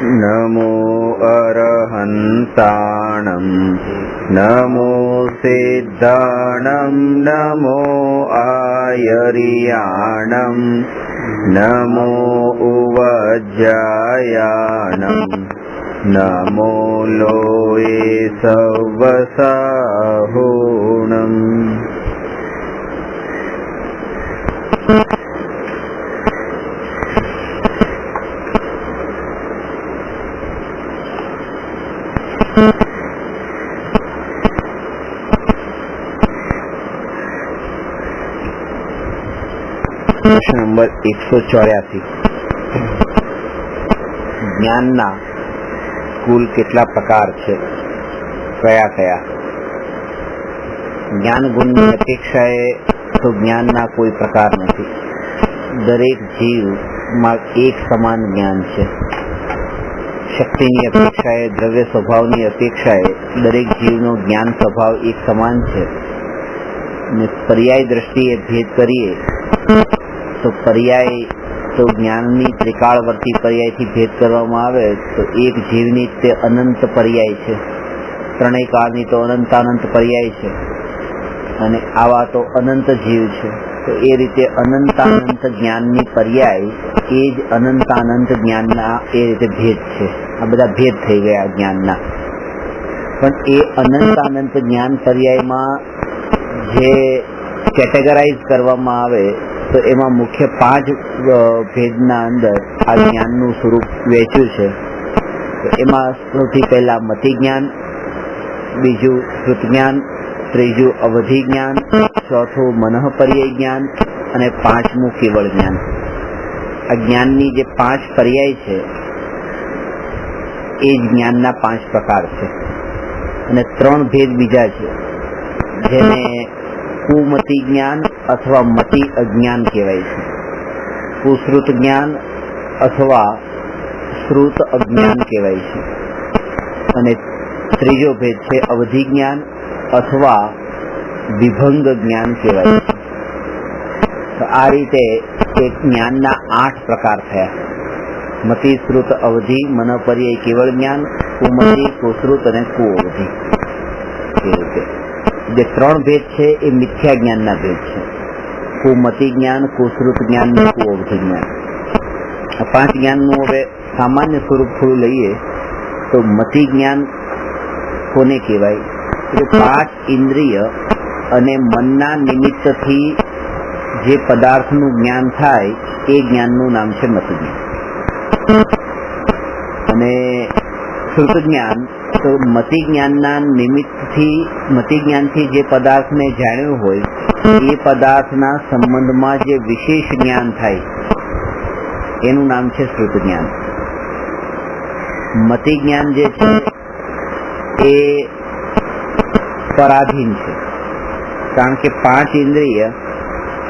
नमो अरहन्ताणं नमो सिद्धाणं नमो आयर्याणं नमो उवज्जायाणं नमो लोये सवसाहुणम्। प्रश्न नंबर 184 ज्ञानना कुल કેટલા પ્રકાર છે, કયા કયા? જ્ઞાન ગુણની અપેક્ષાએ તો જ્ઞાનના કોઈ પ્રકાર નથી. દરેક જીવમાં એક સમાન જ્ઞાન છે. શક્તિની અપેક્ષાએ, દ્રવ્ય સ્વભાવની અપેક્ષાએ દરેક જીવનો જ્ઞાન સ્વભાવ એક સમાન છે. અને પર્યાય દ્રષ્ટિએ ભેદ કરીએ તો પર્યાય તો જ્ઞાનની ત્રિકાળવર્તી પર્યાયથી ભેદ કરવામાં આવે તો એક જીવની તે અનંત પર્યાય છે, ત્રણેય કાળની તો અનંતાનંત પર્યાય છે, અને આવા તો અનંત જીવ છે. તો એ રીતે અનંતાનંત જ્ઞાનની પર્યાય એ જ અનંતાનંત જ્ઞાનના એ રીતે ભેદ છે. આ બધા ભેદ થઈ ગયા જ્ઞાનના. પણ એ અનંતાનંત જ્ઞાન પર્યાયમાં જે કેટેગરાઇઝ કરવામાં આવે તો એમાં મુખ્ય 5 ભેદના અંદર આ જ્ઞાનનું સ્વરૂપ વહેંચ્યું છે. તો એમાં સૌથી પહેલા મતિ જ્ઞાન, બીજું શ્રુત જ્ઞાન, ત્રીજું અવધિ જ્ઞાન, ચોથું મનઃપર્યાય જ્ઞાન અને પાંચમું કેવળ જ્ઞાન. આ જ્ઞાનની જે 5 પર્યાય છે એ જ જ્ઞાનના 5 પ્રકાર છે. અને 3 ભેદ બીજા છે જેને કુમતિ જ્ઞાન અથવા મતિ અજ્ઞાન કહેવાય છે, કુશ્રુત જ્ઞાન અથવા શ્રુત અજ્ઞાન કહેવાય છે, અને ત્રીજો ભેદ છે અવધિ જ્ઞાન અથવા વિભંગ જ્ઞાન કહેવાય છે. તો આ રીતે એક જ્ઞાનના 8 પ્રકાર થયા: મતિ, શ્રુત, અવધિ, મનઃપર્યાય, કેવળ જ્ઞાન, કુમતિ, કુશ્રુત અને કુઅવધિ. એ રીતે જે 3 ભેદ છે એ મિથ્યા જ્ઞાનના ભેદ છે: કુમતિ જ્ઞાન, કુશ્રુત જ્ઞાન અને કુઅવધિ જ્ઞાન. આ 5 જ્ઞાનનું હવે સામાન્ય સ્વરૂપ થોડું લઈએ તો મતિ જ્ઞાન કોને કહેવાય? 5 ઇન્દ્રિય અને મનના નિમિત્તથી જે પદાર્થનું જ્ઞાન થાય એ જ્ઞાનનું નામ છે મતિ જ્ઞાન. અને શ્રુત જ્ઞાન તો મતિ જ્ઞાનના નિમિત્તથી, મતિ જ્ઞાનથી જે પદાર્થને જાણ્યું હોય એ પદાર્થના સંબંધમાં જે વિશેષ જ્ઞાન થાય એનું નામ છે શ્રુત જ્ઞાન. મતિ જ્ઞાન જે છે એ પરાધીન છે, કારણ કે 5 ઇન્દ્રિય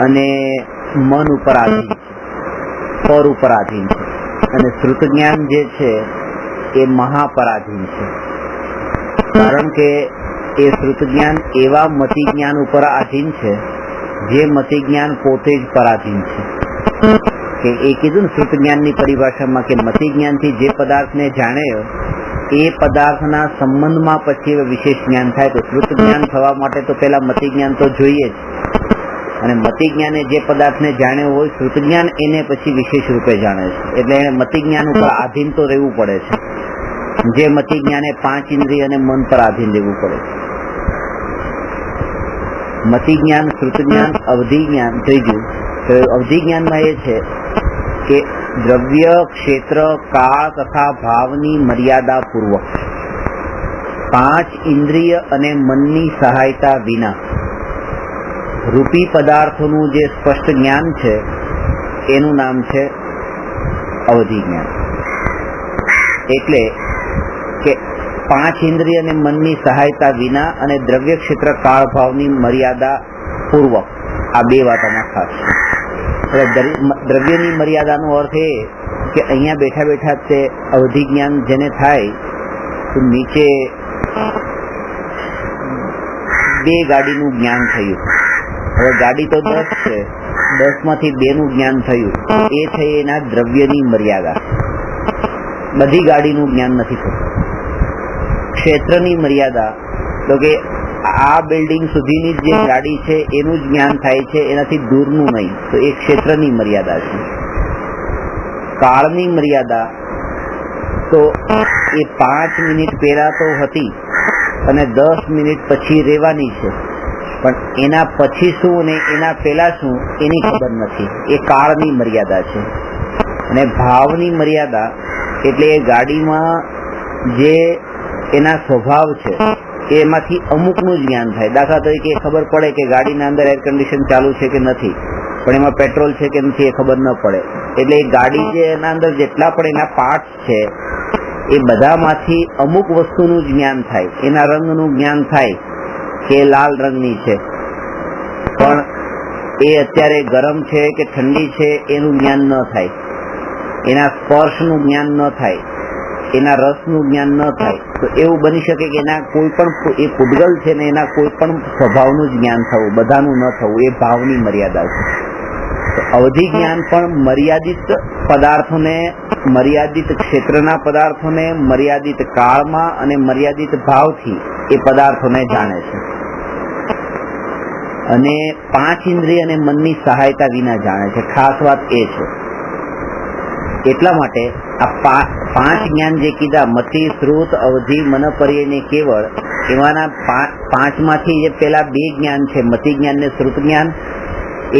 અને મન ઉપર આધીન છે, પર ઉપર આધીન છે. અને શ્રુત જ્ઞાન જે છે એ મહાપરાધીન છે, કારણ કે એ શ્રુત જ્ઞાન એવા મતિ જ્ઞાન ઉપર આધીન છે જે મતિ જ્ઞાન પોતે જ પરાધીન છે. કે એ કીધું ને શ્રુત જ્ઞાનની પરિભાષામાં કે મતિ જ્ઞાનથી જે પદાર્થને જાણે એ પદાર્થના સંબંધમાં પછી વિશેષ જ્ઞાન થાય. તો શ્રુત જ્ઞાન થવા માટે તો પહેલા મતિ જ્ઞાન તો જોઈએ જ, અને મતિ જ્ઞાને જે પદાર્થને જાણ્યો હોય શ્રુત જ્ઞાન એને પછી વિશેષ રૂપે જાણે છે. એટલે એને મતિ જ્ઞાન ઉપર આધીન તો રહેવું પડે છે, જે મતિ જ્ઞાને 5 ઇન્દ્રિય અને મન પર આધીન રહેવું પડે છે. મતિ જ્ઞાન, શ્રુત જ્ઞાન, અવધિ જ્ઞાન. ત્રીજું અવધિ જ્ઞાનમાં એ છે કે દ્રવ્ય, ક્ષેત્ર, કાળ તથા ભાવની મર્યાદા પૂર્વક 5 ઇન્દ્રિય અને મનની સહાયતા વિના રૂપી પદાર્થોનું જે સ્પષ્ટ જ્ઞાન છે એનું નામ છે અવધિ જ્ઞાન. એટલે કે 5 ઇન્દ્રિય અને મનની સહાયતા વિના અને દ્રવ્ય, ક્ષેત્ર, કાળ, ભાવની મર્યાદા પૂર્વક, આ 2 વાતોમાં ખાસ છે. દ્રવ્યની મર્યાદાનો અર્થ એ કે અહીંયા બેઠા બેઠા તે અવધિ જ્ઞાન જેને થાય તો નીચે 2 ગાડીનું જ્ઞાન થયું. હવે ગાડી તો 10 છે, 10 માંથી 2 નું જ્ઞાન થયું, એ થઈ એના દ્રવ્યની મર્યાદા. બધી ગાડીનું જ્ઞાન નથી થતું. ક્ષેત્રની મર્યાદા, તો કે આ બિલ્ડિંગ સુધીની જે ગાડી છે એનું જ જ્ઞાન થાય છે, એનાથી દૂરનું નહીં, તો એ ક્ષેત્રની મર્યાદા છે. કાળની મર્યાદા તો એ 5 મિનિટ પહેલા તો હતી અને 10 મિનિટ પછી રહેવાની છે, પણ એના પછી શું ને એના પહેલા શું એની ખબર નથી. એ કાળની મર્યાદા છે. અને ભાવની મર્યાદા એટલે એ ગાડીમાં જે એના સ્વભાવ છે એમાંથી અમુકનું જ જ્ઞાન થાય. દાખલા તરીકે ખબર પડે કે ગાડીના અંદર એર કન્ડિશન ચાલુ છે કે નથી, પણ એમાં પેટ્રોલ છે કે નથી એ ખબર ન પડે. એટલે એ ગાડી જે એના અંદર જેટલા પણ એના પાર્ટ્સ છે એ બધામાંથી અમુક વસ્તુનું જ જ્ઞાન થાય. એના રંગનું જ્ઞાન થાય કે લાલ રંગની છે, પણ એ અત્યારે ગરમ છે કે ઠંડી છે એનું જ્ઞાન ન થાય. એના સ્પર્શનું જ્ઞાન ન થાય, એના રસનું જ્ઞાન ન થાય. તો એવું બની શકે કે એના કોઈ પણ એ પૂતગલ છે ને એના કોઈ પણ સ્વભાવનું જ જ્ઞાન થવું, બધાનું ન થવું, એ ભાવની મર્યાદા છે. તો અવધિ જ્ઞાન પણ મર્યાદિત પદાર્થોને, મર્યાદિત ક્ષેત્રના પદાર્થોને મર્યાદિત કાળમાં અને મર્યાદિત ભાવથી એ પદાર્થોને જાણે છે. અને 5 ઇન્દ્રિય અને મનની સહાયતા વિના જાણે છે. ખાસ વાત એ છે. એટલા માટે આ 5 જ્ઞાન જે કીધા, મતિ, શ્રુત, અવધિ, મન, પર્યય ને કેવળ, એમાંના 5 માંથી જે પેલા 2 જ્ઞાન છે, મતિ જ્ઞાન ને શ્રુત જ્ઞાન,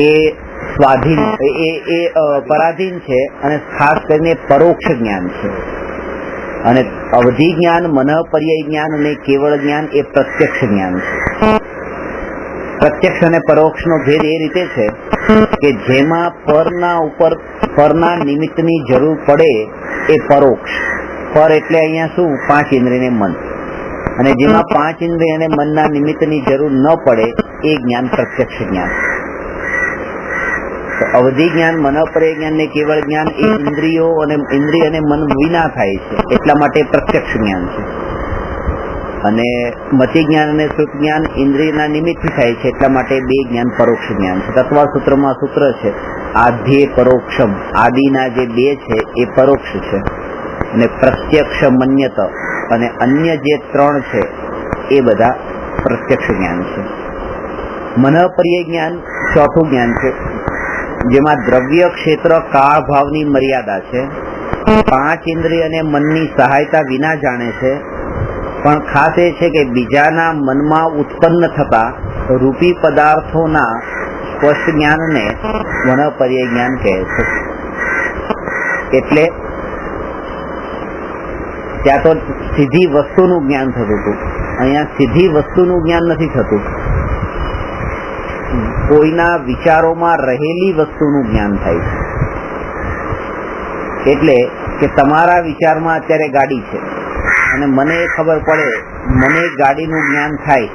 એ સ્વાધીન, એ પરાધીન છે અને ખાસ કરીને પરોક્ષ જ્ઞાન છે. અને અવધિ જ્ઞાન, મન, પર્યય જ્ઞાન અને કેવળ જ્ઞાન એ પ્રત્યક્ષ જ્ઞાન છે. પ્રત્યક્ષ અને પરોક્ષનો ભેદ એ રીતે છે કે જેમાં પરના નિમિત્તની જરૂર પડે એ પરોક્ષ. પર એટલે અહીંયા શું? 5 ઇન્દ્રિય ને મન. અને જેમાં 5 ઇન્દ્રિય અને મનના નિમિત્તની જરૂર ન પડે એ જ્ઞાન પ્રત્યક્ષ જ્ઞાન. તો અવધિ જ્ઞાન, મનોપર્ય જ્ઞાન ને કેવળ જ્ઞાન એ ઇન્દ્રિય અને મન વિના થાય છે, એટલા માટે પ્રત્યક્ષ જ્ઞાન છે. અને મતિ જ્ઞાન અને શ્રુત જ્ઞાન ઇન્દ્રિયના નિમિત્તથી થાય છે, એટલા માટે 2 જ્ઞાન પરોક્ષ જ્ઞાન છે. તત્વસૂત્રમાં સૂત્ર છે આધ્યે પરોક્ષમ, આદિના જે 2 છે એ પરોક્ષ છે. અને પ્રત્યક્ષ, મન્યત અને અન્ય જે 3 છે એ બધા પ્રત્યક્ષ જ્ઞાન છે. મનોપર્ય જ્ઞાન ચોથું જ્ઞાન છે, જેમાં દ્રવ્ય, ક્ષેત્ર, કાળ, ભાવની મર્યાદા છે. 5 ઇન્દ્રિય અને મનની સહાયતા વિના જાણે છે, પણ ખાસ એ છે કે બીજાના મનમાં ઉત્પન્ન થતા રૂપી પદાર્થોના સ્પષ્ટ જ્ઞાનને મનોપર્ય જ્ઞાન કહે છે. એટલે ત્યાં તો સીધી વસ્તુનું જ્ઞાન થતું હતું, અહીંયા સીધી વસ્તુનું જ્ઞાન નથી થતું. કોઈના વિચારોમાં રહેલી વસ્તુનું જ્ઞાન થાય છે. એટલે કે તમારા વિચારમાં અત્યારે ગાડી છે અને મને ખબર પડે, મને ગાડીનું જ્ઞાન થાય,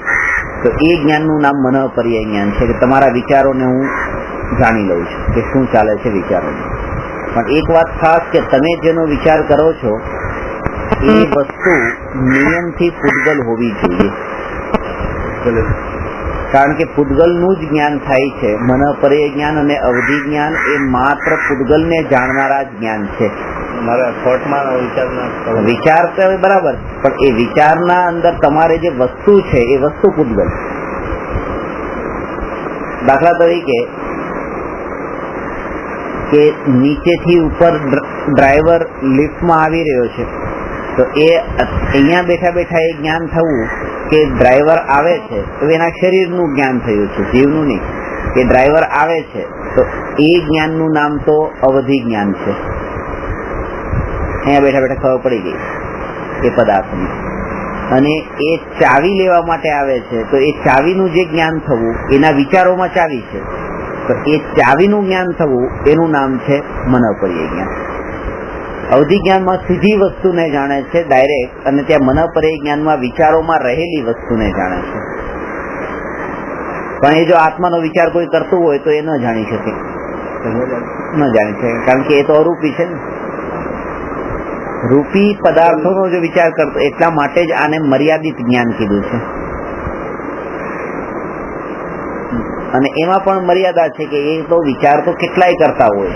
તો એ જ્ઞાનનું નામ મનોપર્ય જ્ઞાન છે કે તમારા વિચારોને હું જાણી લઉં છું કે શું ચાલે છે વિચારોમાં. પણ એક વાત ખાસ કે તમે જેનો વિચાર કરો છો એ વસ્તુ નિયમથી પૂતગલ હોવી જોઈએ. કારણ કે પૂતગલનું જ જ્ઞાન થાય છે. મનોપર્ય જ્ઞાન અને અવધિ જ્ઞાન એ માત્ર પૂતગલને જાણનારા જ જ્ઞાન છે. મારા થોટમાં વિચાર તો બરાબર, પણ એ વિચારના અંદર તમારે જે વસ્તુ છે એ વસ્તુ પૂતગલ. દાખલા તરીકે કે નીચેથી ઉપર ડ્રાઈવર લિફ્ટમાં આવી રહ્યો છે, તો એ અહીંયા બેઠા બેઠા એ જ્ઞાન થવું કે ડ્રાઈવર આવે છે, તો એના શરીરનું જ્ઞાન થયું છે, જીવનું નહીં. કે ડ્રાઈવર આવે છે તો એ જ્ઞાનનું નામ તો અવધિ જ્ઞાન છે. અહીંયા બેઠા બેઠા ખબર પડી ગઈ એ પદાર્થની. અને એ ચાવી લેવા માટે આવે છે, તો એ ચાવીનું જે જ્ઞાન થવું, એના વિચારોમાં ચાવી છે, તો એ ચાવીનું જ્ઞાન થવું એનું નામ છે મનોપર્ય જ્ઞાન. અવધિ જ્ઞાનમાં સીધી વસ્તુને જાણે છે ડાયરેક્ટ, અને ત્યાં મનોપર્ય જ્ઞાનમાં વિચારોમાં રહેલી વસ્તુને જાણે છે. પણ એ જો આત્માનો વિચાર કોઈ કરતું હોય તો એ ન જાણી શકે, ન જાણી શકે, કારણ કે એ તો અરૂપી છે ને. રૂપી પદાર્થોનો જો વિચાર કરતો, એટલા માટે જ આને મર્યાદિત જ્ઞાન કીધું છે. અને એમાં પણ મર્યાદા છે કે એ તો વિચાર તો કેટલાય કરતા હોય,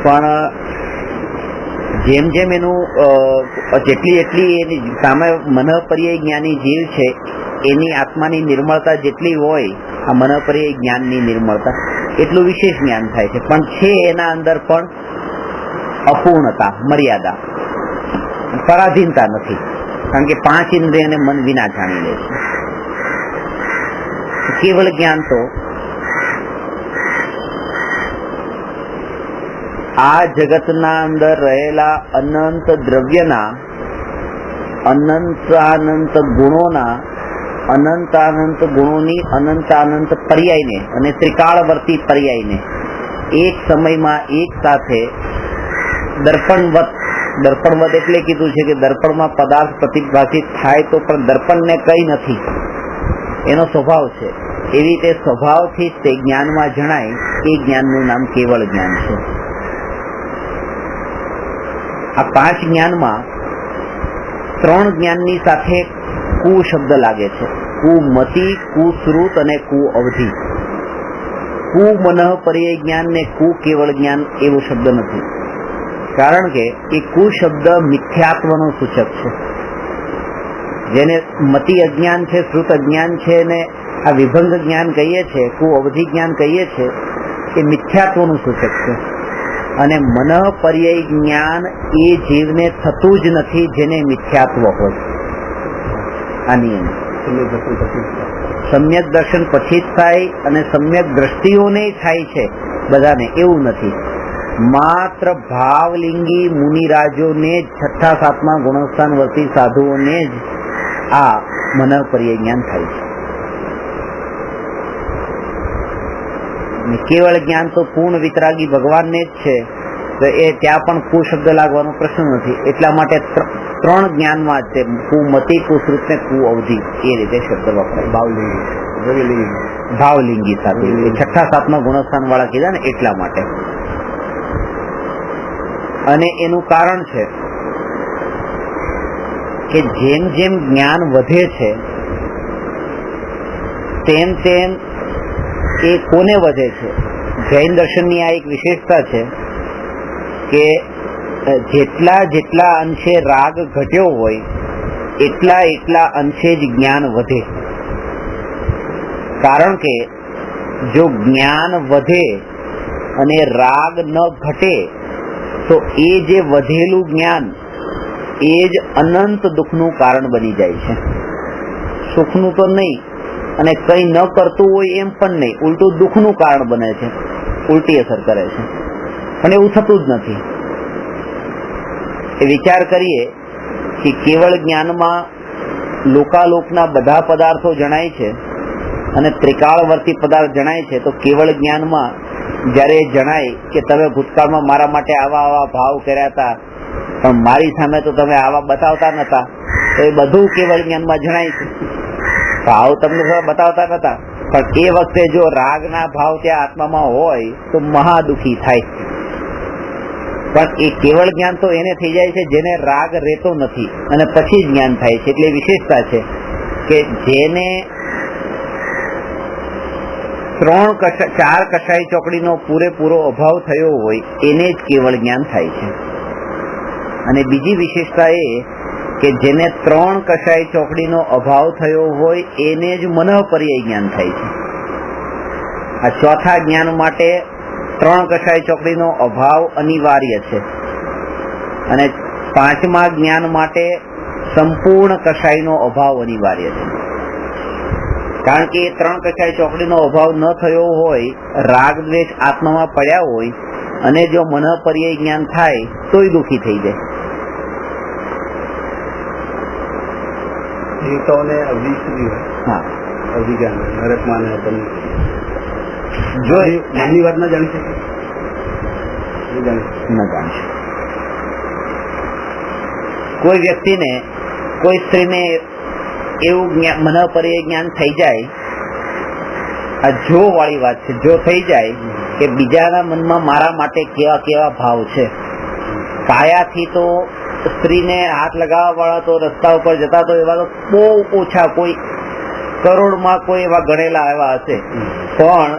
પણ જેમ જેમ એનું જેટલી એટલી એની સામે મનઃપર્યાય જ્ઞાની જીવ છે એની આત્માની નિર્મળતા જેટલી હોય, આ મનઃપર્યાય જ્ઞાનની નિર્મળતા, એટલું વિશેષ જ્ઞાન થાય છે. પણ છે એના અંદર પણ અપૂર્ણતા, મર્યાદા, પરાધીનતા નથી, કારણ કે 5 ઇન્દ્રિયને મન વિના જાણી લે છે. કેવળ જ્ઞાન તો આ જગતના અંદર રહેલા અનંત દ્રવ્યના, અનંત ગુણોના, અનંત ગુણોની અનંત પર્યાયને અને ત્રિકાળવર્તી પર્યાયને એક સમયમાં એક સાથે દર્પણવત એટલે કીધું છે કે દર્પણમાં પદાર્થ પ્રતિભાષિત થાય તો પણ દર્પણને કઈ નથી, એનો સ્વભાવ છે. એવી રીતે સ્વભાવથી તે જ્ઞાનમાં જણાય, એ જ્ઞાનનું નામ કેવળ જ્ઞાન છે. આ 5 જ્ઞાનમાં 3 જ્ઞાનની સાથે કુ શબ્દ લાગે છે. કુમતિ, કુશ્રુત અને કુ અવધિ. કુ મનઃ પર્યાય જ્ઞાન ને કુ કેવળ જ્ઞાન એવો શબ્દ નથી, કારણ કે એ કુ શબ્દ મિથ્યાત્વનો સૂચક છે. જેને મતિ અજ્ઞાન છે, શ્રુત અજ્ઞાન છે ને આ વિભંગ જ્ઞાન કહીએ છીએ, કુ અવધિ જ્ઞાન કહીએ છીએ, એ મિથ્યાત્વનું સૂચક છે. અને મનઃ પર્યાય જ્ઞાન એ જીવને થતું જ નથી જેને મિથ્યાત્વ હોય. આ નિયમ સમ્યક દર્શન પછી જ થાય અને સમ્યક દ્રષ્ટિઓને થાય છે બધાને, એવું નથી. માત્ર ભાવલિંગી મુનિરાજોને જ, 6ઠા 7મા ગુણસ્થાન વર્તી સાધુઓને જ આ મનઃ પર્યાય જ્ઞાન થાય છે. કેવળ જ્ઞાન તો પૂર્ણ વિતરાગી ભગવાનને જ છે, તો એ ત્યાં પણ કુ શબ્દ લાગવાનો પ્રશ્ન નથી. એટલા માટે 3 જ્ઞાનમાં છે, કુમતિ, કુશ્રુત ને કુ અવધિ, એ રીતે શબ્દ વપરાય. ભાવલિંગી સાથે 6ઠા 7મા ગુણસ્થાન વાળા કીધા ને એટલા માટે. અને એનું કારણ છે કે જેમ જેમ જ્ઞાન વધે છે તેમ તેમ એ કોને વધે છે? જૈન દર્શનની આ એક વિશેષતા છે કે જેટલા અંશે રાગ ઘટ્યો હોય એટલા અંશે જ જ્ઞાન વધે. કારણ કે જો જ્ઞાન વધે અને રાગ ન ઘટે તો એ જે વધેલું જ્ઞાન એ જ અનંત દુઃખનું કારણ બની જાય છે. સુખનું તો નહીં અને કંઈ ન કરતું હોય એમ પણ નહીં, ઉલટું દુઃખનું કારણ બને છે, ઉલટી અસર કરે છે. પણ એવું થતું જ નથી. એ વિચાર કરીએ કે કેવળ જ્ઞાનમાં લોકાલોકના બધા પદાર્થો જણાય છે અને ત્રિકાળવર્તી પદાર્થ જણાય છે, તો કેવળ જ્ઞાનમાં જ્યારે જણાય કે તમે ભૂતકાળમાં મારા માટે આવા ભાવ કર્યા હતા પણ મારી સામે તો તમે આવા બતાવતા નતા, તો એ બધું કેવળ જ્ઞાનમાં જણાય છે. ભાવ તમને બતાવતા નતા, પણ એ વખતે જો રાગના ભાવ ત્યાં આત્મામાં હોય તો મહા દુઃખી થાય. પણ એ કેવળ જ્ઞાન તો એને થઈ જાય છે જેને રાગ રહેતો નથી અને પછી જ્ઞાન થાય છે. એટલે વિશેષતા છે કે જેને 4 કષાય ચોકડીનો પૂરેપૂરો અભાવ થયો હોય એને જ કેવળ જ્ઞાન થાય છે. અને બીજી વિશેષતા એ કે જેને 3 કષાય ચોકડીનો અભાવ થયો હોય એને જ મનઃ પર્યાય જ્ઞાન થાય છે. આ ચોથા જ્ઞાન માટે 3 કષાય ચોકડીનો અભાવ અનિવાર્ય છે અને 5મા જ્ઞાન માટે સંપૂર્ણ કષાયનો અભાવ અનિવાર્ય છે. કારણ કે 3 કષાય ચોકડીનો અભાવ ન થયો હોય, રાગ દ્વેષ આત્મામાં પડ્યા હોય અને જો મનઃ પર્યાય જ્ઞાન થાય તોય દુઃખી થઈ જાય. દેવતાઓને અવધિ સુધી હોય. હા, અવધિ જ્ઞાન નરકમાં જો એમની વાત ના જાણી શકે, ન જાણી શકે. કોઈ વ્યક્તિને, કોઈ સ્ત્રીને એવું મનઃ પર્યાય જ્ઞાન થઈ જાય, આ જો વાળી વાત છે, જો થઈ જાય કે બીજાના મનમાં મારા માટે કેવા કેવા ભાવ છે. કાયાથી તો સ્ત્રીને હાથ લગાવવા વાળા તો રસ્તા ઉપર જતા તો એવા તો બહુ ઓછા, કોઈ કરોડમાં કોઈ એવા ગણેલા એવા હશે, પણ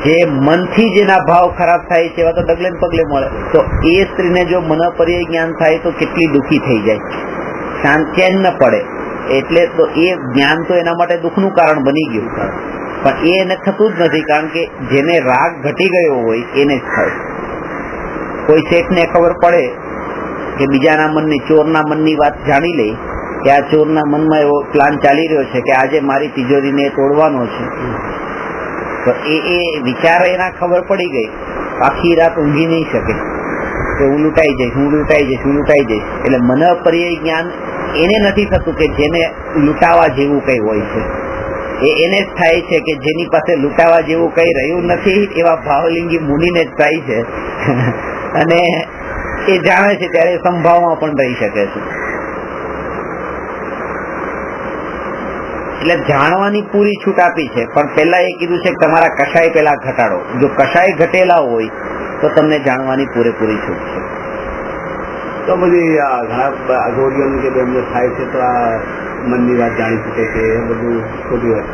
જે મનથી જેના ભાવ ખરાબ થાય છે એવા તો ડગલે ને પગલે મળે. તો એ સ્ત્રીને જો મનોપર્યાય જ્ઞાન થાય તો કેટલી દુઃખી થઈ જાય, શાંતિ ન પડે. એટલે તો એ જ્ઞાન તો એના માટે દુઃખનું કારણ બની ગયું, પણ એ એને થતું જ નથી, કારણ કે જેને રાગ ઘટી ગયો હોય એને જ થાય. કોઈ શેઠને ખબર પડે કે બીજાના મનની, ચોરના મનની વાત જાણી લે કે આ ચોરના મનમાં એવો પ્લાન ચાલી રહ્યો છે કે આજે મારી તિજોરીને તોડવાનો છે, તો એ વિચાર એના ખબર પડી ગઈ, આખી રાત ઊંઘી નહીં શકે કે હું લૂંટાઈ જઈશ, હું લૂંટાઈ જઈશ, હું લૂંટાઈ જઈશ. એટલે મનોપર્યાય જ્ઞાન એને નથી થતું કે જેને લૂંટાવા જેવું કઈ હોય છે. એને જ થાય છે કે જેની પાસે લૂંટાવા જેવું કઈ રહ્યું નથી એવા ભાવલિંગી મુનિને જ થાય છે. અને એ જાણે છે ત્યારે સંભાવમાં પણ રહી શકે છે. એટલે જાણવાની પૂરી છૂટ આપી છે, પણ પહેલા એ કીધું છે કે તમારા કષાય પેલા ઘટાડો. જો કષાય ઘટેલા હોય તો તમને જાણવાની પૂરેપૂરી છૂટ છે. તો બધી ઘણા અઘોરીઓનું કે એમને થાય છે તો આ મનની વાત જાણી શકે કે એ બધું ખોટી વાત.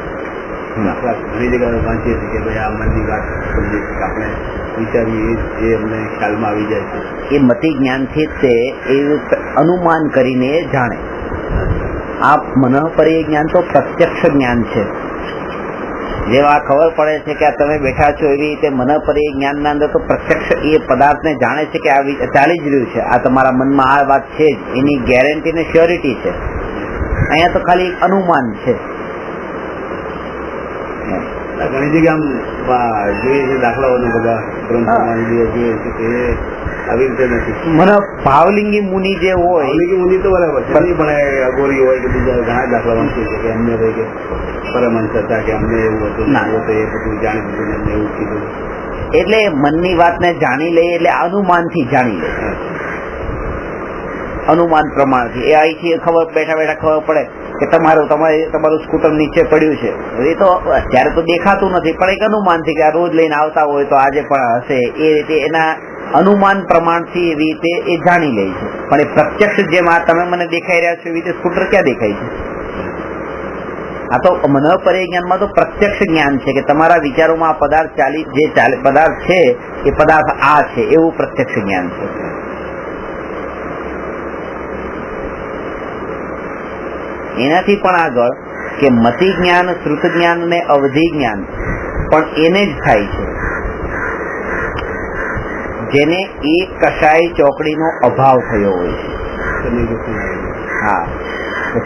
દાખલા ઘણી જગ્યાએ વાંચીએ છીએ કે ભાઈ આ મનની વાત સમજીએ છીએ કે આપણે વિચારીએ એ અમને ખ્યાલમાં આવી જાય છે. એ મતિ જ્ઞાનથી તે એવું અનુમાન કરીને જાણે. આ મનોપર્યાય જ્ઞાન તો પ્રત્યક્ષ જ્ઞાન છે. જેવા ખબર પડે છે કે આ તમે બેઠા છો એવી રીતે મનોપર્યાય જ્ઞાનના અંદર તો પ્રત્યક્ષ એ પદાર્થને જાણે છે કે આ ચાલી જ રહ્યું છે, આ તમારા મનમાં આ વાત છે જ, એની ગેરંટી ને શ્યોરિટી છે. અહીંયા તો ખાલી અનુમાન છે. ઘણી જગ્યા આમ જોઈએ છે દાખલાઓને બધા ગ્રંથોમાં જોઈએ છે કે આવી રીતે નથી. મને ભાવલિંગી મુનિ જે હોય, ભાવલિંગી મુનિ તો બરાબર છે, પણ અઘોરી હોય કે બીજા ઘણા દાખલા વાંચીએ છીએ કે અમને ભાઈ કે પરમહંસ હતા કે અમને એવું હતું, એ બધું જાણી દીધું, અમને એવું કીધું. એટલે મનની વાતને જાણી લઈએ એટલે અનુમાનથી જાણી લે, અનુમાન પ્રમાણથી. એ અહીંથી ખબર બેઠા બેઠા ખબર પડે કે તમારું સ્કૂટર નીચે પડ્યું છે. એ તો અત્યારે તો દેખાતું નથી, પણ એક અનુમાનથી કે આ રોજ લઈને આવતા હોય તો આજે પણ હશે, એ રીતે એના અનુમાન પ્રમાણથી એવી રીતે એ જાણી લે છે. પણ એ પ્રત્યક્ષ જેમ આ તમે મને દેખાઈ રહ્યા છો એવી રીતે સ્કૂટર ક્યાં દેખાય છે? આ તો મનોપર્યાય જ્ઞાનમાં તો પ્રત્યક્ષ જ્ઞાન છે કે તમારા વિચારોમાં આ પદાર્થ પદાર્થ છે એ પદાર્થ આ છે એવું પ્રત્યક્ષ જ્ઞાન છે. એનાથી પણ આગળ કે મતિ જ્ઞાન, શ્રુત જ્ઞાન અને અવધિ જ્ઞાન પણ એને જ થાય છે જેને એક કષાય ચોકડીનો અભાવ થયો હોય છે. હા,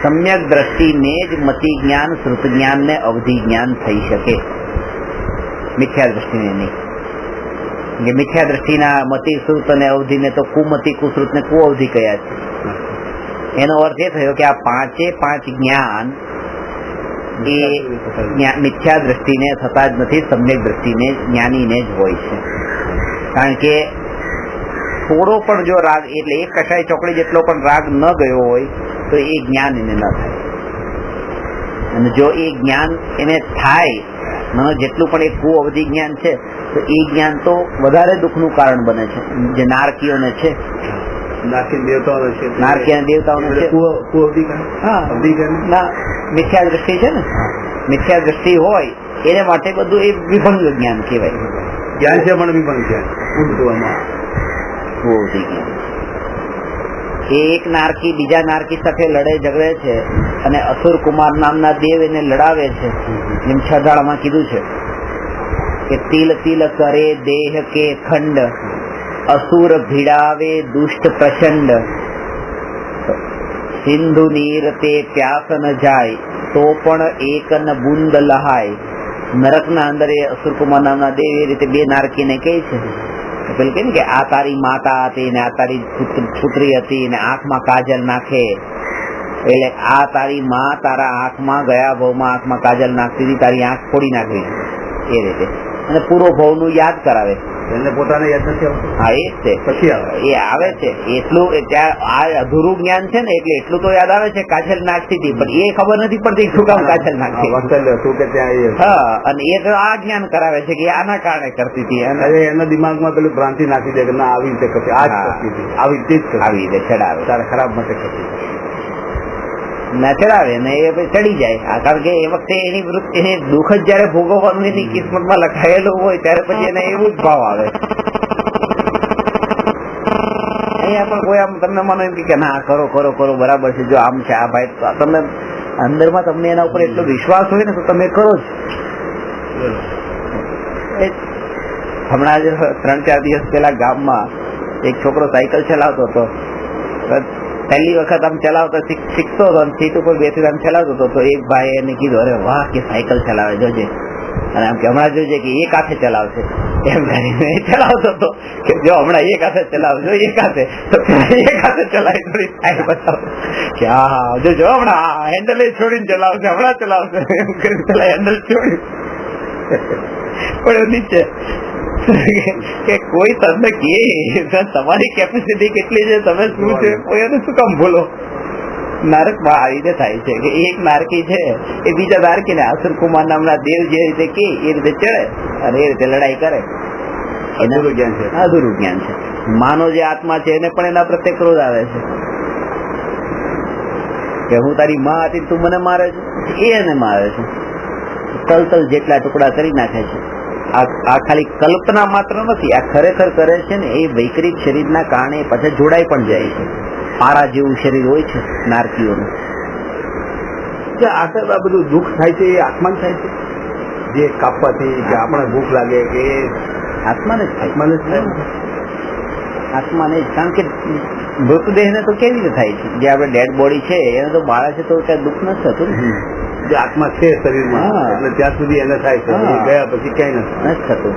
સમ્યક દ્રષ્ટિને જ મતિ જ્ઞાન, શ્રુત જ્ઞાન ને અવધિ જ્ઞાન થઈ શકે, મિથ્યા દ્રષ્ટિને નહીં. મિથ્યા દ્રષ્ટિના મતિ, શ્રુત અને અવધિ ને તો કુમતિ, કુશ્રુત ને કુઅવધિ કયા છે. એનો અર્થ એ થયો કે આ પાંચે પાંચ જ્ઞાન એ મિથ્યા દ્રષ્ટિને થતા જ નથી, સમ્યક દ્રષ્ટિને જ્ઞાનીને જ હોય છે. કારણ કે થોડો પણ જો રાગ, એટલે એક કષાય ચોકડી જેટલો પણ રાગ ન ગયો હોય તો એ જ્ઞાન એને ન થાય. અને જો એ જ્ઞાન એને થાય, જેટલું પણ એ કુઅવધિ જ્ઞાન છે તો એ જ્ઞાન તો વધારે દુઃખનું કારણ બને છે. જે નારકીઓને છે, મિથ્યા દ્રષ્ટિ છે ને, મિથ્યા દ્રષ્ટિ હોય એને માટે બધું એ વિભંગ જ્ઞાન કહેવાય. જ્ઞાન છે પણ વિભંગ જ્ઞાન. એ એક નારકી બીજા નારકી સાથે લડે ઝઘડે છે અને અસુર કુમાર નામના દેવ એને લડાવે છે. જેમ છદાળમાં કીધું છે કે તિલ તિલ કરે દેહ કે ખંડ, અસુર ભીડાવે દુષ્ટ પ્રચંડ, સિંધુ નીર તે પ્યાસ ન જાય તો પણ એક ન બુંદ લહાય. નરકના અંદર એ અસુર કુમાર નામના દેવ એ રીતે બે નારકીને કહે છે, પેલું કે કે આ તારી માતા હતી ને આ તારી પુત્રી હતી ને આંખમાં કાજલ નાખે, એટલે આ તારી માં તારા આંખમાં ગયા ભાવમાં આંખમાં કાજલ નાખતી હતી, તારી આંખ ફોડી નાખવી એ રીતે. અને પૂરો ભાવનું યાદ કરાવે. એને પોતાને યાદ નથી આવતું. હા, એ જ છે. પછી એ આવે છે એટલું, ત્યાં આ અધૂરું જ્ઞાન છે ને એટલે એટલું તો યાદ આવે છે કાજલ નાખતી હતી, પણ એ ખબર નથી પડતી શું કામ કાજલ નાખતી. હા, અને એ તો આ જ્ઞાન કરાવે છે કે આના કારણે કરતી હતી. અને એના દિમાગમાં પેલું ભ્રાંતિ નાખી દે કે ના આવી રીતે કરતી, આ જ કરતી હતી, આવી રીતે જ આવી રીતે ચડાવે, તારે ખરાબ માટે કરતી. ના ચડાવે ને એ પછી ચડી જાય, કારણ કે એ વખતે એની વૃત્તિ એને દુઃખ જ જયારે ભોગવવાનું એની કિસ્મતમાં લખાયેલું હોય ત્યારે પછી એને એવું જ ભાવ આવે. અહીંયા પણ કોઈ આમ તમને માનો એમ કે ના કરો કરો કરો બરાબર છે, જો આમ છે આ ભાઈ, તમે અંદરમાં તમને એના ઉપર એટલો વિશ્વાસ હોય ને તો તમે કરો જ. હમણાં જ 3-4 દિવસ પેલા ગામમાં એક છોકરો સાયકલ ચલાવતો હતો. પહેલી વખત આમ ચલાવતો શીખતો હતો, સીટ ઉપર બેસી આમ ચલાવતો હતો, તો એક ભાઈ એને કીધું, અરે વાહ કે સાયકલ ચલાવે જોજે, અને આમ કે હમણાં જોજે કે એક હાથે ચલાવશે, એમ કરીને ચલાવતો હતો કે જો હમણાં એક હાથે ચલાવજો, એક હાથે તો એક હાથે ચલાવી થોડી સાઈડ બતાવો કે હા હા જો હમણાં હેન્ડલ છોડીને ચલાવશે, હમણાં ચલાવશે, એમ કરીને પેલા હેન્ડલ છોડ્યું પણ નીચે કે કોઈ તમને કે તમારી કેપેસિટી કેટલી છે, તમે શું છે, કોઈ એને શું કામ બોલો. નારકમાં આવી રીતે થાય છે કે એક નારકી છે એ બીજા નારકીને અસુર કુમાર નામના દેવ જે રીતે કે એ રીતે ચડે અને એ રીતે લડાઈ કરે. અધૂરું જ્ઞાન છે. માનો જે આત્મા છે એને પણ એના પ્રત્યે ક્રોધ આવે છે કે હું તારી માં હતી તું મને મારે છે, એ એને મારે છે. તલ જેટલા ટુકડા કરી નાખે છે. આ ખાલી કલ્પના માત્ર નથી, આ ખરેખર કરે છે ને. એ વૈકરિક શરીરના કારણે પછી જોડાઈ પણ જાય છે. પારા જેવું શરીર હોય છે નારકીઓનું. આ બધું દુઃખ થાય છે એ આત્મા થાય છે, જે કાપવાથી કે આપણે ભૂખ લાગે કે આત્માને જ થાય, આત્માને જ. કારણ કે મૃતદેહ ને તો કેવી રીતે થાય છે, જે આપણે ડેડ બોડી છે એને તો બાળે છે તો કઈ દુઃખ નથી થતું ને. જે આત્મા છે શરીરમાં એટલે ત્યાં સુધી એને થાય છે, ગયા પછી ક્યાંય નથી થતું.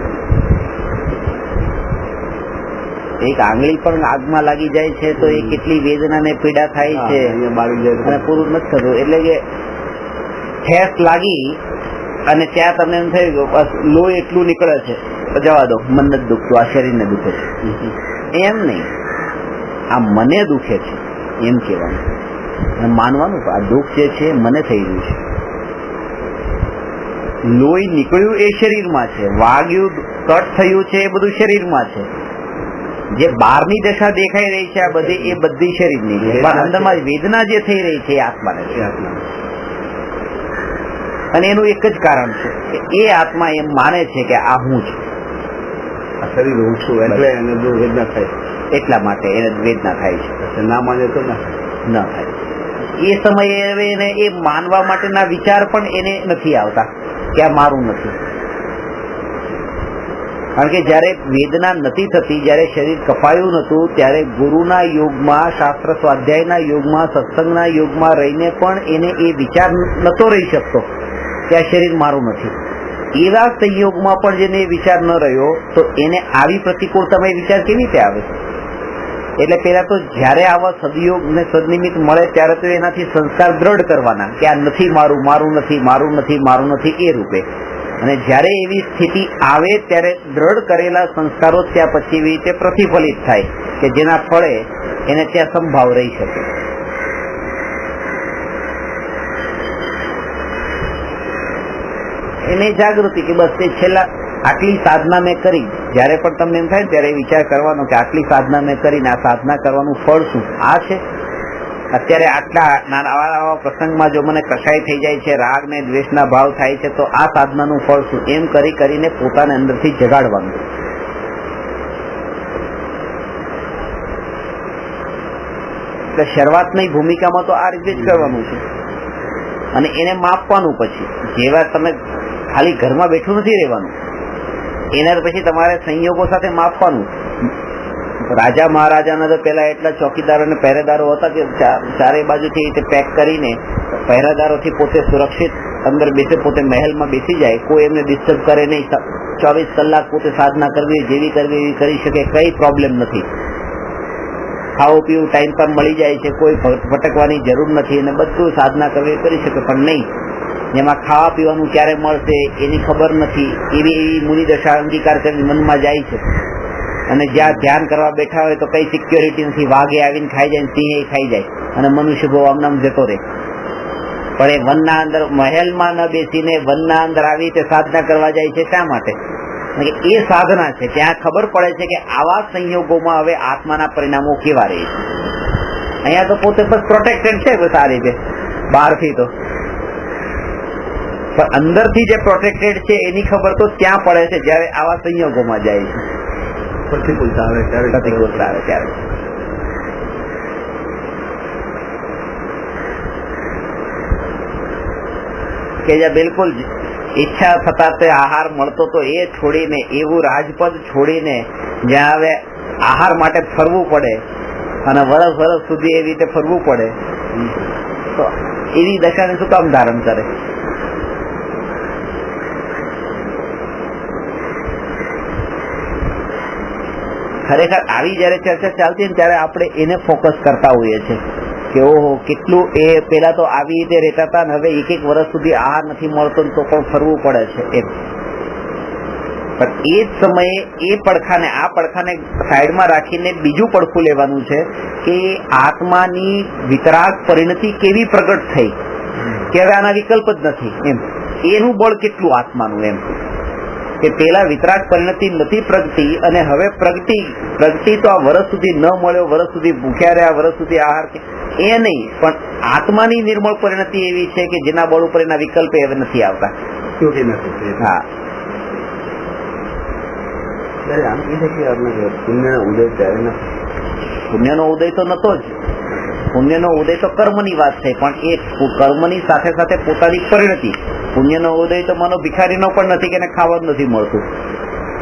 એક આંગળી પણ આગમાં લાગી જાય છે તો એ કેટલી વેદના ને પીડા થાય છે અને પૂરું નથી થતું. એટલે કે ઠેસ લાગી અને ત્યાં તમને એમ થયું કે બસ લોહી એટલું નીકળે છે તો જવા દો, મન નથી દુખતું, આ શરીરને દુખે છે. એમ નહીં, આ મને દુખે છે એમ કહેવાનું અને માનવાનું આ દુઃખ જે છે મને થઈ રહ્યું છે. લોહી નીકળ્યું એ શરીરમાં છે, વાગ્યું કટ થયું છે એ બધું શરીરમાં છે. જે બહારની દશા દેખાઈ રહી છે આ બધી એ બધી શરીરની છે, પણ અંદરમાં વેદના જે થઈ રહી છે એ આત્માને છે. અને એનું એક જ કારણ છે કે એ આત્મા એમ માને છે કે આ હું છું, આ શરીર હું છું, એટલે એને વેદના થાય, એટલા માટે એને વેદના થાય છે. ના માને તો ના થાય. એ સમયે એને એ માનવા માટેના વિચાર પણ એને નથી આવતા કે આ મારું નથી. કારણ કે જયારે વેદના નથી થતી, જયારે શરીર કપાયું નતું, ત્યારે ગુરુના યોગમાં, શાસ્ત્ર સ્વાધ્યાયના યોગમાં, સત્સંગના યોગમાં રહીને પણ એને એ વિચાર નતો રહી શકતો કે આ શરીર મારું નથી. એવા સંયોગમાં પણ જેને એ વિચાર ન રહ્યો તો એને આવી પ્રતિકૂળતામાં એ વિચાર કેવી રીતે આવે? એટલે પેલા તો જયારે આવા સદયોગ ને સદનિમિત્ત મળે ત્યારે તો એનાથી સંસ્કાર દ્રઢ કરવાના કે આ નથી મારું, મારું નથી, મારું નથી, મારું નથી એ રૂપે. અને જયારે એવી સ્થિતિ આવે ત્યારે દ્રઢ કરેલા સંસ્કારો ત્યાં પછી એવી રીતે પ્રતિફલિત થાય કે જેના ફળે એને ત્યાં સંભાવ રહી શકે. એને જાગૃતિ કે બસ એ છેલ્લા આટલી સાધના મેં કરી. જયારે પણ તમને એમ થાય ત્યારે વિચાર કરવાનો કે આટલી સાધના મેં કરીને આ સાધના કરવાનું ફળ શું? આ છે અત્યારે આટલા આવા પ્રસંગમાં જો મને કસાય થઈ જાય છે, રાગ ને દ્વેષના ભાવ થાય છે, તો આ સાધનાનું ફળ શું? એમ કરી કરીને પોતાને અંદરથી જગાડવાનું. એટલે શરૂઆતની ભૂમિકામાં તો આ રીતે જ કરવાનું છે અને એને માપવાનું. પછી જેવા તમે ખાલી ઘરમાં બેઠું નથી રહેવાનું, એના પછી તમારે સંયોગો સાથે માપવાનું. રાજા મહારાજાના તો પેલા એટલા ચોકીદારો અને પહેરેદારો હતા કે ચારે બાજુથી પેક કરીને પહેરેદારોથી પોતે સુરક્ષિત અંદર બેસે, પોતે મહેલમાં બેસી જાય, કોઈ એમને ડિસ્ટર્બ કરે નહીં. 24 કલાક પોતે સાધના કરવી જેવી કરવી એવી કરી શકે, કઈ પ્રોબ્લેમ નથી. ખાવું પીવું ટાઈમ પર મળી જાય છે, કોઈ ભટકવાની જરૂર નથી અને બધું સાધના કરવી કરી શકે. પણ નહીં, જેમાં ખાવા પીવાનું ક્યારે મળશે એની ખબર નથી, એવી મુનિ દશા અંગીકાર કરી મનમાં જાય છે. અને જ્યાં ધ્યાન કરવા બેઠા હોય તો કઈ સિક્યોરિટી નથી, વાઘે આવીને ખાઈ જાય, સિંહે ખાઈ જાય અને મનુષ્ય બહુ આમનામ જતો રહે. પણ એ વનના અંદર, મહેલમાં ન બેસીને વનના અંદર આવી રીતે સાધના કરવા જાય છે. શા માટે? એ સાધના છે. ત્યાં ખબર પડે છે કે આવા સંયોગોમાં હવે આત્માના પરિણામો કેવા રહે છે. અહીંયા તો પોતે બસ પ્રોટેક્ટેડ છે બસ આ રીતે, બહારથી તો, પણ અંદરથી જે પ્રોટેક્ટેડ છે એની ખબર તો ત્યાં પડે છે જયારે આવા સંયોગોમાં જાય છે, પ્રતિકૂળતા આવે ત્યારે. પ્રતિકૂળતા આવે ત્યારે. કે જ્યાં બિલકુલ ઈચ્છા થતા તે આહાર મળતો તો એ છોડીને, એવું રાજપદ છોડીને જ્યાં હવે આહાર માટે ફરવું પડે અને વર્ષ સુધી એવી રીતે ફરવું પડે, તો એવી દશાને શું કામ ધારણ કરે? ખરેખર આવી જયારે ચર્ચા ચાલતી ને ત્યારે આપણે એને ફોકસ કરતા હોઈએ છીએ કે ઓહો કેટલું એ પેલા તો આવી રીતે રહેતા હતા ને હવે એક વર્ષ સુધી આહાર નથી મળતો તો પણ ફરવું પડે છે એમ. પણ એ જ સમયે એ પડખાને, આ પડખાને સાઈડમાં રાખીને બીજું પડખું લેવાનું છે કે આત્માની વિતરાગ પરિણતિ કેવી પ્રગટ થઈ કે હવે આના વિકલ્પ જ નથી એમ. એનું બળ કેટલું આત્માનું એમ કે પેલા વિતરાગ પરિણતિ નથી પ્રગટી અને હવે પ્રગટી તો આ વર્ષ સુધી ન મળ્યો, વર્ષ સુધી ભૂખ્યા રહ્યા, વર્ષ સુધી આહાર, એ નહીં, પણ આત્માની નિર્મળ પરિણતિ એવી છે કે જેના બળ ઉપર એના વિકલ્પ હવે નથી આવતા. હા, આમ કહી શકીએ આપણે પુણ્યનો ઉદય ત્યારે નથી. પુણ્યનો ઉદય તો નતો જ. પુણ્યનો ઉદય તો કર્મની વાત થઈ, પણ એ કર્મની સાથે સાથે પોતાની પરિણતિ. પુણ્યનો ઉદય તો માનો ભિખારીનો પણ નથી કે એને ખાવાનું નથી મળતું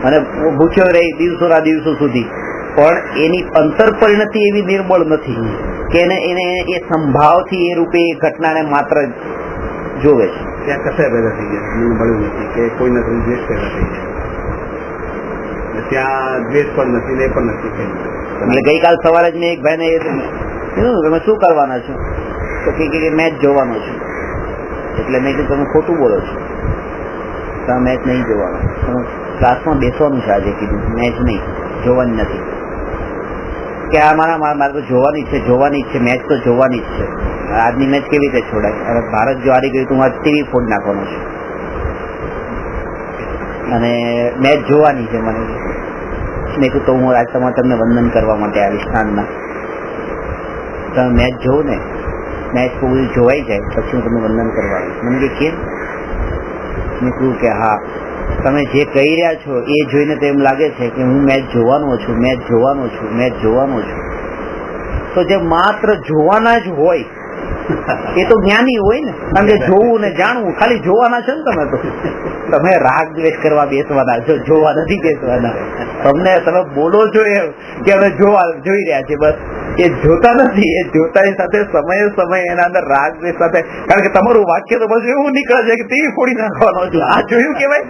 અને ભૂખ્યો રહી દિવસોના દિવસો સુધી, પણ એની અંતર પરિણતિ એવી નિર્બળ નથી કે એને એ સંભાવથી એ રૂપે એ ઘટનાને માત્ર જોવે છે. ત્યાં કસાય પેદા થઈ ગયા, મળ્યું નથી કે કોઈ નથી, દ્વેષ પેદા થઈ ગયા, ત્યાં દ્વેષ પણ નથી ને એ પણ નથી. એટલે ગઈકાલ સવારે જ મેં એક ભાઈને તમે શું કરવાના છો તો કે મેચ જોવાનો છું. એટલે મેં કીધું તમે ખોટું બોલો છો, તમે મેચ નહીં જોવાનો, તમે ક્લાસમાં બેસવાનું છે આજે. કીધું મેચ નહીં જોવાની નથી. કે આ મારે તો જોવાની જ છે, મેચ તો જોવાની જ છે. આજની મેચ કેવી રીતે છોડાય? હવે ભારત જો હારી ગયું તો હું ટીવી ફોડ નાખવાનો છું અને મેચ જોવાની છે મને. મેં કીધું તો હું આજ તમને વંદન કરવા માટે આવીશ સાંજના. તમે મેચ જોવો ને, મેચ પૂરી જોવાઈ જાય પછી હું તમને વંદન કરવા આવીશ. મને કે કેમ? મેં કહ્યું કે હા, તમે જે કહી રહ્યા છો એ જોઈને તો એમ લાગે છે કે હું મેચ જોવાનો છું. તો જે માત્ર જોવાના જ હોય એ તો જ્ઞાની હોય ને, કારણ કે જોવું ને જાણવું ખાલી જોવાના છે ને. તમે રાગ દ્વેષ કરવા બેસવાના છો, જોવા નથી બેસવાના. તમે બોલો છો એમ કે અમે જોઈ રહ્યા છીએ, બસ એ જોતા નથી. એ જોતાની સાથે સમયે એના અંદર રાગ દ્વેષ સાથે, કારણ કે તમારું વાક્ય તો બસ એવું નીકળે છે કે તે ફોડી નાખવાનો છું. આ જોયું કેવાય?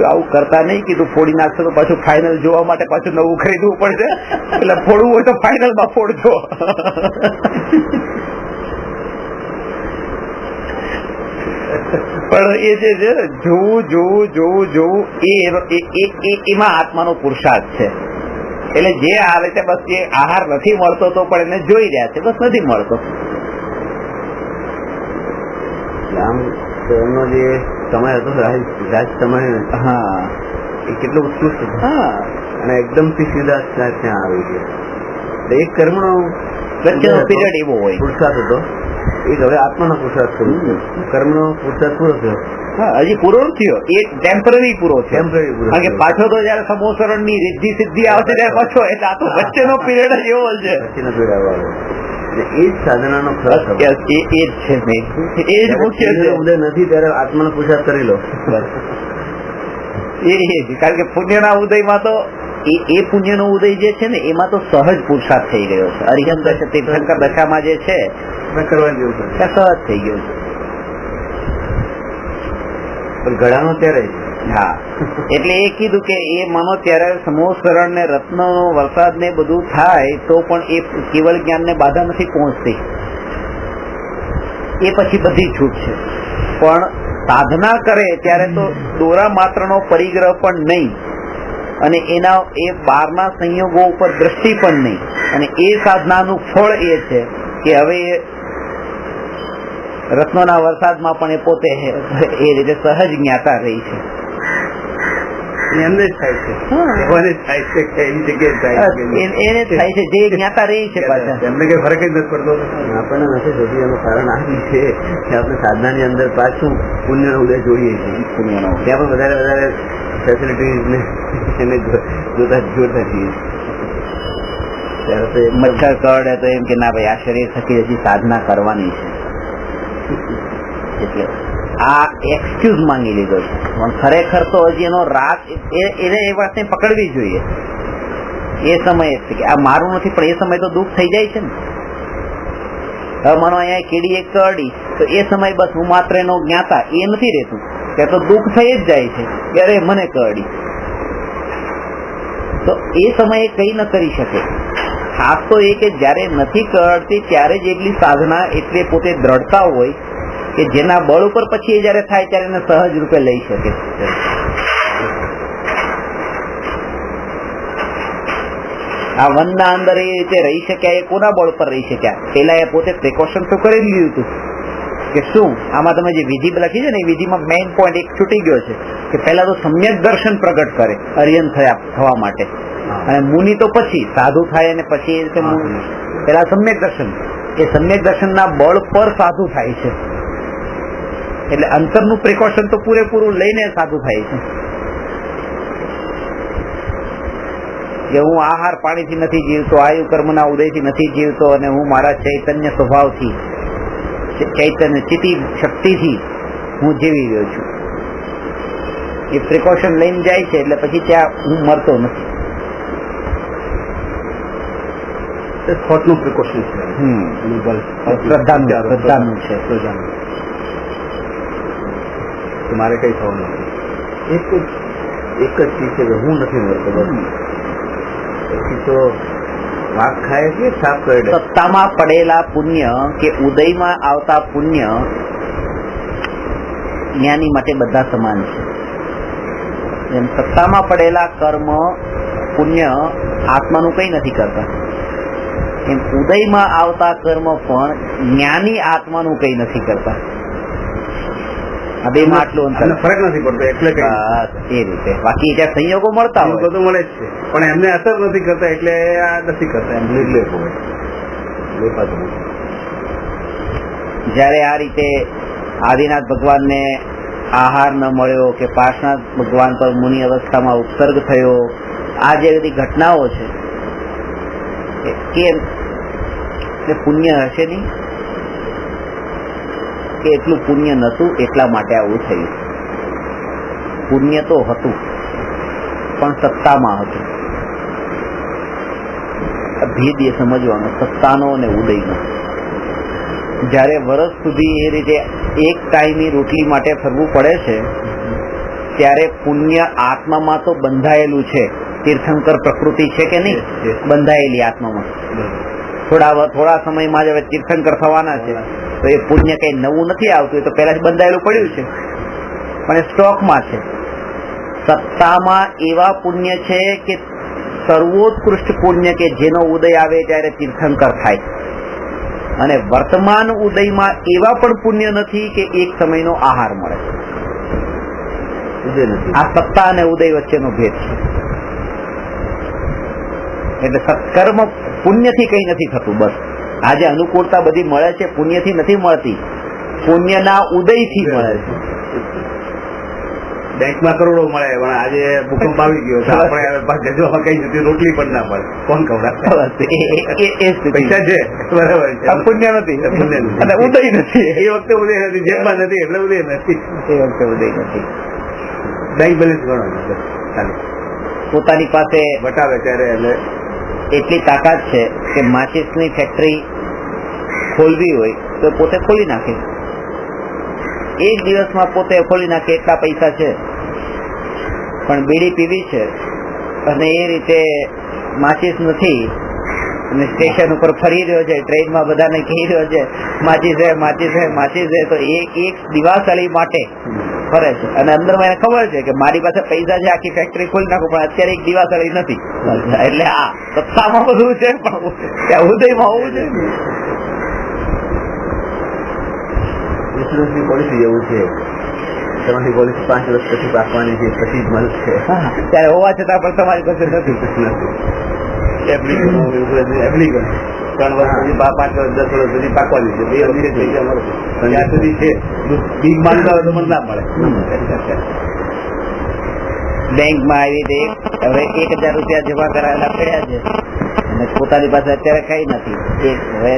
આવું કરતા નહીં. કીધું ફોડી નાખશો તો પાછું ફાઇનલ જોવા માટે પાછું નવું ખરીદવું પડશે, એટલે ફોડવું હોય તો ફાઇનલમાં ફોડજો. પણ એ જે છે જોવું એમાં આત્માનો પુરુષાર્થ છે. એટલે જે આ રીતે બસ એ આહાર નથી મળતો તો પણ એને જોઈ રહ્યા છે, બસ નથી મળતો. આમ તો એમનો જે સમય હતો રાજ સમય, હા, એ કેટલો ઉત્કૃષ્ટ હતો. હા, અને એકદમ થી સીધા ત્યાં આવી ગયા. એક કર્મનો વચ્ચેનો પીરિયડ એવો હોય, પુરુષાર્થ હતો. એક હવે આત્માનો પુરુષાર્થ થયો, કર્મનો પુરુષાર્થ પૂરો થયો. હા, હજી પૂરો થયો, એ ટેમ્પરરી પૂરો થયો. કારણ કે પાછો તો જયારે સમોસરણ ની રિદ્ધિ સિદ્ધિ આવશે ત્યારે પાછો, એટલે આ તો વચ્ચેનો પીરિયડ જ એવો છે. વચ્ચેનો પીરિયડ આવવાનો એ જ સાધનાનો ફરક એ જ મુખ્ય છે. ઉદય નથી ત્યારે આત્માનો પુરુષાર્થ કરી લો. કારણ કે પુણ્યના ઉદયમાં તો એ પુણ્યનો ઉદય જે છે ને એમાં તો સહજ પુરુષાર્થ થઈ ગયો છે. અરિહંત તીર્થંકર દશામાં જે છે કરવા જેવું છે, સહજ થઈ ગયું છે. પણ ઘડાનો ત્યારે હા, એટલે એ કીધું કે એ માનો ત્યારે સમોસરણ ને રત્ન વરસાદ ને બધું થાય તો પણ એ કેવળ જ્ઞાન ને બાધા નથી પહોંચતી. એ પછી બધી છૂટ છે. પણ સાધના કરે ત્યારે તો દોરા માત્રનો પરિગ્રહ પણ નહીં અને એના એ બહારના સંયોગો ઉપર દ્રષ્ટિ પણ નહીં. અને એ સાધનાનું ફળ એ છે કે હવે રત્નોના વરસાદમાં પણ એ પોતે એ રીતે સહજ જ્ઞાતા રહી છે. એમને જ થાય છે, એમને જ થાય છે કે એની જગ્યાએ થાય છે, એને થાય છે જે જ્ઞાતા રહી છે પાછા. એમને કઈ ફરક જ નથી પડતો. આપણને નથી થતું. એનું કારણ આ છે કે આપણે સાધનાની અંદર પાછું પુણ્યનો ઉદય જોઈએ છીએ. પુણ્યનો ત્યાં પણ વધારે ફેસિલિટીઝ એને જોતા છીએ. ત્યારે તો મચ્છર કરડે તો એમ કે ના ભાઈ આ શરીર થકી હજી સાધના કરવાની છે, એટલે આ એક્સક્યુઝ માંગી લીધો છે. પણ ખરેખર તો હજી એનો રાગ એને એ વાતને પકડવી જોઈએ એ સમયે કે આ મારું નથી, પણ એ સમય તો દુઃખ થઈ જાય છે ને. હવે માનો અહીંયા કીડી એક કરડી તો એ સમય બસ હું માત્ર એનો જ્ઞાતા એ નથી રહેતું, ત્યાં તો દુઃખ થઈ જ જાય છે કે અરે મને કરડી. તો એ સમયે કઈ ન કરી શકે. ખાસ તો એ કે જયારે નથી કરડતી ત્યારે જ એટલી સાધના એટલે પોતે દ્રઢતા હોય કે જેના બળ ઉપર પછી એ જયારે થાય ત્યારે એને સહજ રૂપે લઈ શકે. આ વનના અંદર એ રીતે રહી શક્યા એ કોના બળ પર રહી શક્યા? પેલા એ પોતે પ્રિકોશન તો કરી લીધું હતું કે શું આમાં તમે જે વિધિ લખી છે ને એ વિધિમાં મેઇન પોઈન્ટ એક છૂટી ગયો છે કે પહેલા તો સમ્યક દર્શન પ્રગટ કરે અરિયન થવા માટે, અને મુનિ તો પછી સાધુ થાય અને પછી એ રીતે પેલા સમ્યક દર્શન, એ સમ્યક દર્શનના બળ પર સાધુ થાય છે. એટલે અંતરનું પ્રિકોશન તો પૂરેપૂરું લઈને સાધુ થાય છે કે હું આહાર પાણીથી નથી જીવતો, આયુ કર્મના ઉદયથી નથી જીવતો, અને હું મારા ચૈતન્ય સ્વભાવથી ચૈતન્ય ચિતિ શક્તિથી હું જીવી રહ્યો છું. એ પ્રિકોશન લઈને જાય છે એટલે પછી ત્યાં હું મરતો નથી. થોટનું પ્રિકોશન છે, શ્રદ્ધાનું છે. મારે કઈ થવાનું નથી. એક જ ચીજ છે કે હું નથી મરતો. બસ પછી તો વાઘ ખાય છે સાફ કરે. સત્તામાં પડેલા પુણ્ય કે ઉદયમાં આવતા પુણ્ય જ્ઞાની માટે બધા સમાન છે. એમ સત્તામાં પડેલા કર્મ પુણ્ય આત્માનું કઈ નથી કરતા, એમ ઉદયમાં આવતા કર્મ પણ જ્ઞાની આત્માનું કઈ નથી કરતા. આ બે માં આટલું અંતર, ફરક નથી પડતો એટલે એ રીતે. બાકી ત્યાં સંયોગો મળતા હોય બધું મળે જ છે, પણ એમને અસર નથી કરતા એટલે આ નથી કરતા. એમ નિર્લેપ હોય. જયારે આ રીતે આદિનાથ ભગવાનને આહાર ન મળ્યો કે પાર્શનાથ ભગવાન પર મુનિ અવસ્થામાં ઉત્સર્ગ થયો, આ જે બધી ઘટનાઓ છે કેમ પુણ્ય હશે નહીં કે એટલું પુણ્ય નતું એટલા માટે આવું થયું. પુણ્ય તો હતું પણ સત્તામાં હતું. ભેદ એ સમજવાનો સત્તાનો અને ઉદયનો. જયારે વર્ષ સુધી એ રીતે એક ટાઈમની રોટલી માટે ફરવું પડે છે ત્યારે પુણ્ય આત્મામાં તો બંધાયેલું છે. તીર્થંકર પ્રકૃતિ છે કે નહીં બંધાયેલી આત્મામાં. થોડા સમયમાં જ હવે તીર્થંકર થવાના છે તો એ પુણ્ય કઈ નવું નથી આવતું, એ તો પહેલા જ બંધાયેલું પડ્યું છે પણ એ સ્ટોકમાં છે. સત્તામાં એવા પુણ્ય છે કે સર્વોત્કૃષ્ટ પુણ્ય કે જેનો ઉદય આવે ત્યારે તીર્થંકર થાય, અને વર્તમાન ઉદયમાં એવા પણ પુણ્ય નથી કે એક સમયનો આહાર મળે. ઉદય નથી. આ સત્તા અને ઉદય વચ્ચેનો ભેદ છે. એટલે સત્કર્મ પુણ્યથી કઈ નથી થતું. બસ આજે અનુકૂળતા બધી મળે છે પુણ્યથી નથી મળતી, પુણ્યના ઉદયથી મળે છે. બેંકમાં કરોડો મળે પણ આજે ભૂકંપ આવી ગયો તો આપણે ગજવામાં કઈ જતી રોટલી પણ ના મળે. કોણ ખવડાવે? પૈસા છે બરાબર છે, પુણ્ય નથી અને ઉદય નથી. એ વખતે ઉદય નથી, જેબમાં નથી એટલે ઉદય નથી. એ વખતે ઉદય નથી. બેંક બેલેન્સ ગણો પોતાની પાસે બતાવે ત્યારે એટલે એટલી તાકાત છે કે માચિસની ફેક્ટરી ખોલવી હોય તો પોતે ખોલી નાખે. એક દિવસમાં પોતે ખોલી નાખે એટલા પૈસા છે. પણ બીડી પીવી છે અને એ રીતે માચિસ નથી અને સ્ટેશન ઉપર ફરી રહ્યો છે, ટ્રેનમાં બધાને કહી રહ્યો છે માચિસ હે માચિસ હે માચિસ હે, તો એક દિવાસળી માટે ફરે છે અને અંદર મને ખબર છે કે મારી પાસે પૈસા છે આખી ફેક્ટરી ખોલી નાખું પણ અત્યારે એક દિવાસળી નથી. એટલે આ સત્તામાં બધું છે પણ ત્યાં ઉદયમાં હોવું છે. ઇન્સ્યોરન્સની પોલિસી એવું છે તમારી પોલિસી 5 વર્ષ પછી આપવાની છે, પછી જ મળશે. ત્યારે હોવા છતાં પણ તમારી પાસે નથી. એપ્લિકન 3 વર્ષ પછી 5 વર્ષ 10 વર્ષ સુધી પાકવાની છે. 2 વર્ષે થઈ જાય મળશે. ત્યાં સુધી છે બીજ માંગતા હોય તો મને ના મળે. બેંકમાં આવી રીતે હવે 1000 રૂપિયા જમા કરાવેલા પડ્યા છે અને પોતાની પાસે અત્યારે કઈ નથી. હવે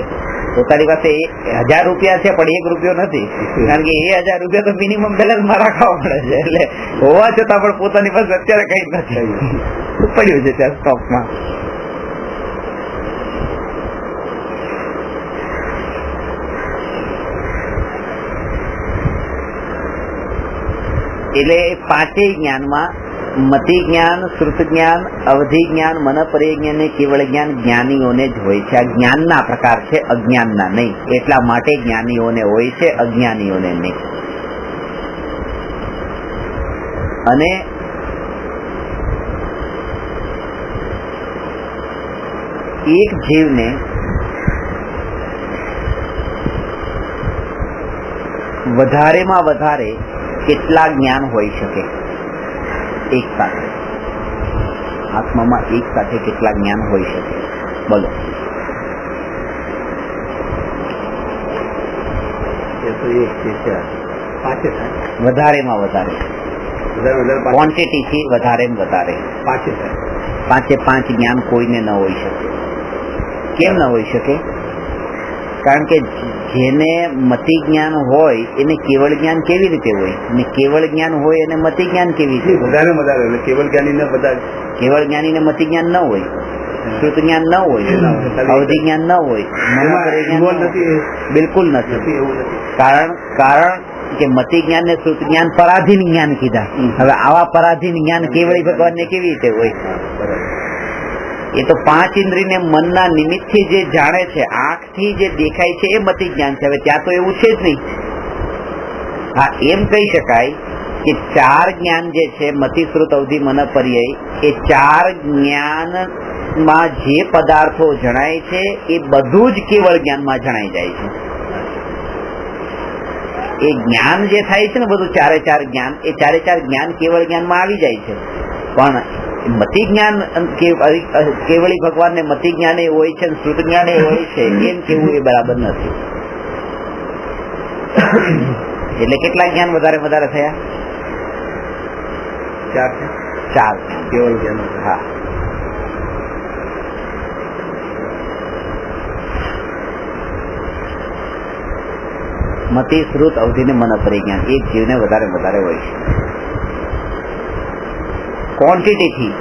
પોતાની પાસે 1000 રૂપિયા છે પણ 1 રૂપિયો નથી, કારણ કે એ 1000 રૂપિયા તો મિનિમમ બેલેન્સ માં રાખવા પડે છે. એટલે હોવા છતાં પણ પોતાની પાસે અત્યારે કઈ નથી, પડ્યું છે ત્યાં સ્ટોકમાં. એટલે પાંચેય જ્ઞાનમાં મતિ જ્ઞાન, શ્રુત જ્ઞાન, અવધિ જ્ઞાન, મનપર્ય જ્ઞાન ને કેવળ જ્ઞાન જ્ઞાનીઓને જ હોય છે. આ જ્ઞાનના પ્રકાર છે, અજ્ઞાનના નહીં. એટલા માટે જ્ઞાનીઓને હોય છે, અજ્ઞાનીઓને નહીં. અને એક જીવને વધારેમાં વધારે કેટલા જ્ઞાન હોઈ શકે? એક સાથે આત્મામાં એક સાથે કેટલા જ્ઞાન હોઈ શકે? બોલો. વધારેમાં વધારે ક્વોન્ટિટી થી વધારે વધારે 5 જ્ઞાન કોઈને ન હોઈ શકે. કેમ ન હોઈ શકે? કારણ કે જેને મતિ જ્ઞાન હોય એને કેવળ જ્ઞાન કેવી રીતે હોય, અને કેવળ જ્ઞાન હોય એને મતિ જ્ઞાન કેવી રીતે? વધારે કેવળ જ્ઞાની બધા કેવળ જ્ઞાની ને મતિ જ્ઞાન ન હોય, શ્રુત જ્ઞાન ન હોય, અવધિ જ્ઞાન ન હોય, મનોપર્ય જ્ઞાન બિલકુલ નથી. કારણ કે મતિ જ્ઞાન ને શ્રુત જ્ઞાન પરાધીન જ્ઞાન કીધા. હવે આવા પરાધીન જ્ઞાન કેવળી ભગવાન ને કેવી રીતે હોય? એ તો 5 ઇન્દ્રિયને મનના નિમિત્ત થી જે જાણે છે, આંખ થી જે દેખાય છે એ મતિ જ્ઞાન છે. હવે ત્યાં તો એવું છે જ નહીં. હા, એમ કહી શકાય કે 4 જ્ઞાન જે છે, મતિ, શ્રુત, અવધિ, મનપર્ય, એ 4 જ્ઞાન માં જે પદાર્થો જણાય છે એ બધું જ કેવળ જ્ઞાનમાં જણાઈ જાય છે. એ જ્ઞાન જે થાય છે ને બધું 4 જ્ઞાન, એ 4 જ્ઞાન કેવળ જ્ઞાનમાં આવી જાય છે. પણ મતિ જ્ઞાન કેવળી ભગવાન ને મતિ જ્ઞાન એ હોય છે, શ્રુત જ્ઞાન એ હોય છે, એમ કેવું એ બરાબર નથી. એટલે કેટલા જ્ઞાન વધારે થયા? 4 કેવળ જ્ઞાન. હા. મતિ, શ્રુત, અવધિ ને મનપર્ય જ્ઞાન એક જીવને વધારે હોય છે. ક્વોન્ટિટી થી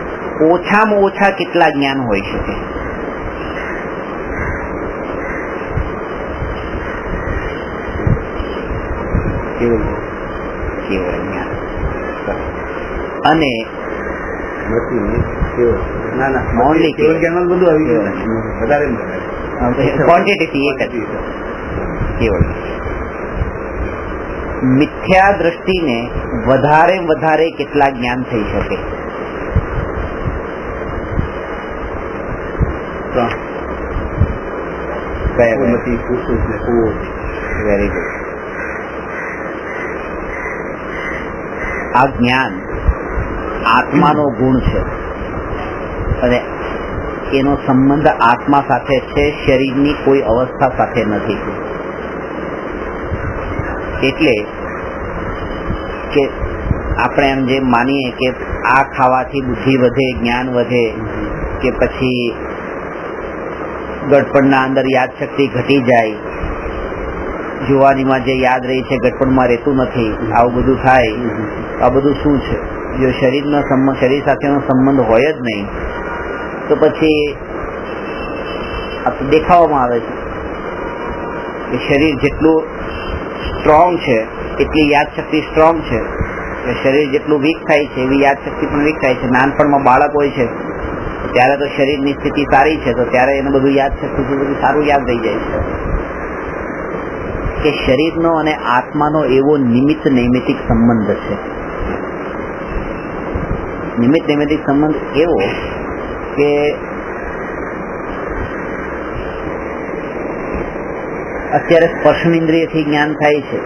ઓછામાં ઓછા કેટલા જ્ઞાન હોઈ શકે? કેવળ જ્ઞાન. અને ઓનલી કેવળ જ્ઞાન બધું આવી ગયું. વધારે ક્વોન્ટિટી થી એક જ કેવળ. મિથ્યા દ્રષ્ટિને વધારે કેટલા જ્ઞાન થઈ શકે? Very good. આ જ્ઞાન આત્માનો ગુણ છે અને એનો સંબંધ આત્મા સાથે છે, શરીરની કોઈ અવસ્થા સાથે નથી. એટલે કે આપણે એમ જેમ માનીએ કે આ ખાવાથી બુદ્ધિ વધે, જ્ઞાન વધે, કે પછી ગડપણના અંદર યાદ શક્તિ ઘટી જાય, જુવાનીમાં જે યાદ રહી છે ગડપણમાં રહેતું નથી, આવું બધું થાય. આ બધું શું છે? જો શરીર સાથેનો સંબંધ હોય જ નહીં તો પછી દેખાવામાં આવે છે કે શરીર જેટલું સ્ટ્રોંગ છે એટલી યાદ શક્તિ સ્ટ્રોંગ છે, શરીર જેટલું વીક થાય છે એવી યાદ શક્તિ પણ વીક થાય છે. નાનપણમાં બાળક હોય છે ત્યારે તો શરીરની સ્થિતિ સારી છે તો ત્યારે એને બધું યાદ શક્તિ બધું સારું યાદ રહી જાય છે. કે શરીરનો અને આત્માનો એવો નિમિત્ત નૈમિતિક સંબંધ છે. નિમિત્ત નૈમિતિક સંબંધ એવો કે અત્યારે સ્પર્શન ઇન્દ્રિયથી જ્ઞાન થાય છે.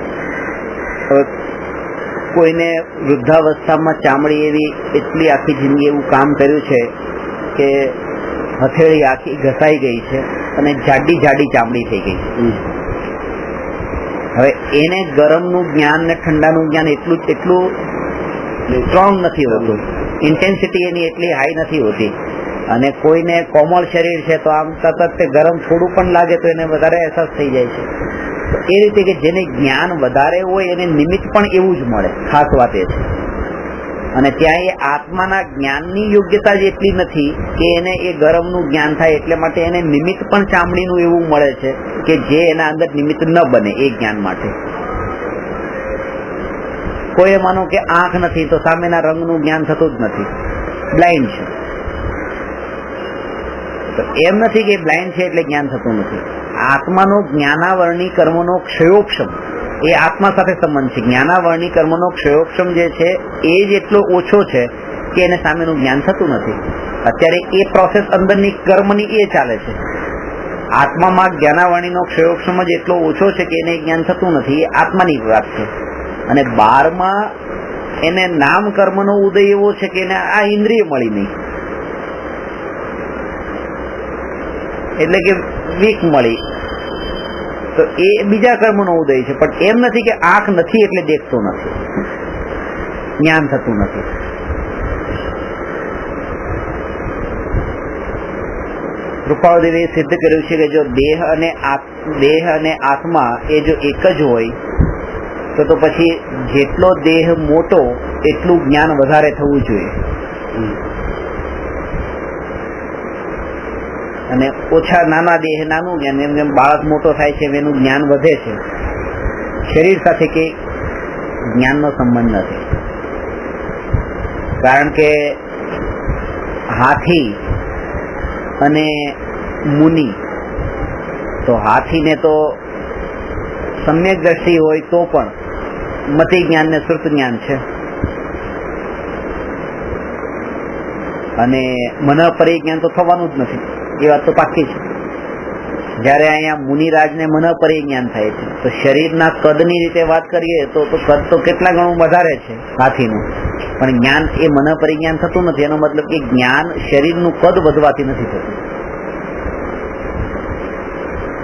કોઈને વૃદ્ધાવસ્થામાં ચામડી એવી એટલી આખી જિંદગી એવું કામ કર્યું છે કે હથેળી આખી ઘસાઈ ગઈ છે અને જાડી જાડી ચામડી થઈ ગઈ છે. હવે એને ગરમનું જ્ઞાન ને ઠંડાનું જ્ઞાન એટલું સ્ટ્રોંગ નથી હોતું, ઇન્ટેન્સિટી એની એટલી હાઈ નથી હોતી. અને કોઈને કોમળ શરીર છે તો આમ સતત ગરમ થોડું પણ લાગે તો એને વધારે અહેસાસ થઈ જાય છે. તો એ રીતે કે જેને જ્ઞાન વધારે હોય એને નિમિત્ત પણ એવું જ મળે. ખાસ વાત એ છે. અને ત્યાં એ આત્માના જ્ઞાનની યોગ્યતા જ એટલી નથી કે એને એ ગરમનું જ્ઞાન થાય, એટલે માટે એને નિમિત્ત પણ ચામડીનું એવું મળે છે કે જે એના અંદર નિમિત્ત ન બને એ જ્ઞાન માટે. કોઈ માનો કે આંખ નથી તો સામેના રંગનું જ્ઞાન થતું જ નથી, બ્લાઇન્ડ છે. તો એમ નથી કે બ્લાઇન્ડ છે એટલે જ્ઞાન થતું નથી. આત્માનો જ્ઞાનાવરણી કર્મનો ક્ષયોક્ષમ એ આત્મા સાથે સંબંધ છે. જ્ઞાનાવરણી કર્મનો ક્ષયોક્ષમ જે છે એ જ એટલો ઓછો છે કે એને સામેનું જ્ઞાન થતું નથી. અત્યારે એ પ્રોસેસ અંદરની કર્મની એ ચાલે છે. આત્મામાં જ્ઞાનાવરણીનો ક્ષયોક્ષમ જ એટલો ઓછો છે કે એને જ્ઞાન થતું નથી. એ આત્માની વાત છે. અને 12માં એને નામ કર્મનો ઉદય એવો છે કે એને આ ઇન્દ્રિય મળી નહીં, એટલે કે વીક મળી, તો એ બીજા કર્મનો ઉદય છે. પણ એમ નથી કે આંખ નથી એટલે દેખતો નથી, જ્ઞાન થતું નથી. કૃપાળદેવે સિદ્ધ કર્યું છે કે જો દેહ અને આત્મા એ જો એક જ હોય તો પછી જેટલો દેહ મોટો એટલું જ્ઞાન વધારે થવું જોઈએ, અને ઓછા નાના દેહ નાનું જ્ઞાન. એમ જેમ બાળક મોટો થાય છે એનું જ્ઞાન વધે છે. શરીર સાથે કે જ્ઞાનનો સંબંધ નથી. કારણ કે હાથી અને મુનિ, તો હાથીને તો સમ્યક દ્રષ્ટિ હોય તો પણ મતિ જ્ઞાન ને શ્રુત જ્ઞાન છે, અને મન પરિજ્ઞાન તો થવાનું જ નથી. એ વાત તો પાકી છે. જયારે અહીંયા મુનિરાજને મન પરિજ્ઞાન થાય છે તો શરીરના કદની રીતે વાત કરીએ તો કદ તો કેટલા ગણું વધારે છે હાથીનું, પણ જ્ઞાન એ મન પરિજ્ઞાન થતું નથી. એનો મતલબ કે જ્ઞાન શરીરનું કદ વધવાથી નથી થતું.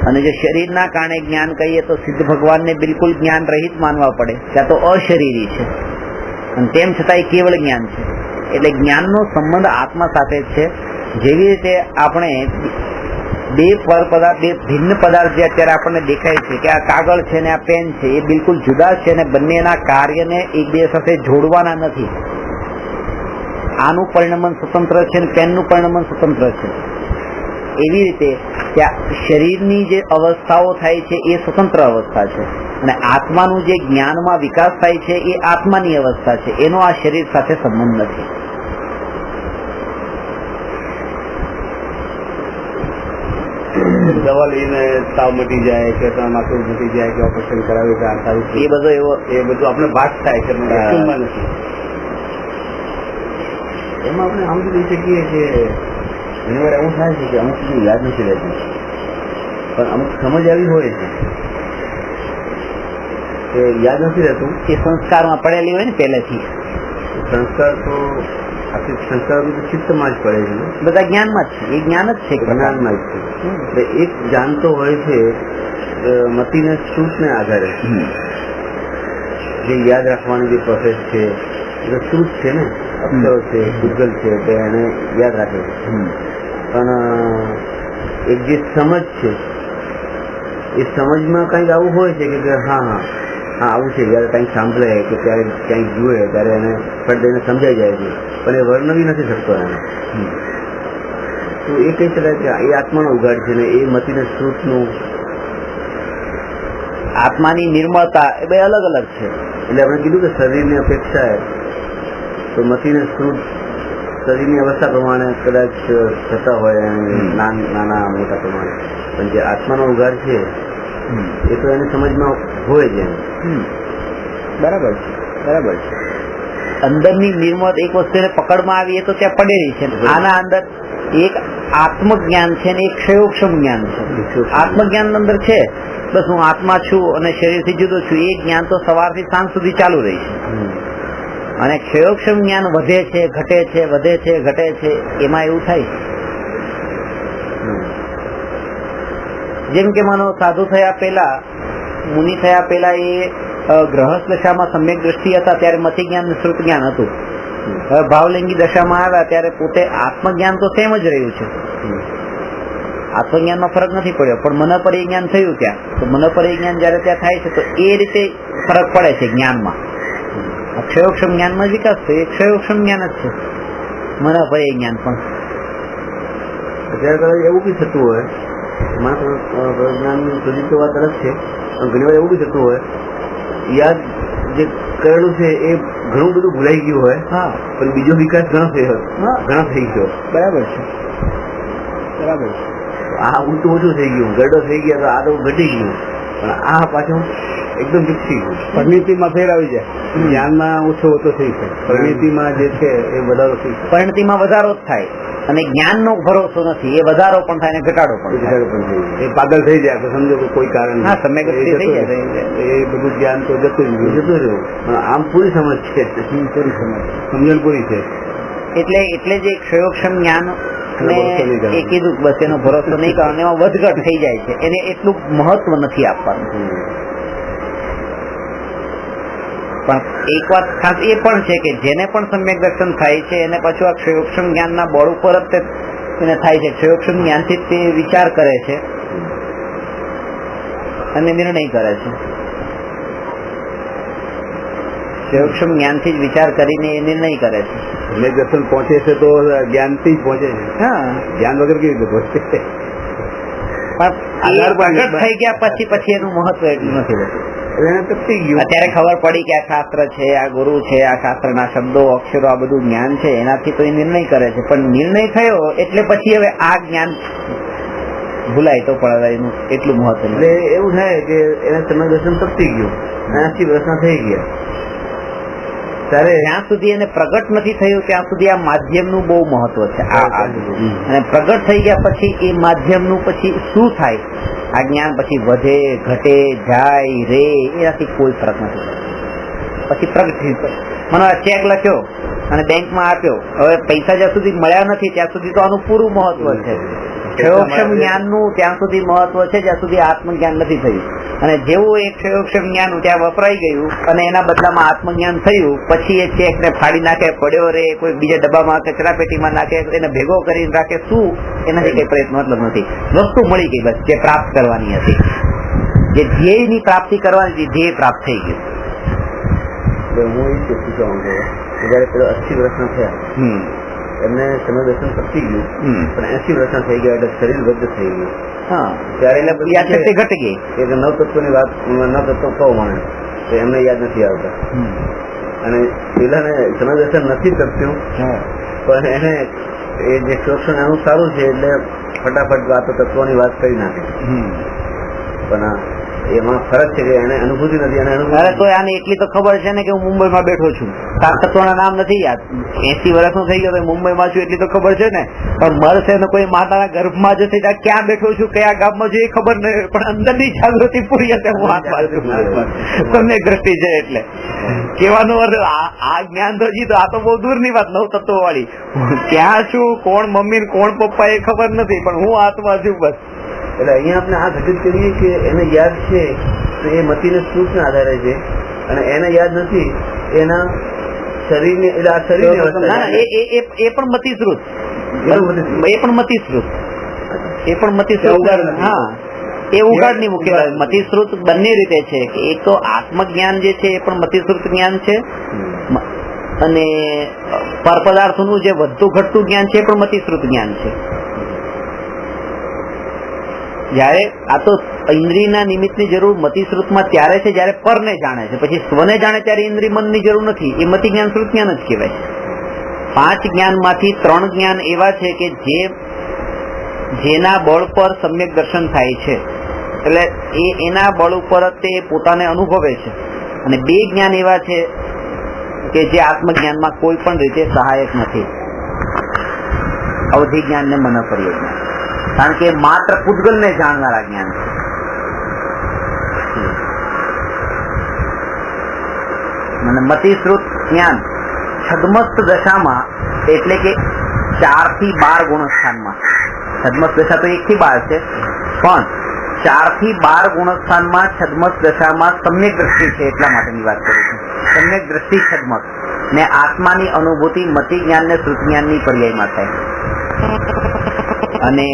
અને જો શરીરના કારણે જ્ઞાન કહીએ તો સિદ્ધ ભગવાનને બિલકુલ જ્ઞાન રહિત માનવા પડે, ત્યાં તો અશરીરી છે, અને તેમ છતાં એ કેવળ જ્ઞાન છે. એટલે જ્ઞાનનો સંબંધ આત્મા સાથે જ છે. જેવી રીતે આપણે બે ભિન્ન પદાર્થ જે અત્યારે આપણને દેખાય છે કે આ કાગળ છે ને આ પેન છે, એ બિલકુલ જુદા છે અને બંનેના કાર્યને એકબીજા સાથે જોડવાના નથી. આનું પરિણમન સ્વતંત્ર છે અને પેનનું પરિણમન સ્વતંત્ર છે. એવી રીતે ત્યાં શરીરની જે અવસ્થાઓ થાય છે એ સ્વતંત્ર અવસ્થા છે, અને આત્માનું જે જ્ઞાનમાં વિકાસ થાય છે એ આત્માની અવસ્થા છે. એનો આ શરીર સાથે સંબંધ નથી. દવા લઈને તાવ મટી જાય કે માથું મટી જાય કે ઓપરેશન કરાવ્યું કે આ સારું, એ બધો એ બધું આપણે ભાગ થાય છે, નથી. એમાં આપણે આમ કહી શકીએ કે ઘણી વાર એવું થાય છે કે અમુક ચીજ યાદ નથી રહેતી, પણ અમુક સમજ આવી હોય છે કે યાદ નથી રહેતું. એ સંસ્કારમાં પડેલી હોય ને પહેલેથી. સંસ્કાર તો આખી સંસ્કાર બધું ચિત્તમાં જ પડે છે, બધા જ્ઞાનમાં જ છે. એ જ્ઞાન જ છે, જ્ઞાનમાં જ છે. એક જાણતો હોય છે મતીને શ્રુતને આધારે જે યાદ રાખવાની જે પ્રોસેસ છે એ શ્રુત છે ને, અક્ષરો છે, ગૂગલ છે, તો એને યાદ રાખે છે. પણ એક જે સમજ છે એ સમજમાં કંઈક આવું હોય છે કે હા આવું છે, જયારે કંઈક સાંભળે કે ત્યારે ક્યાંક જુએ ત્યારે એને ફટ દઈને સમજાઈ જાય છે, પણ એ વર્ણવી નથી શકતો એને. તો એ કઈ શકાય કે એ આત્માનો ઉગાડ છે ને એ મતીને શ્રુતનું આત્માની નિર્મળતા એ બે અલગ અલગ છે. એટલે આપણે કીધું કે શરીરની અપેક્ષાએ તો મતીને શ્રુત શરીરની અવસ્થા પ્રમાણે કદાચ થતા હોય નાના મોટા પ્રમાણે, પણ જે આત્માનો ઉગાડ છે એ તો એની સમજમાં હોય જ એમ. બરાબર છે, બરાબર છે. અંદરની નિર્મળ એક વસ્તુને પકડમાં આવી એ તો ત્યાં પડેલી છે. આના અંદર એક આત્મજ્ઞાન છે ને એક ક્ષયોક્ષમ જ્ઞાન છે. આત્મજ્ઞાન અંદર છે બસ હું આત્મા છું અને શરીરથી જુદો છું, એ જ્ઞાન તો સવારથી સાંજ સુધી ચાલુ રહી છે. અને ક્ષયોક્ષમ જ્ઞાન વધે છે, ઘટે છે, વધે છે, ઘટે છે, એમાં એવું થાય. જેમ કે માનો સાધુ થયા પહેલા, મુનિ થયા પહેલા એ ગ્રહસ્થ દશામાં સમ્યક દ્રષ્ટિ હતા ત્યારે મતિ જ્ઞાન શ્રુત જ્ઞાન હતું. હવે ભાવલિંગી દશામાં આવ્યા ત્યારે પોતે આત્મજ્ઞાન તો સેમ જ રહ્યું છે, આત્મજ્ઞાનમાં ફરક નથી પડ્યો, પણ મનપરિ જ્ઞાન થયું ત્યાં. તો મનપરિ જ્ઞાન જયારે ત્યાં થાય છે તો એ રીતે ફરક પડે છે જ્ઞાનમાં. ક્ષયોક્ષમ જ્ઞાનમાં વિકાસ થયો, એ ક્ષયોક્ષમ જ્ઞાન જ છે મનપરિ જ્ઞાન. પણ અત્યારે એવું બી થતું હોય, માત્ર જ્ઞાનની જુદી તો વાત અલગ છે, ઘણી વાર એવું બી થતું હોય યાદ જે કરેલું છે એ ઘણું બધું ભૂલાઈ ગયું હોય, હા, પણ બીજો વિકાસ ઘણો થઈ ગયો. બરાબર છે, બરાબર છે. આ ઊંટું ઓછું થઈ ગયું, ગરડો થઈ ગયા તો આ તો ઘટી ગયું, પણ આ પાછું એકદમ વિકસી ગયું. પરિણતિમાં ફેર આવી જાય, જ્ઞાનમાં ઓછો થઈ જાય, પરિણતિમાં જે છે એ વધારો થઈ જાય. પરિણતિમાં વધારો જ થાય અને જ્ઞાનનો ભરોસો નથી, એ વધારો પણ થાય અને ઘટાડો પણ થાય. એ પાગલ થઈ જાય તો સમજો કે કોઈ કારણ, હા, સમ્યક દ્રષ્ટિ થઈ જાય, એ બધું જ્ઞાન તો જતું રહ્યું. પણ આમ પૂરી સમજ છે, પૂરી સમજણ પૂરી છે. એટલે જે ક્ષયોક્ષમ જ્ઞાન એ કીધું બસ એનો ભરોસો નહીં કરવાનો, એમાં વધઘટ થઈ જાય છે, એને એટલું મહત્વ નથી આપવાનું. પણ એક વાત ખાસ એ પણ છે કે જેને પણ સમ્યક દર્શન થાય છે એને પાછું આ ક્ષયોક્ષમ જ્ઞાનના બળ ઉપર જ એને થાય છે. ક્ષયોક્ષમ જ્ઞાનથી તે વિચાર કરે છે અને નિર્ણય કરે છે. ક્ષયોક્ષમ જ્ઞાનથી જ વિચાર કરીને એ નિર્ણય કરે છે. સમ્યક દર્શન પહોંચે છે તો જ્ઞાનથી જ પહોંચે છે. હા, જ્ઞાન વગર કેવી રીતે પહોંચે? પણ થઈ ગયા પછી એનું મહત્વ એટલું નથી રહેતું. અત્યારે ખબર પડી કે આ શાસ્ત્ર છે, આ ગુરુ છે, આ શાસ્ત્રના શબ્દો, અક્ષરો, આ બધું જ્ઞાન છે, એનાથી તો એ નિર્ણય કરે છે. પણ નિર્ણય થયો એટલે પછી હવે આ જ્ઞાન ભૂલાય તો પણ એનું એટલું મહત્વ એટલે એવું થાય કે એને સમય દર્શન તપતી ગયું, 80 વર્ષના થઈ ગયા, ત્યારે જ્યાં સુધી એને પ્રગટ નથી થયું ત્યાં સુધી આ માધ્યમનું બહુ મહત્વ છે. અને પ્રગટ થઈ ગયા પછી એ માધ્યમનું પછી શું થાય, આ જ્ઞાન પછી વધે, ઘટે, જાય, રે, એનાથી કોઈ ફરક નથી. પછી પ્રગટ મને ચેક લખ્યો અને બેંકમાં આપ્યો, હવે પૈસા જ્યાં સુધી મળ્યા નથી ત્યાં સુધી તો આનું પૂરું મહત્વ છે. ક્ષયોક્ષમ જ્ઞાનનું ત્યાં સુધી મહત્વ છે જ્યાં સુધી આત્મજ્ઞાન નથી થયું. અને જેવું એ ક્ષયોક્ષમ જ્ઞાન ત્યાં વપરાઈ ગયું અને એના બદલામાં આત્મજ્ઞાન થયું, પછી એ ચેક ને ફાડી નાખે, પડ્યો રે, કોઈ બીજા ડબ્બામાં કચરા પેટીમાં નાખે, એને ભેગો કરીને રાખે, શું એનાથી કઈ પ્રયત્ન મતલબ નથી. વસ્તુ મળી ગઈ, બસ જે પ્રાપ્ત કરવાની હતી, જે ધ્યેયની પ્રાપ્તિ કરવાની હતી, ધ્યેય પ્રાપ્ત થઈ ગયું. હું એ પૂછવા માંગુ જયારે પેલો 80 વર્ષના થયા એમને સમય દર્શન પતી ગયું, પણ 80 વર્ષના થઈ ગયા એટલે શરીર વધુ થઈ ગયું. હા, ત્યારે યાદશક્તિ ઘટી ગઈ. એટલે નવતત્વની વાત, નવતત્વ કહો માણે તો એમને યાદ નથી આવતા. અને પેલાને સમય દર્શન નથી કરતું, પણ એને એ જે શોષણ એનું સારું છે એટલે ફટાફટ વાતો તત્વોની વાત કરી નાખે. પણ એમાં ફરક છે કે એને અનુભૂતિ નથી. અરે તો આને એટલી તો ખબર છે ને કે હું મુંબઈમાં બેઠો છું, 7 તત્વોના નામ નથી યાદ, 80 વર્ષનું થઈ ગયું, મુંબઈમાં છું એટલી તો ખબર છે ને. પણ મરશે ને કોઈ માતાના ગર્ભમાં જશે ત્યાં ક્યાં બેઠો છું, કયા ગામમાં છું એ ખબર નહીં, પણ અંદરની જાગૃતિ પૂરી હશે હું આત્મા છું. તમને દ્રષ્ટિ છે એટલે કેવાનો અર્થ આ જ્ઞાન તો હજી તો આ તો બહુ દૂરની વાત, 9 તત્વો વાળી. ક્યાં છું, કોણ મમ્મી કોણ પપ્પા એ ખબર નથી, પણ હું આત્મા છું બસ. એટલે અહીંયા આપણે આ ઘટિત કરીએ કે એને યાદ છે તો એ મતીને સ્તુતના આધારે છે, અને એને યાદ નથી એના શરીરને, એટલે આ શરીરને એ પણ મતિશ્રુત, હા, એ ઉગાડ ની મુખ્ય મતિશ્રુત બંને રીતે છે કે એક તો આત્મજ્ઞાન જે છે એ પણ મતિશ્રુત જ્ઞાન છે, અને પરપદાર્થોનું જે વધતું ઘટતું જ્ઞાન છે એ પણ મતિશ્રુત જ્ઞાન છે. જયારે આ તો ઇન્દ્રિયના નિમિત્તની જરૂર મતિશ્રુતમાં ત્યારે છે જયારે પરને જાણે છે, પછી સ્વને જાણે ત્યારે ઇન્દ્રિય મનની જરૂર નથી. એ મતિ જ્ઞાન શ્રુત જ્ઞાન જ કહેવાય છે. 5 જ્ઞાનમાંથી 3 જ્ઞાન એવા છે કે જેના બળ પર સમ્યક દર્શન થાય છે, એટલે એના બળ ઉપર તે પોતાને અનુભવે છે, અને 2 જ્ઞાન એવા છે કે જે આત્મજ્ઞાનમાં કોઈ પણ રીતે સહાયક નથી, અવધિ જ્ઞાન ને મનોપર્ય જ્ઞાન, કારણ કે માત્ર પૂતગલને જાણનારા જ્ઞાન છે. અને મતિ શ્રુત જ્ઞાન છદ્મસ્ત દશામાં એટલે કે 4 થી 12 ગુણસ્થાનમાં, છદ્મસ્ત દશા તો 1 થી 12 છે, પણ 4 થી 12 ગુણસ્થાનમાં છદ્મસ્ત દશામાં સમ્યક દ્રષ્ટિ છે એટલા માટેની વાત કરું છું. સમ્યક દ્રષ્ટિ છદ્મક ને આત્માની અનુભૂતિ મતિ જ્ઞાન ને શ્રુત જ્ઞાનની પર્યાયમાં થાય. અને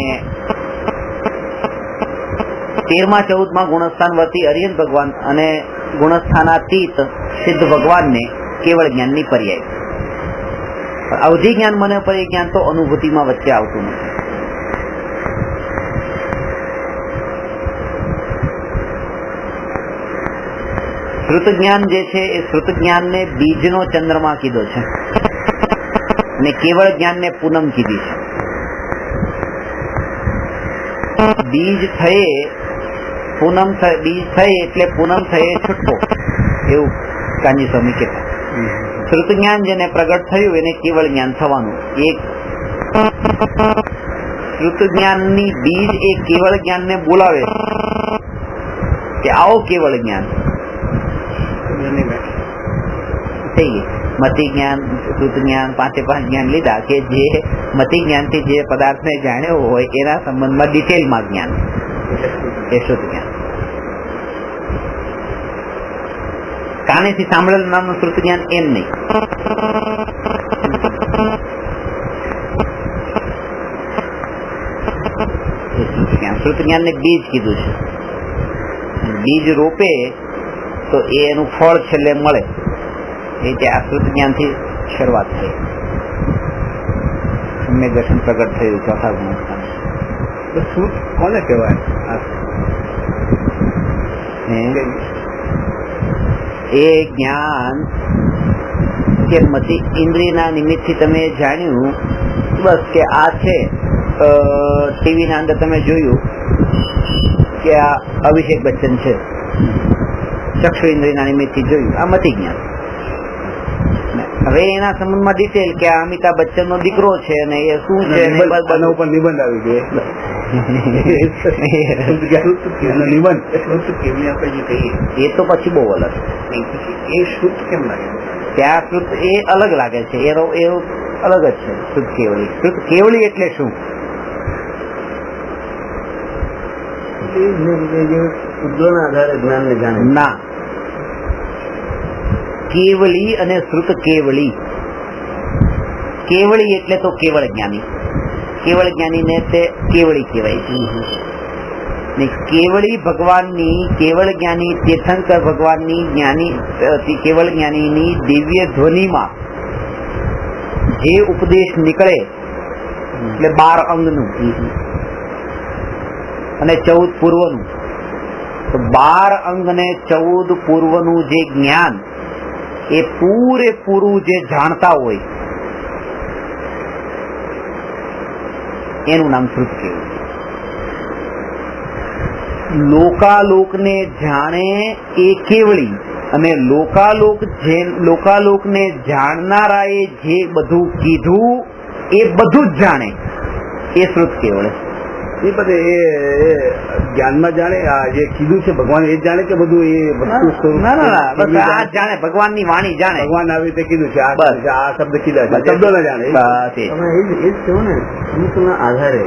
13માં 14માં ગુણસ્થાનવર્તી અરિયન ભગવાન અને ગુણસ્થાનાતીત સિદ્ધ ભગવાનને કેવળ જ્ઞાનની પર્યાય. અવધિ જ્ઞાન મને પર્યાય જ્ઞાન તો અનુભૂતિમાં વચ્ચે આવતું નથી. શ્રુત જ્ઞાન જે છે એ શ્રુત જ્ઞાનને બીજનો ચંદ્રમા કીધો છે અને કેવળ જ્ઞાનને પૂનમ કીધી છે. બીજ થયે પૂનમ બીજ થઈ એટલે પૂનમ થયે છૂટકો, એવું કાંજી સ્વામી કહેતા. શ્રુત જ્ઞાન જેને પ્રગટ થયું એને કેવળ જ્ઞાન થવાનું. એક શ્રુત જ્ઞાનની બીજ એ કેવળ જ્ઞાનને બોલાવે કે આવો કેવળ જ્ઞાન. મતિ જ્ઞાન શ્રુત જ્ઞાન 5 જ્ઞાન લીધા કે જે મતિ જ્ઞાન થી જે પદાર્થને જાણ્યો હોય એના સંબંધમાં ડિટેલમાં જ્ઞાન એ શ્રુત જ્ઞાન. કાનેથી સાંભળેલ નામનું શ્રુત જ્ઞાન એમ નહીં. શ્રુત જ્ઞાન ને બીજ કીધું છે. બીજ રોપે તો એનું ફળ છેલ્લે મળે. એ આ શ્રુત જ્ઞાન થી શરૂઆત થઈ. સમ્યક દર્શન પ્રગટ થયું ચોથા ગુણસ્થાન. શ્રુત કોને કહેવાય? એ જ્ઞાન કે મતિ ઇન્દ્રિયના નિમિત્તથી તમે જાણ્યું બસ કે આ છે. ટીવી ના અંદર તમે જોયું કે આ અભિષેક બચ્ચન છે, ચક્ષુ ઇન્દ્રિયના નિમિત્તથી જોયું, આ મતિ જ્ઞાન. હવે એના સંબંધમાં ડિટેલ કે આ અમિતાભ બચ્ચન નો દીકરો છે અને એ શું છે ઉપર નિબંધ આવી ગયો. એ તો પછી બહુ અલગ. એ શ્રુત કેમ લાગે? ત્યાં શ્રુત એ અલગ લાગે છે, એ અલગ જ છે. શ્રુત કેવળી, શ્રુત કેવળી એટલે શું? આધારે જ્ઞાન ને જાણે ના. કેવળી અને શ્રુત કેવળી. કેવળી એટલે તો કેવળ જ્ઞાની. કેવળ જ્ઞાની ને તે કેવળી કહેવાય છે. કેવળી ભગવાનની, કેવળ જ્ઞાની તીર્થંકર ભગવાનની જ્ઞાની કેવળ જ્ઞાનીની દિવ્ય ધ્વનિમાં જે ઉપદેશ નીકળે એટલે 12 અંગનું અને 14 પૂર્વનું, તો 12 અંગ ને 14 પૂર્વનું જે જ્ઞાન એ પૂરેપૂરું જે જાણતા હોય એનું નામ શ્રુત કેવળી. લોકાલોકને જાણે એ કેવળી અને લોકાલોકને જાણનારાએ જે બધું કીધું એ બધું જ જાણે એ શ્રુત કેવળ. એ બધે એ જ્ઞાનમાં જાણે આ જે કીધું છે ભગવાન એ જાણે કે બધું એ વસ્તુ જાણે ભગવાનની વાણી જાણે. ભગવાન આવી રીતે કીધું છે, આ શબ્દ કીધા છે, શબ્દો ના જાણે. એ જ કહ્યું ને, અમુકના આધારે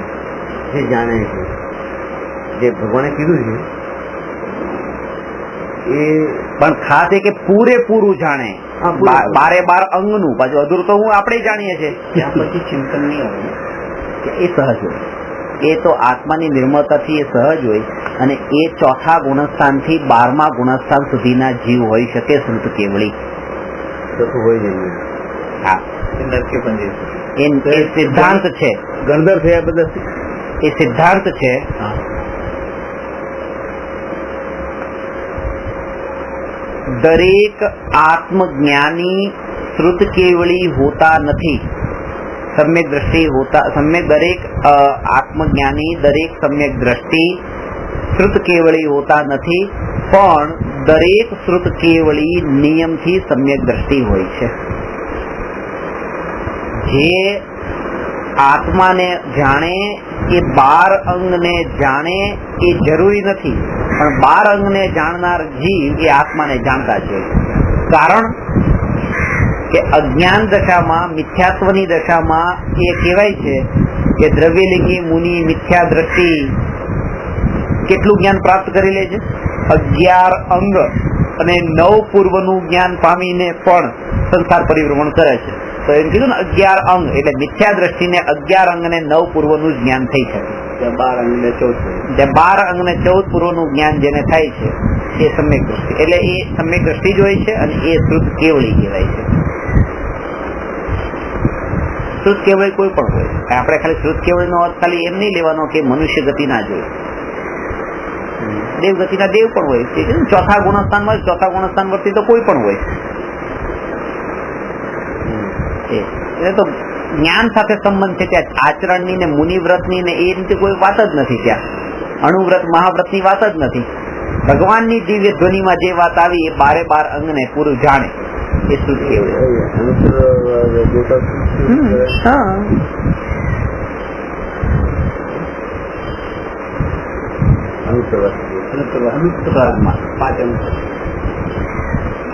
જે જાણે છે, જે ભગવાને કીધું છે એ પણ ખાસ એ કે પૂરેપૂરું જાણે. 12 અંગનું પાછું અધૂરું તો હું આપણે જાણીએ છીએ. ત્યાં પછી ચિંતન નહીં આવે, એ સહજ હોય. એ તો આત્માની નિર્મળતાથી એ સહજ હોય અને એ ચોથા ગુણસ્થાન થી 12મા ગુણસ્થાન સુધીના જીવ હોઈ શકે શ્રુત કેવળી. હોય જઈએ. હા, એ સિદ્ધાંત છે. ગણધર થયા બધા એ સિદ્ધાંત છે. દરેક આત્મજ્ઞાની શ્રુત કેવળી હોતા નથી. સમ્યક દ્રષ્ટિ હોતા દરેક આત્મજ્ઞાની, દરેક સમ્યક દ્રષ્ટિ શ્રુત કેવળી હોતા નથી, પણ દરેક શ્રુત કેવળી નિયમથી સમ્યક દ્રષ્ટિ હોય છે. જે આત્માને જાણે એ 12 અંગને જાણે એ જરૂરી નથી, પણ 12 અંગને જાણનાર જીવ એ આત્માને જાણતા છે. કારણ કે અજ્ઞાન દશામાં, મિથ્યાત્વની દશામાં એ કહેવાય છે કે દ્રવ્યલિંગી મુનિ મિથ્યા દ્રષ્ટિ કેટલું જ્ઞાન પ્રાપ્ત કરી લે છે? 11 અંગ અને 9 પૂર્વનું જ્ઞાન પામીને પણ સંસાર પરિભ્રમણ કરે છે. તો એમ કીધું ને 11 અંગ એટલે મિથ્યા દ્રષ્ટિને 11 અંગ અને 9 પૂર્વનું જ્ઞાન થઈ શકે. 12 અંગ ને 14 જે 12 અંગ અને 14 પૂર્વનું જ્ઞાન જેને થાય છે એ સમ્યક દ્રષ્ટિ. એટલે એ સમ્યક દ્રષ્ટિ જ હોય છે અને એ શ્રુત કેવળી કહેવાય છે. શ્રુત કેવળી કોઈ પણ હોય, આપણે ખાલી શ્રુત કેવળી નો અર્થ ખાલી એમ નહીં લેવાનો કે મનુષ્ય ગતિ ના જોઈએ, દેવ ગતિના દેવ પણ હોય. ચોથા ગુણસ્થાનમાં, ચોથા ગુણસ્થાન વર્તી તો કોઈ પણ હોય. એટલે તો જ્ઞાન સાથે સંબંધ છે. ત્યાં આચરણની ને મુનિવ્રતની ને એ રીતે કોઈ વાત જ નથી. ત્યાં અણુવ્રત મહાવ્રત ની વાત જ નથી. ભગવાનની દિવ્ય ધ્વનિમાં જે વાત આવી એ 12 અંગને પૂરું જાણે એ શ્રુત કેવળી.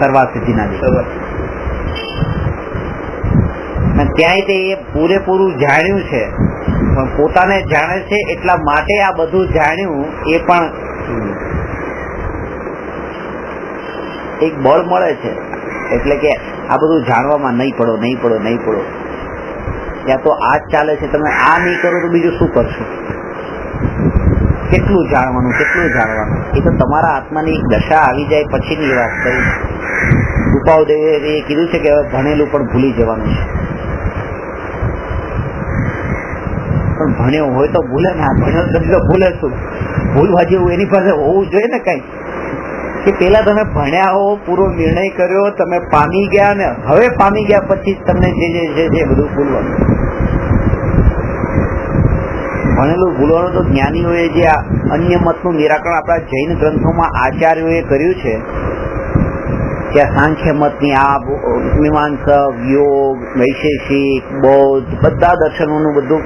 સર્વાસિદ્ધિના ત્યાંય તે પૂરેપૂરું જાણ્યું છે, પણ પોતાને જાણે છે એટલા માટે આ બધું જાણ્યું એ પણ એક બળ મળે છે. એટલે કે આ બધું જાણવામાં નહીં પડો, નહીં પડો, નહીં પડો. ત્યાં તો આ જ ચાલે છે. તમે આ નહીં કરો તો બીજું શું કરશો? કેટલું જાણવાનું, કેટલું જાણવાનું. એ તો તમારા આત્માની એક દશા આવી જાય પછીની વાત કરી. કૃપાદેવે કીધું છે કે હવે ભણેલું પણ ભૂલી જવાનું છે. પણ ભણ્યો હોય તો ભૂલે ને. ભણ્યો તો ભૂલે શું? ભૂલવા જેવું એની પાસે હોવું જોઈએ ને કઈ. કે પેલા તમે ભણ્યા હો, પૂરો નિર્ણય કર્યો, તમે પામી ગયા ને હવે પામી ગયા પછી તમને જે બધું ભૂલવાનું. ભણેલું ભૂલવાનું તો જ્ઞાનીઓએ જે અન્ય મતનું નિરાકરણ આપણા જૈન ગ્રંથોમાં આચાર્યોએ કર્યું છે, ત્યાં સાંખ્ય મતની આ મીમાંસક, યોગ, વૈશેષિક, બૌદ્ધ બધા દર્શનોનું બધું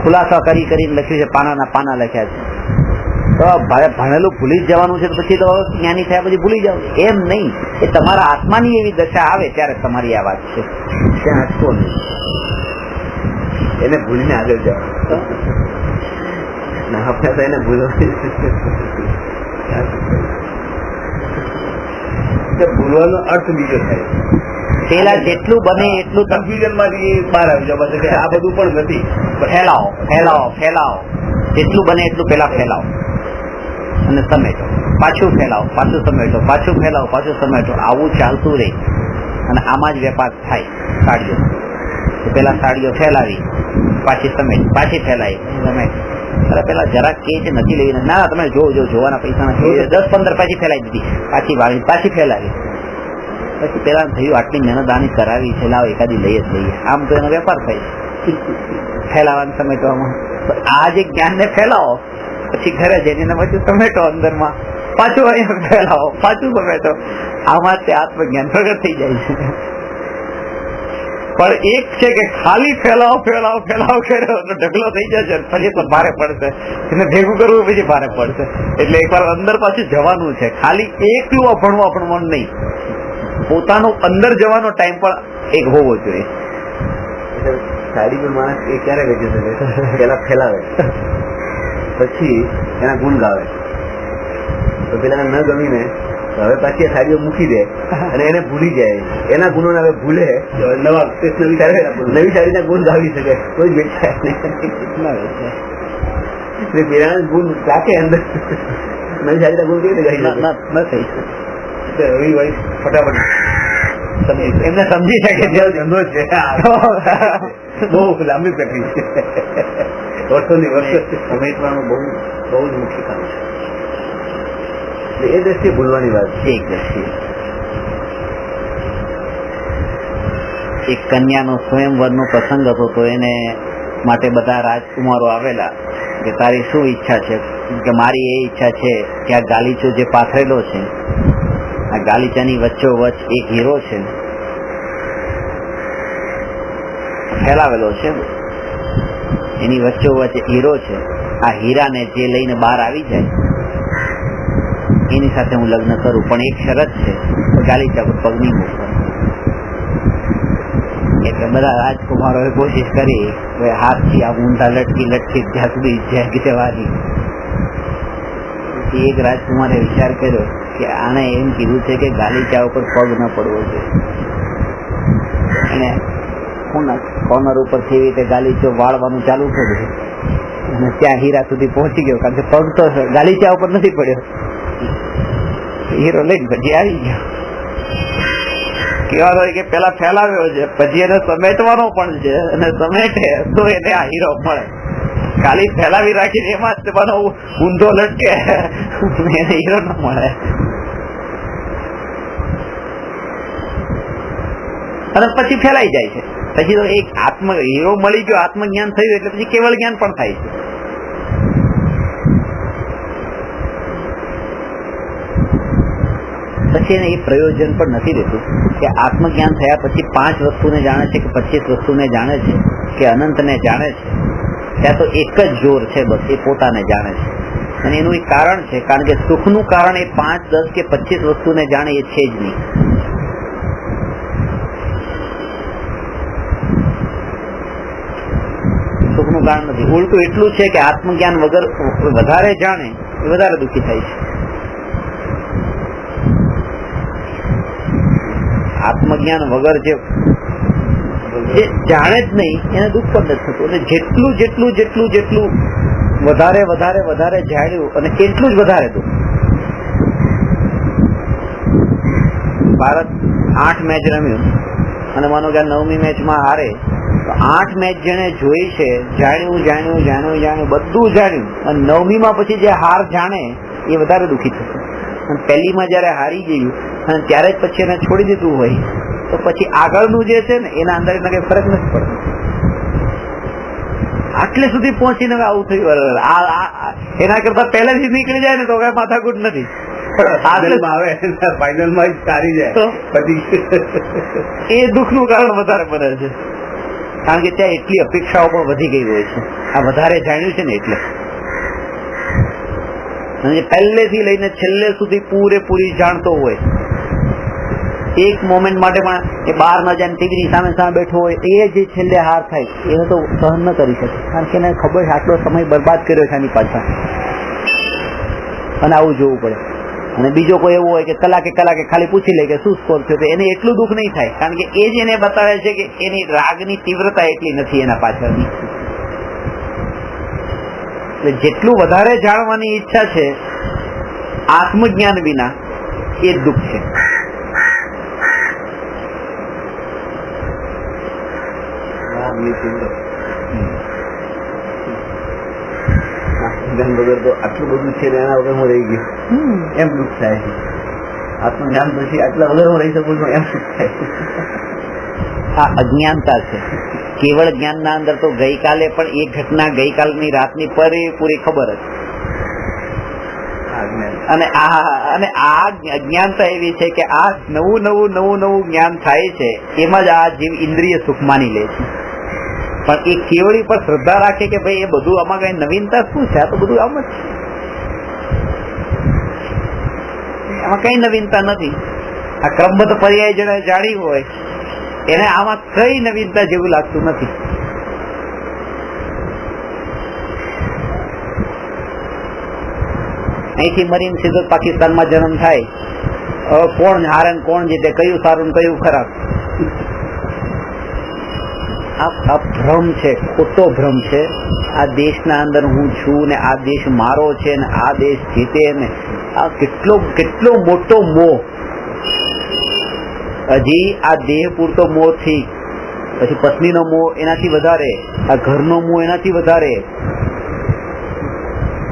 ખુલાસા કરીને લખ્યું છે. પાનાના પાના લખ્યા છે. તો ભણેલું ભૂલી જ જવાનું છે તો પછી તો જ્ઞાની થયા પછી ભૂલી જાવ એમ નહીં. એ તમારા આત્માની એવી દશા આવે ત્યારે તમારી આ વાત છે. ત્યાં હટકો નહીં, એને ભૂલીને આગળ જાઓ. આપણે તો એને ભૂલો ભૂલવાનો અર્થ બીજો થાય. પેલા જેટલું બને એટલું કન્ફ્યુઝન માંથી બહાર આવી જાવ. આ બધું પણ નથી. ફેલાવો ફેલાવો ફેલાવો, જેટલું બને એટલું પેલા ફેલાવો અને સમેટો, પાછું ફેલાવો, પાછું સમેટો, પાછું ફેલાવો, પાછું સમેટો. આવું ચાલતું રહે અને આમાં જ વેપાર થાય. સાડીઓ પેલા સાડીઓ ફેલાવી, પાછી સમેટ, પાછી ફેલાવી, સમેટ. પેલા જરાક કે છે નથી લઈને, ના તમે જોવાના પૈસા નથી, 10-15 પાછી ફેલાવી દીધી, પાછી વાળી, પાછી ફેલાવી. પછી પેલા થયું આટલી મહેનત આની કરાવી છે, લાવો એકાદી લઈએ જ લઈએ. આમ તો એનો વેપાર થાય ફેલાવાના સમેટવામાં. આ જે જ્ઞાન ને ફેલાવો, પછી ઘરે જઈને પછી સમેટો, અંદરમાં પાછું અહીંયા ફેલાવો, પાછું સમેટો. આમાં તે આત્મજ્ઞાન પ્રગટ થઈ જાય છે. પણ એક છે કે ખાલી ફેલાવો ફેલાવો ફેલાવો કર્યો તો ઢગલો થઈ જશે, પછી તો ભારે પડશે. એને ભેગું કરવું પછી ભારે પડશે. એટલે એકવાર અંદર પાછું જવાનું છે. ખાલી એકલું ભણવું આપણું મન નહીં, પોતાનો અંદર જવાનો ટાઈમ પણ એક હોવો જોઈએ. સાડી પર માણસ એ ક્યારે વેચી શકે? પેલા ફેલાવે, પછી એના ગુણ ગાવે, તો પેલા ન ગમીને હવે પાછી સાડીઓ મૂકી દે અને એને ભૂલી જાય. એના ગુણો હવે ભૂલે, નવા નવી સાડીના ગુણ ગાવી શકે. કોઈ જ વેચાય પેલા ગુણ રાખે અંદર, નવી સાડીના ગુણ કેવી રીતે ગાઈ ન થઈ ફટાફટ એમને સમજી શકે ધંધો છે. બહુ લાંબી પ્રક્રિયા છે, વર્ષોની વર્ષો સમેટવાનું બહુ જ મુખ્ય કામ છે. એ દ્રષ્ટિએ ભૂલવાની વાત છે. એક કન્યાનો સ્વયંવરનો પ્રસંગ હતો, તો એને માટે બધા રાજકુમારો આવેલા કે તારી શું ઈચ્છા છે? કે મારી એ ઈચ્છા છે કે આ ગાલીચો જે પાથરેલો છે, આ ગાલીચાની વચ્ચોવચ્ચ એક હીરો છે ફેલાવેલો છે, એની વચ્ચોવચ્ચ હીરો છે. આ હીરાને જે લઈને બહાર આવી જાય એની સાથે હું લગ્ન કરું, પણ એક શરત છે, ગાલીચા પર પગ નહીં મૂકવાનો. એટલે બધા રાજકુમારોએ કોશિશ કરી હાથથી આ ઊંધા લટકી લટકી જ્યાં સુધી જ્યાં જવાની. એક રાજકુમારે વિચાર કર્યો કે આને એમ કીધું છે કે ગાલીચા ઉપર પગ ન પડવો જોઈએ, અને કોર્નર ઉપરથી એવી રીતે ગાલીચો વાળવાનું ચાલુ કર્યું અને ત્યાં હીરા સુધી પહોંચી ગયો, કારણ કે પગ તો ગાલીચા ઉપર નથી પડ્યો. હીરો લઈને પછી આવી ગયો. કહેવાનો હોય કે પેલા ફેલાવ્યો છે, પછી એને સમેટવાનો પણ છે, અને સમેટે તો એને આ હીરો મળે. ખાલી ફેલાવી રાખીને એમાં જ બનો ઊંધો લટકે એને હીરો ન મળે. અને પછી ફેલાઈ જાય છે. પછી તો એક હીરો મળી ગયો, આત્મજ્ઞાન થયું એટલે પછી કેવળ જ્ઞાન પણ થાય છે. પછી એને એ પ્રયોજન પણ નથી રહેતું કે આત્મજ્ઞાન થયા પછી 5 વસ્તુને જાણે છે કે 25 વસ્તુને જાણે છે કે અનંતને જાણે છે. ત્યાં તો એક જ જોર છે, બસ એ પોતાને જાણે છે. અને એનું એક કારણ છે, કારણ કે સુખનું કારણ એ 5, 10 કે 25 વસ્તુને જાણે એ છે જ નહીં. સુખનું કારણ નથી. ઉલટું એટલું છે કે આત્મજ્ઞાન વગર વધારે જાણે એ વધારે દુઃખી થાય છે. આત્મજ્ઞાન વગર જે જાણે જ નહીં એને દુઃખ પણ નથી થતું. અને જેટલું વધારે જાણ્યું અને એટલું જ વધારે દુઃખ. ભારત 8 મેચ રમ્યું અને માનો કે 9મી મેચમાં હારે, તો 8 મેચ જેને જોઈ છે, જાણ્યું બધું જાણ્યું, અને 9મીમાં પછી જે હાર જાણે એ વધારે દુઃખી થશે. અને પહેલીમાં જયારે હારી ગયું અને ત્યારે જ પછી એને છોડી દીધું હોય તો પછી આગળનું જે છે ને એના અંદર એને કઈ ફરક નથી પડતો. આટલે સુધી પહોંચીને આવું થયું, એના કરતા પહેલેથી નીકળી જાય ને તો કઈ માથાકૂટ નથી. ફાઇનલમાં સારી જાય એ દુઃખનું કારણ વધારે બને છે, કારણ કે ત્યાં એટલી અપેક્ષાઓ પણ વધી ગઈ હોય છે. આ વધારે જાણ્યું છે ને એટલે. અને પહેલેથી લઈને છેલ્લે સુધી પૂરેપૂરી જાણતો હોય, એક મોમેન્ટ માટે પણ એ બહાર ન જાય, ટીવીની સામે બેઠો હોય, એ જે છેલ્લે હાર થાય એને તો સહન ન કરી શકે, કારણ કે એને ખબર છે આટલો સમય બરબાદ કર્યો છે આની પાછળ, અને આવું જોવું પડે. અને બીજો કોઈ એવો હોય કે કલાકે ખાલી પૂછી લે કે શું સ્કોર થયો, તો એને એટલું દુઃખ નહીં થાય, કારણ કે એ જ એને બતાવે છે કે એની રાગની તીવ્રતા એટલી નથી એના પાછળની. જેટલું વધારે જાણવાની ઈચ્છા છે આત્મજ્ઞાન વિના, એ દુઃખ છે. વગર તો આટલું બધું છે એના વગર હું રહી ગયો એમ દુઃખ થાય છે. આત્મજ્ઞાન પછી આટલા વગર હું રહી શકું છું એમ દુઃખ થાય. આ અજ્ઞાનતા છે. કેવળ જ્ઞાનના અંદર તો ગઈકાલે પણ એ ઘટના ગઈકાલની રાતની પૂરી ખબર હતી. અને આ અજ્ઞાનતા એવી છે કે આ નવું જ્ઞાન થાય છે, એમાં જ આ જીવ ઇન્દ્રિય સુખ માની લે છે. પણ એ કેવળી પર શ્રદ્ધા રાખે કે ભાઈ એ બધું આમાં કઈ નવીનતા શું છે, આ તો બધું આમ જ છે, આમાં કઈ નવીનતા નથી. આ ક્રમબદ્ધ પર્યાય જેને જાણી હોય એને આમાં કઈ નવીનતા જેવું લાગતું નથી. અહીંથી મરીને સીધો પાકિસ્તાનમાં જન્મ થાય, હવે કોણ હારે કોણ જીતે, કયું સારું કયું ખરાબ, આ ભ્રમ છે, ખોટો ભ્રમ છે. આ દેશના અંદર હું છું ને આ દેશ મારો છે ને આ દેશ જીતે ને આ કેટલો મોટો મોહ. હજી આ દેહ પૂરતો મોહ થી પછી પત્નીનો મોહ એનાથી વધારે, આ ઘરનો મોહ એનાથી વધારે,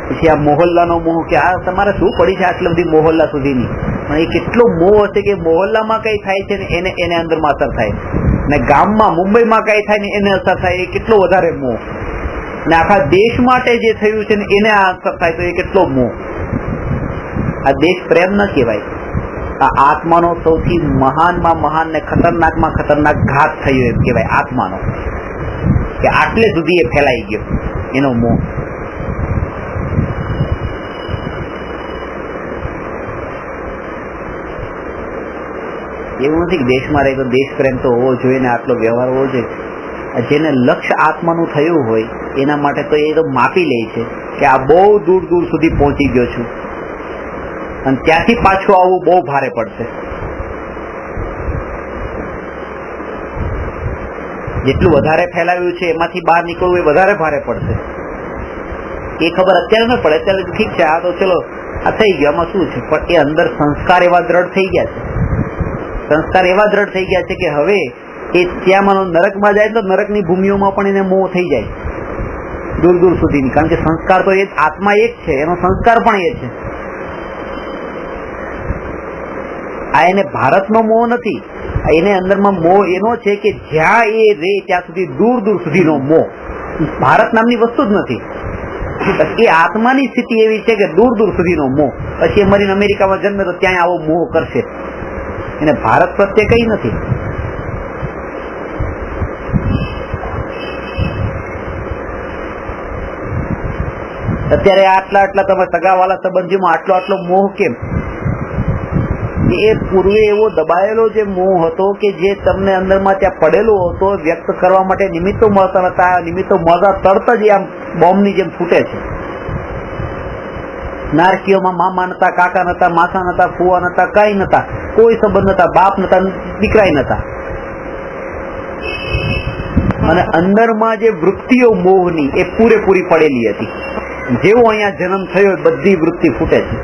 પછી આ મોહલ્લાનો મોહ કે આ તમારે શું પડી છે આટલી બધી મોહલ્લા સુધીની. પણ એ કેટલો મોહ હશે કે મોહલ્લામાં કઈ થાય છે ને એને અંદરમાં અસર થાય, ને ગામમાં મુંબઈમાં કઈ થાય ને એને અસર થાય, એ કેટલો વધારે મોહ. ને આખા દેશ માટે જે થયું છે ને એને આ અસર થાય તો એ કેટલો મોહ. આ દેશ પ્રેમ ન કહેવાય, આ આત્માનો સૌથી મહાનમાં મહાન ને ખતરનાકમાં ખતરનાક ઘાત થયો એમ કહેવાય આત્માનો, કે આટલે સુધી એ ફેલાઈ ગયો એનો મોહ. એવું નથી કે દેશમાં રહે તો દેશ પ્રેમ તો હોવો જોઈએ ને આટલો વ્યવહાર હોવો જોઈએ. જેને લક્ષ્ય આત્માનું થયું હોય એના માટે તો એ તો માપી લે છે કે આ બહુ દૂર દૂર સુધી પહોંચી ગયો છું અને ત્યાંથી પાછું આવવું બહુ ભારે પડશે. જેટલું વધારે ફેલાવ્યું છે એમાંથી બહાર નીકળવું એ વધારે ભારે પડશે. એ ખબર અત્યારે ન પડે, અત્યારે ઠીક છે આ તો ચલો આ થઈ ગયું આમાં શું છે, પણ એ અંદર સંસ્કાર એવા દ્રઢ થઈ ગયા છે, સંસ્કાર એવા દ્રઢ થઈ ગયા છે કે હવે એ ત્યાં માનો નરકમાં જાય તો નરકની ભૂમિઓમાં પણ એને મોહ થઈ જાય દૂર દૂર સુધીની, કારણ કે સંસ્કાર તો એ આત્મા એક છે, એનો સંસ્કાર પણ એ છે. આ એને ભારતનો મોહ નથી, એને અંદરમાં મોહ એનો છે કે જ્યાં એ રે ત્યાં સુધી દૂર દૂર સુધીનો મોહ. ભારત નામની વસ્તુ જ નથી, એ આત્માની સ્થિતિ એવી છે કે દૂર દૂર સુધીનો મોહ. પછી એ મરીને અમેરિકામાં જન્મે તો ત્યાં આવો મોહ કરશે, એને ભારત પ્રત્યે કઈ નથી. અત્યારે આટલા તમે સગાવાલા સંબંધીમાં આટલો મોહ કેમ? એ પૂર્વે એવો દબાયેલો જે મોહ હતો કે જે તમને અંદરમાં ત્યાં પડેલો હતો, વ્યક્ત કરવા માટે નિમિત્તો મળતા નતા, નિમિત્તો મળતા તરત જ આમ બોમ્બની જેમ ફૂટે છે. નારકીઓમાં મામા નતા, કાકા નતા, માસા નતા, ફુવા નતા, કઈ નતા, કોઈ સંબંધ નતા, બાપ નતા, દીકરાય નતા. અને અંદરમાં જે વૃત્તિઓ મોહની એ પૂરેપૂરી પડેલી હતી. જેવો અહીંયા જન્મ થયો બધી વૃત્તિ ફૂટે છે,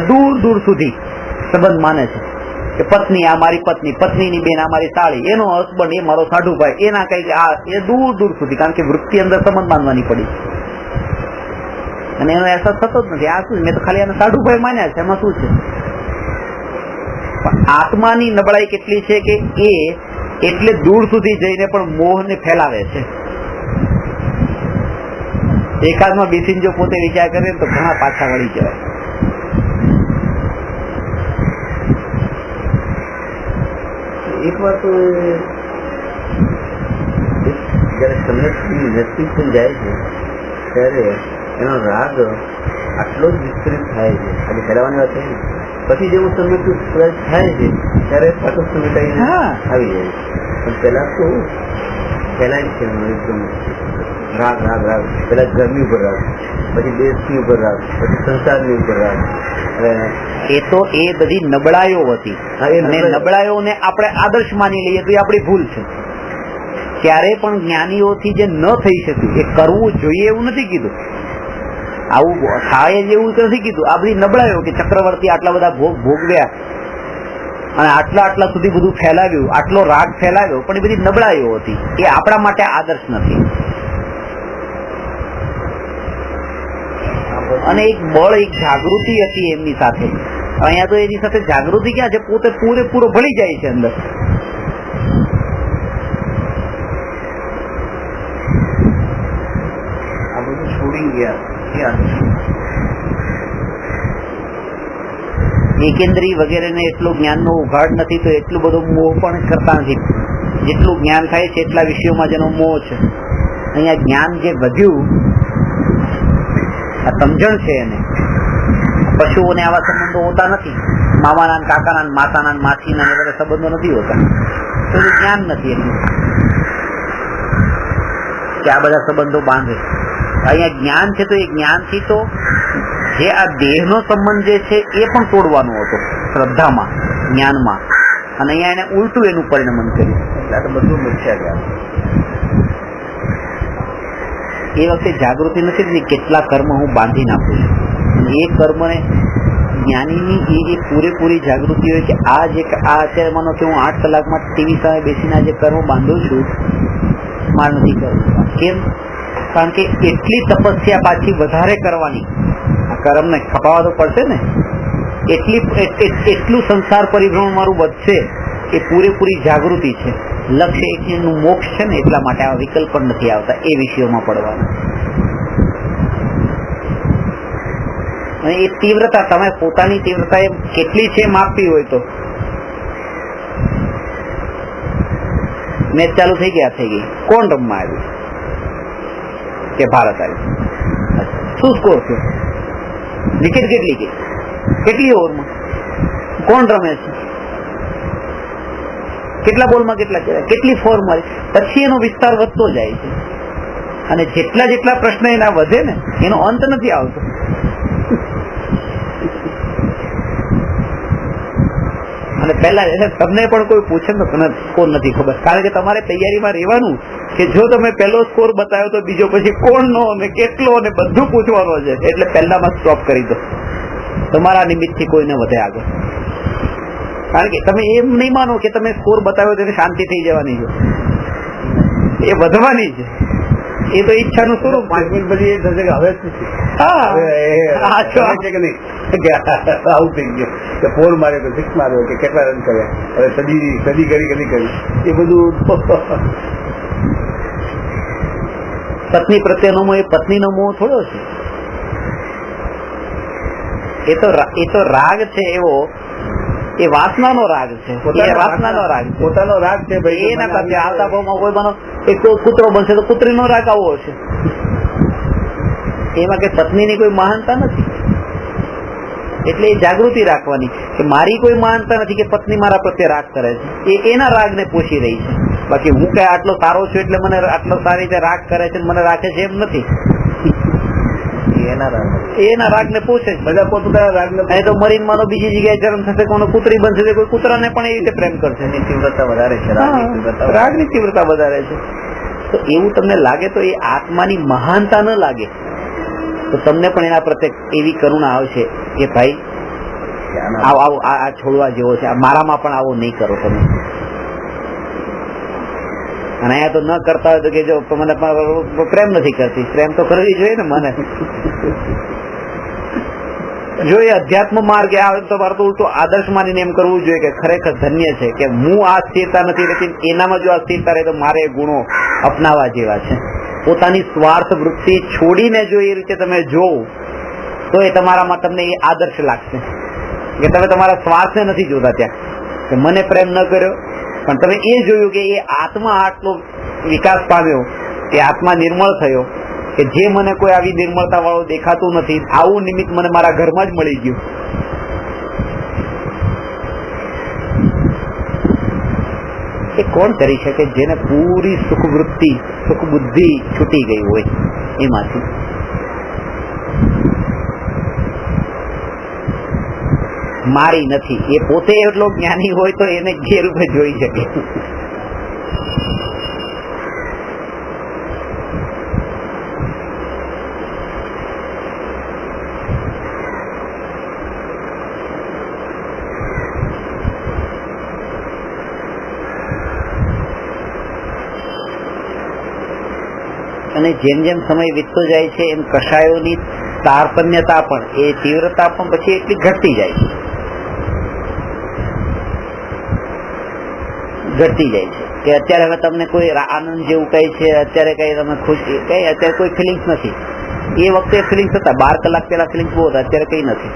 દૂર દૂર સુધી સંબંધ માને છે કે પત્ની આ મારી પત્ની, પત્નીની બેન આ મારી સાળી, એનો હસબન્ડ એ મારો સાઢુભાઈ, એના કઈ આ એ દૂર દૂર સુધી, કારણ કે વૃત્તિ અંદર સંબંધ માનવાની પડી અને એનો અહેસાસ થતો જ નથી. આ શું, મેં તો ખાલી આને સાઢુભાઈ માન્યા છે, એમાં શું છે? પણ આત્માની નબળાઈ કેટલી છે કે એ એટલે દૂર સુધી જઈને પણ મોહને ફેલાવે છે. એકાદમાં બેસીને જો પોતે વિચાર કરે તો ઘણા પાછા વળી જવાય. એક વાર તો જયારે સંન્યાસી વ્યક્તિ પણ જાય છે ત્યારે એનો રાગ આટલો જ વિસ્તૃત થાય છે, આજે ફેલાવાની વાત થઈ, પછી જેવું સંન્યાસી થાય છે ત્યારે પાછો સમેટાઈને આવી જાય છે. પણ પેલા તો ફેલાય છે એકદમ રાગ રાગ રાગ. પેલા ઘરની ઉપર રાગ, પછી દેશની ઉપર રાગ, પછી સંસારની ઉપર રાગ. એ તો એ બધી નબળાઈઓ હતી અને નબળાઈઓને આપણે આદર્શ માની લઈએ તો એ આપણી ભૂલ છે. ક્યારે પણ જ્ઞાનીઓથી જે ન થઈ શક્યું એ કરવું જોઈએ એવું નથી કીધું, આવું થાય જ એવું નથી કીધું. આ બધી નબળાઈઓ કે ચક્રવર્તી આટલા બધા ભોગ ભોગવ્યા અને આટલા સુધી બધું ફેલાવ્યું, આટલો રાગ ફેલાવ્યો, પણ એ બધી નબળાઈઓ હતી, એ આપણા માટે આદર્શ નથી. અને એક બળ, એક જાગૃતિ હતી એમની સાથે. અહીંયા તો એની સાથે જાગૃતિ ક્યાં છે? પોતે પૂરેપૂરો ભળી જાય છે અંદર. આ બધું છોડી ગયા. એકેન્દ્રી વગેરે ને એટલો જ્ઞાનનો ઉઘાડ નથી તો એટલું બધું મોહ પણ કરતા નથી. જેટલું જ્ઞાન થાય છે એટલા વિષયોમાં જેનો મોહ છે. અહીંયા જ્ઞાન જે વધ્યું, આ સમજણ છે એને. પશુઓને આવા સંબંધો હોતા નથી, મામાના, કાકાના, માતાના, માસીના એ બધા સંબંધો નથી હોતા, તો જ્ઞાન નથી એટલું કે આ બધા સંબંધો બાંધે. અહીંયા જ્ઞાન છે તો એ જ્ઞાનથી તો જે આ દેહનો સંબંધ જે છે એ પણ તોડવાનો હતો શ્રદ્ધામાં, જ્ઞાનમાં, અને અહીંયા એને ઉલટું એનું પરિણમન કર્યું. એટલે તો બધું મૂક્યા ગયા. એ વખતે જાગૃતિ નથી કેટલા કર્મ હું બાંધી નાખું છું, અને એ કર્મને જ્ઞાનીની એ પૂરેપૂરી જાગૃતિ હોય કે આ અત્યારે માનો કે હું 8 કલાકમાં ટીવી સામે બેસીને જે કર્મ બાંધું છું માર નથી કરવું. કેમ? કારણ કે એટલી તપસ્યા પાછી વધારે કરવાની, આ કર્મને ખપાવવા તો પડશે ને, એટલું સંસાર પરિભ્રમણ મારું વધશે. એ પૂરેપૂરી જાગૃતિ છે. લક્ષ્ય એકનું મોક્ષ છે ને, એટલા માટે આ વિકલ્પ પણ નથી આવતા એ વિષયોમાં પડવાના. અને એ તીવ્રતા તમે પોતાની તીવ્રતા એ કેટલી છે માપવી હોય તો મેચ ચાલુ થઈ ગઈ. કોણ રમવા આવ્યું કે ભારત આવ્યું? શું સ્કોર છે? વિકેટ કેટલી ઓવરમાં? કોણ રમે છે, કેટલા બોલમાં કેટલા કર્યા, કેટલી ફોર મારી, પછી એનો વિસ્તાર વધતો જાય છે. અને જેટલા જેટલા પ્રશ્ન એના વધે ને એનો અંત નથી આવતો. અને પહેલા તમને પણ કોઈ પૂછે ને તમને સ્કોર નથી ખબર, કારણ કે તમારે તૈયારીમાં રહેવાનું કે જો તમે પહેલો સ્કોર બતાવ્યો તો બીજો પછી કોણનો અને કેટલો અને બધું પૂછવાનો છે. એટલે પહેલામાં સ્ટોપ કરી દો, તમારા નિમિત્તથી કોઈને વધે આગળ. કારણ કે તમે એમ નહીં માનો કે તમે સ્કોર બતાવ્યો તો શાંતિ થઈ જવાની છે, એ વધવાની છે. એ તો ઈચ્છાનું સ્વરૂપ. 5 મિનિટ પછી એ થશે કે હવે છે કે નહીં, આવું થઈ ગયું કે 4 માર્યો કે 6 માર્યો કે કેટલા રન કર્યા, હવે સદી કરી કે નહીં કરી, એ બધું. પત્ની પ્રત્યેનો મોહ એ પત્નીનો મોહ થોડો છે, એ તો રાગ છે એવો, એ વાસનાનો રાગ છે, વાસનાનો રાગ છે, પોતાનો રાગ છે ભાઈ. એના પ્રત્યે આવતા ભાવમાં કોઈ બનો એક કૂતરો બનશે તો કૂતરીનો રાગ આવો હશે. એમાં કે પત્નીની કોઈ મહાનતા નથી. એટલે એ જાગૃતિ રાખવાની કે મારી કોઈ મહાનતા નથી કે પત્ની મારા પ્રત્યે રાગ કરે છે, એ એના રાગને પોષી રહી છે. બાકી હું કઈ આટલો સારો છું એટલે મને આટલો સારી રીતે રાગ કરે છે, મને રાખે છે, એમ નથી. એના રાગ ને પૂછે બધા પોતાના રાગ ને. તો મરીન માનો બીજી જગ્યાએ જન્મ થશે, કોનો કૂતરી બનશે, કોઈ કૂતરાને પણ એ રીતે પ્રેમ કરશે. તીવ્રતા વધારે છે, રાગની તીવ્રતા વધારે છે. તો એવું તમને લાગે તો એ આત્માની મહાનતા ન લાગે તો તમને પણ એના પ્રત્યે એવી કરુણા આવશે કે ભાઈ આ છોડવા જેવો છે, મારામાં પણ આવો નહીં કરો તમે. અને અહીંયા તો ન કરતા હોય તો કે જો મને પ્રેમ નથી કરતી, પ્રેમ તો કરવી જોઈએ ને મને. જો એ અધ્યાત્મ માર્ગે આવે તો મારે તો ઉલટું આદર્શ માનીને એમ કરવું જોઈએ કે ખરેખર ધન્ય છે કે હું આ સ્થિરતા નથી રહેતી, એનામાં જો આ સ્થિરતા રહે તો મારે ગુણો અપનાવવા જેવા છે. પોતાની સ્વાર્થ વૃત્તિ છોડીને જો એ રીતે તમે જોવો તો એ તમારામાં તમને એ આદર્શ લાગશે કે તમે તમારા સ્વાર્થને નથી જોતા ત્યાં કે મને પ્રેમ ન કર્યો, પણ તમે એ જોયું કે એ આત્મા આટલો વિકાસ પામ્યો, એ આત્મા નિર્મળ થયો કે જે મને કોઈ આવી નિર્મળતા વાળો દેખાતું નથી, આવું નિમિત્ત મને મારા ઘરમાં જ મળી ગયું. એ કોણ કરી શકે જેને પૂરી સુખ વૃત્તિ સુખ બુદ્ધિ છૂટી ગઈ હોય એમાંથી. મારી નથી, એ પોતે એટલો જ્ઞાની હોય તો એને જે રૂપે જોઈ શકે. અને જેમ જેમ સમય વીતતો જાય છે એમ કષાયોની તારતમ્યતા પણ, એ તીવ્રતા પણ પછી એટલી ઘટતી જાય છે, કે અત્યારે હવે તમને કોઈ આનંદ જેવું કઈ છે, અત્યારે કઈ તમે ખુશી કઈ, અત્યારે કોઈ ફિલિંગ્સ નથી. એ વખતે ફિલિંગ્સ હતા, 12 કલાક પહેલા ફિલિંગ્સ બહુ હતા, અત્યારે કઈ નથી.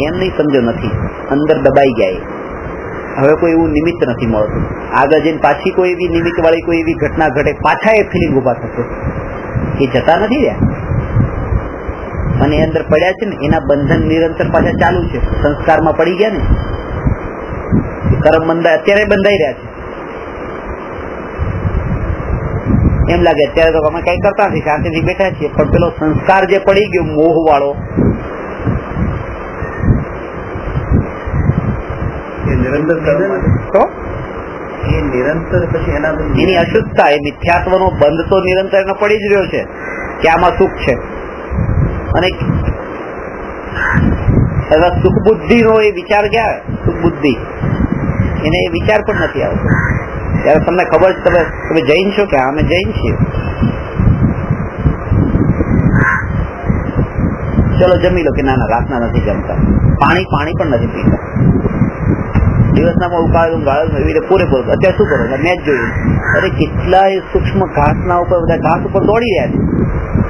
એમ નહીં સમજો, નથી, અંદર દબાઈ ગયા. હવે કોઈ એવું નિમિત્ત નથી મળતું. આગળ જઈને પાછી કોઈ એવી નિમિત્ત વાળી કોઈ એવી ઘટના ઘટે, પાછા એ ફિલિંગ ઉભા થશે. એ જતા નથી રહ્યા, અને એ અંદર પડ્યા છે ને એના બંધન નિરંતર પાછા ચાલુ છે. સંસ્કારમાં પડી ગયા ને, કર્મ બંધાય, અત્યારે બંધાઈ રહ્યા છે. એમ લાગે અત્યારે તો અમે કઈ કરતા નથી, શાંતિથી બેઠા છીએ, પણ પેલો સંસ્કાર જે પડી ગયો મોહ વાળો, નિરંતર પછી એની અશુદ્ધતા, એ મિથ્યાત્વનો બંધ તો નિરંતર એનો પડી જ રહ્યો છે કે આમાં સુખ છે. અને સુખ બુદ્ધિ નો એ વિચાર ક્યાં, સુખ બુદ્ધિ એને એ વિચાર પણ નથી આવતો. ત્યારે તમને ખબર છે, તમે જૈન છો કે અમે જૈન છીએ, ચલો જમી લો કે ના રાતના નથી જમતા, પાણી પણ નથી પીતા, દિવસના ઉકાળું ગાળું એવી રીતે પૂરેપૂરું. અત્યારે શું કરો, મેચ જોયું, અરે કેટલા સૂક્ષ્મ ઘાસના ઉપર, બધા ઘાસ ઉપર દોડી રહ્યા છે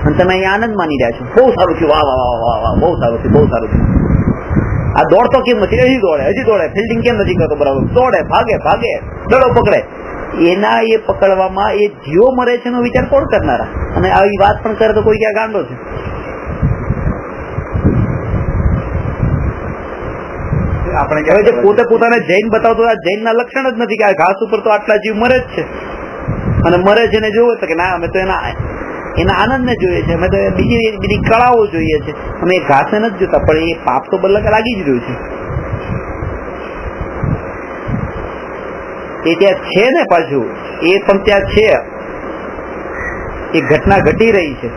અને તમે અહીંયા આનંદ માની રહ્યા છો. બહુ સારું થયું, વાહ વાહ વાહ વાહ, બહુ સારું થયું, બહુ સારું થયું. આ દોડતો કેમ નથી, હજી દોડે, ફિલ્ડિંગ કેમ નથી કરતો બરાબર, દોડે, ભાગે, દડો પકડે. એના એ પકડવામાં એ જીવો મરે છે એનો વિચાર કોણ કરનારા? અને આવી વાત પણ કરે તો કોઈ ક્યાં ગાંડો છે. આપણે હવે જે પોતે પોતાને જૈન બતાવતો આ જૈનના લક્ષણ જ નથી કે આ ઘાસ ઉપર તો આટલા જીવ મરે જ છે અને મરે છે ને જોવે તો કે ના અમે તો એના આનંદ ને જોઈએ છે, અમે તો બીજી કળાઓ જોઈએ છે, અમે એ ઘાસને નથી જોતા. પણ એ પાપ તો લાગી જ રહ્યું છે. એ ત્યાં છે ને, પાછું એ પણ ત્યાં છે, એ ઘટના ઘટી રહી છે.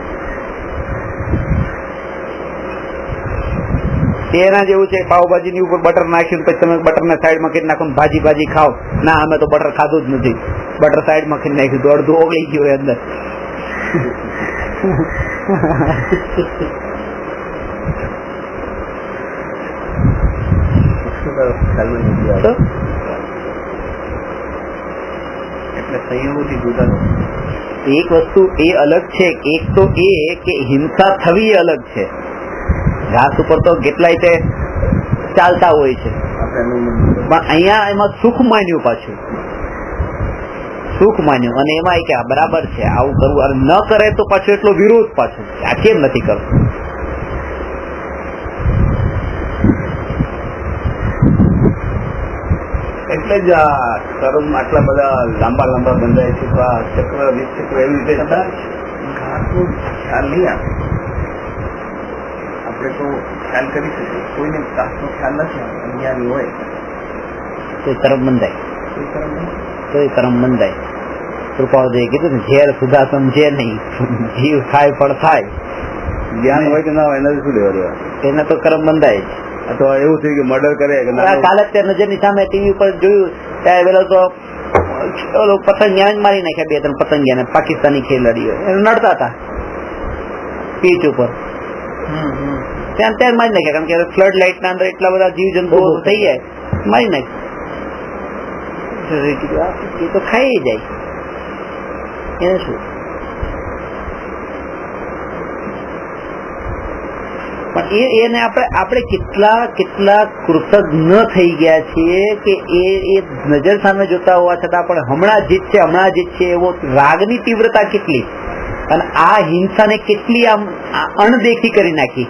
એના જેવું છે પાવભાજી ની ઉપર બટર નાખ્યું પછી તમે બટર ને સાઈડ માં કરી નાખો ભાજી ખાઓ. ના અમે તો બટર ખાધું જ નથી, બટર સાઈડ માં કરી નાખ્યું તો અડધું ઓગળી ગયું અંદર. એક વસ્તુ એ અલગ છે, એક તો એ કે હિંસા થવી અલગ છે. ઘાસ ઉપર તો કેટલાય તે ચાલતા હોય છે, પણ અહીંયા એમાં સુખ માન્યું, પાછું સુખ માન્યું અને એમાં કે બરાબર છે આવું કરવું, અને ન કરે તો પાછું એટલો વિરોધ, પાછું આ કેમ નથી કરતું. એટલે જ કર્મ આટલા બધા લાંબા બંધાય છે. તો આ ચક્ર વિચક્ર એવી રીતે ઘાસનો ખ્યાલ નહીં આવે. આપણે તો ખ્યાલ કરી શકીએ, કોઈને ઘાસનો ખ્યાલ નથી અજ્ઞાની હોય તો કર્મ બંધાય, તો એ કર્મ બંધાય. કૃપાળુજીએ કીધું ને, ઝેર સુધા સમજે નહીં, જીવ ખાય ફળ થાય. જ્ઞાન હોય કે ના હોય એનાથી શું લેવા દેવા, એને તો કર્મ બંધાય જ. અથવા એવું થયું કે મર્ડર કરે કે કાલે અત્યારે નજરની સામે ટીવી ઉપર જોયું ત્યારે પેલો તો પતંગિયા મારી નાખ્યા, 2-3 પતંગિયાને, પાકિસ્તાની ખેલાડીઓ એને નડતા હતા પીચ ઉપર, ત્યાં મારી નાખ્યા. કારણ કે ફ્લડ લાઇટ ના અંદર એટલા બધા જીવ જંતુઓ થઈ જાય, મારી નાખ્યા. એ તો ખાઈ જાય, એને શું. પણ એને આપણે કેટલા કૃતજ્ઞ થઈ ગયા છીએ કે એ નજર સામે જોતા હોવા છતાં પણ હમણાં જીત છે એવો રાગની તીવ્રતા કેટલી, અને આ હિંસાને કેટલી આમ અણદેખી કરી નાખી.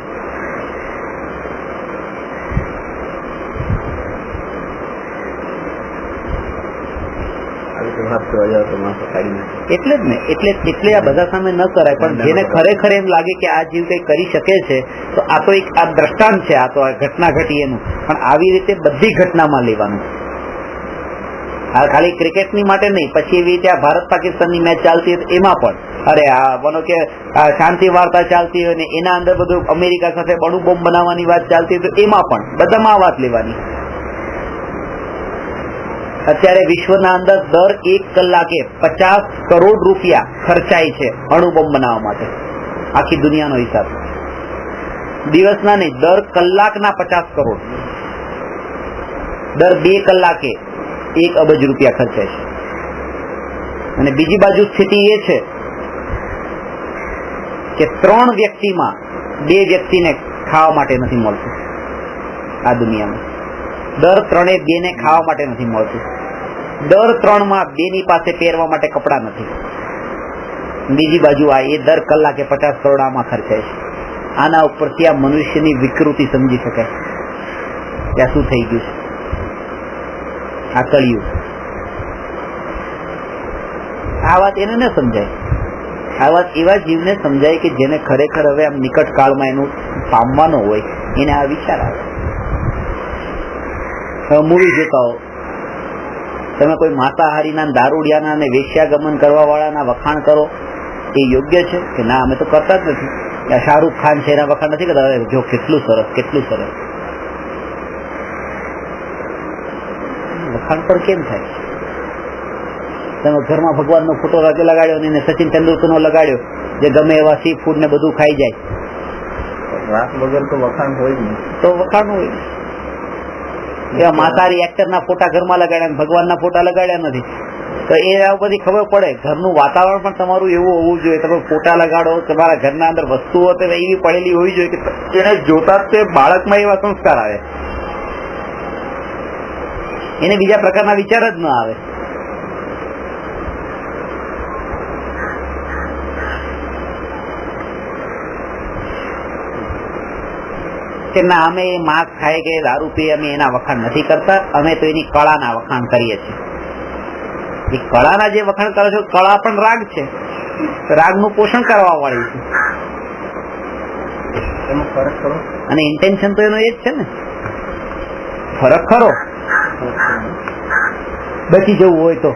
એટલે જ ને, એટલે આ બધા સામે ન કરાય. પણ જેને ખરેખર એમ લાગે કે આ જીવ કઈ કરી શકે છે, તો આ તો એક આ દ્રષ્ટાંત છે, આ તો આ ઘટના ઘટી એનું. પણ આવી રીતે બધી ઘટનામાં લેવાનું, આ ખાલી ક્રિકેટની માટે નહીં. પછી એવી રીતે આ ભારત પાકિસ્તાનની મેચ ચાલતી હોય એમાં પણ, અરે આ બનો કે શાંતિ વાર્તા ચાલતી હોય ને એના અંદર બધું અમેરિકા સાથે અણુ બોમ્બ બનાવવાની વાત ચાલતી હોય તો એમાં પણ બધામાં આ વાત લેવાની. અત્યારે વિશ્વના અંદર દર 1 કલાકે 50 કરોડ રૂપિયા ખર્ચાય છે અણુ બોમ્બ બનાવવા માટે, આખી દુનિયાનો હિસાબ. દિવસના નહીં, દર કલાકના 50 કરોડ, દર 2 કલાકે 1 અબજ રૂપિયા ખર્ચાય છે. અને બીજી બાજુ સ્થિતિ એ છે કે 3 વ્યક્તિમાં 2 વ્યક્તિને ખાવા માટે નથી મળતું આ દુનિયામાં. દર 3 2 ને ખાવા માટે નથી મળતું. દર 3 માં 2 ની પાસે પહેરવા માટે કપડા નથી. બીજી બાજુ આ એ દર કલાકે 50 કરોડ આમાં ખર્ચાય છે. આના ઉપરથી આ મનુષ્યની વિકૃતિ સમજી શકાય ત્યાં શું થઈ ગયું છે આ કળિયુગ. આ વાત એને ન સમજાય. આ વાત એવા જીવને સમજાય કે જેને ખરેખર હવે આમ નિકટ કાળમાં એનું પામવાનો હોય, એને આ વિચાર આવે. મૂવી જોતા હો તમે, કોઈ માંસાહારીના, દારૂડિયાના અને વેશ્યાગમન કરવા વાળાના વખાણ કરો, એ યોગ્ય છે કે ના? અમે તો કરતા જ નથી. શાહરૂખ ખાન છે એના વખાણ નથી કરતા, જો કેટલું સરસ, કેટલું સરસ. વખાણ પણ કેમ થાય? તમે ઘરમાં ભગવાનનો ફોટો લગાડ્યો ને સચિન તેંડુલકરનો લગાડ્યો, જે ગમે એવા સી ફૂડ ને બધું ખાઈ જાય, રાત વગર તો વખાણ હોય ને, તો વખાણ હોય. એવા માંસાહારી એક્ટરના ફોટા ઘરમાં લગાડ્યા, ભગવાનના ફોટા લગાડ્યા નથી, તો એ બધી ખબર પડે. ઘરનું વાતાવરણ પણ તમારું એવું હોવું જોઈએ. તમે ફોટા લગાડો, તમારા ઘરના અંદર વસ્તુઓ એવી પડેલી હોવી જોઈએ કે એને જોતા જ બાળકમાં એવા સંસ્કાર આવે, એને બીજા પ્રકારના વિચાર જ ન આવે. કે ના અમે માંસ ખાય કે દારૂ પીએ અમે એના વખાણ નથી કરતા, અમે તો એની કળાના વખાણ કરીએ છીએ. એ કળાના જે વખાણ કરો છો, કળા પણ રાગ છે, રાગનું પોષણ કરવા વાળી છે. એનો ફરક કરો. અને ઇન્ટેન્શન તો એનો એ જ છે ને. ફરક ખરો. બચી જવું હોય તો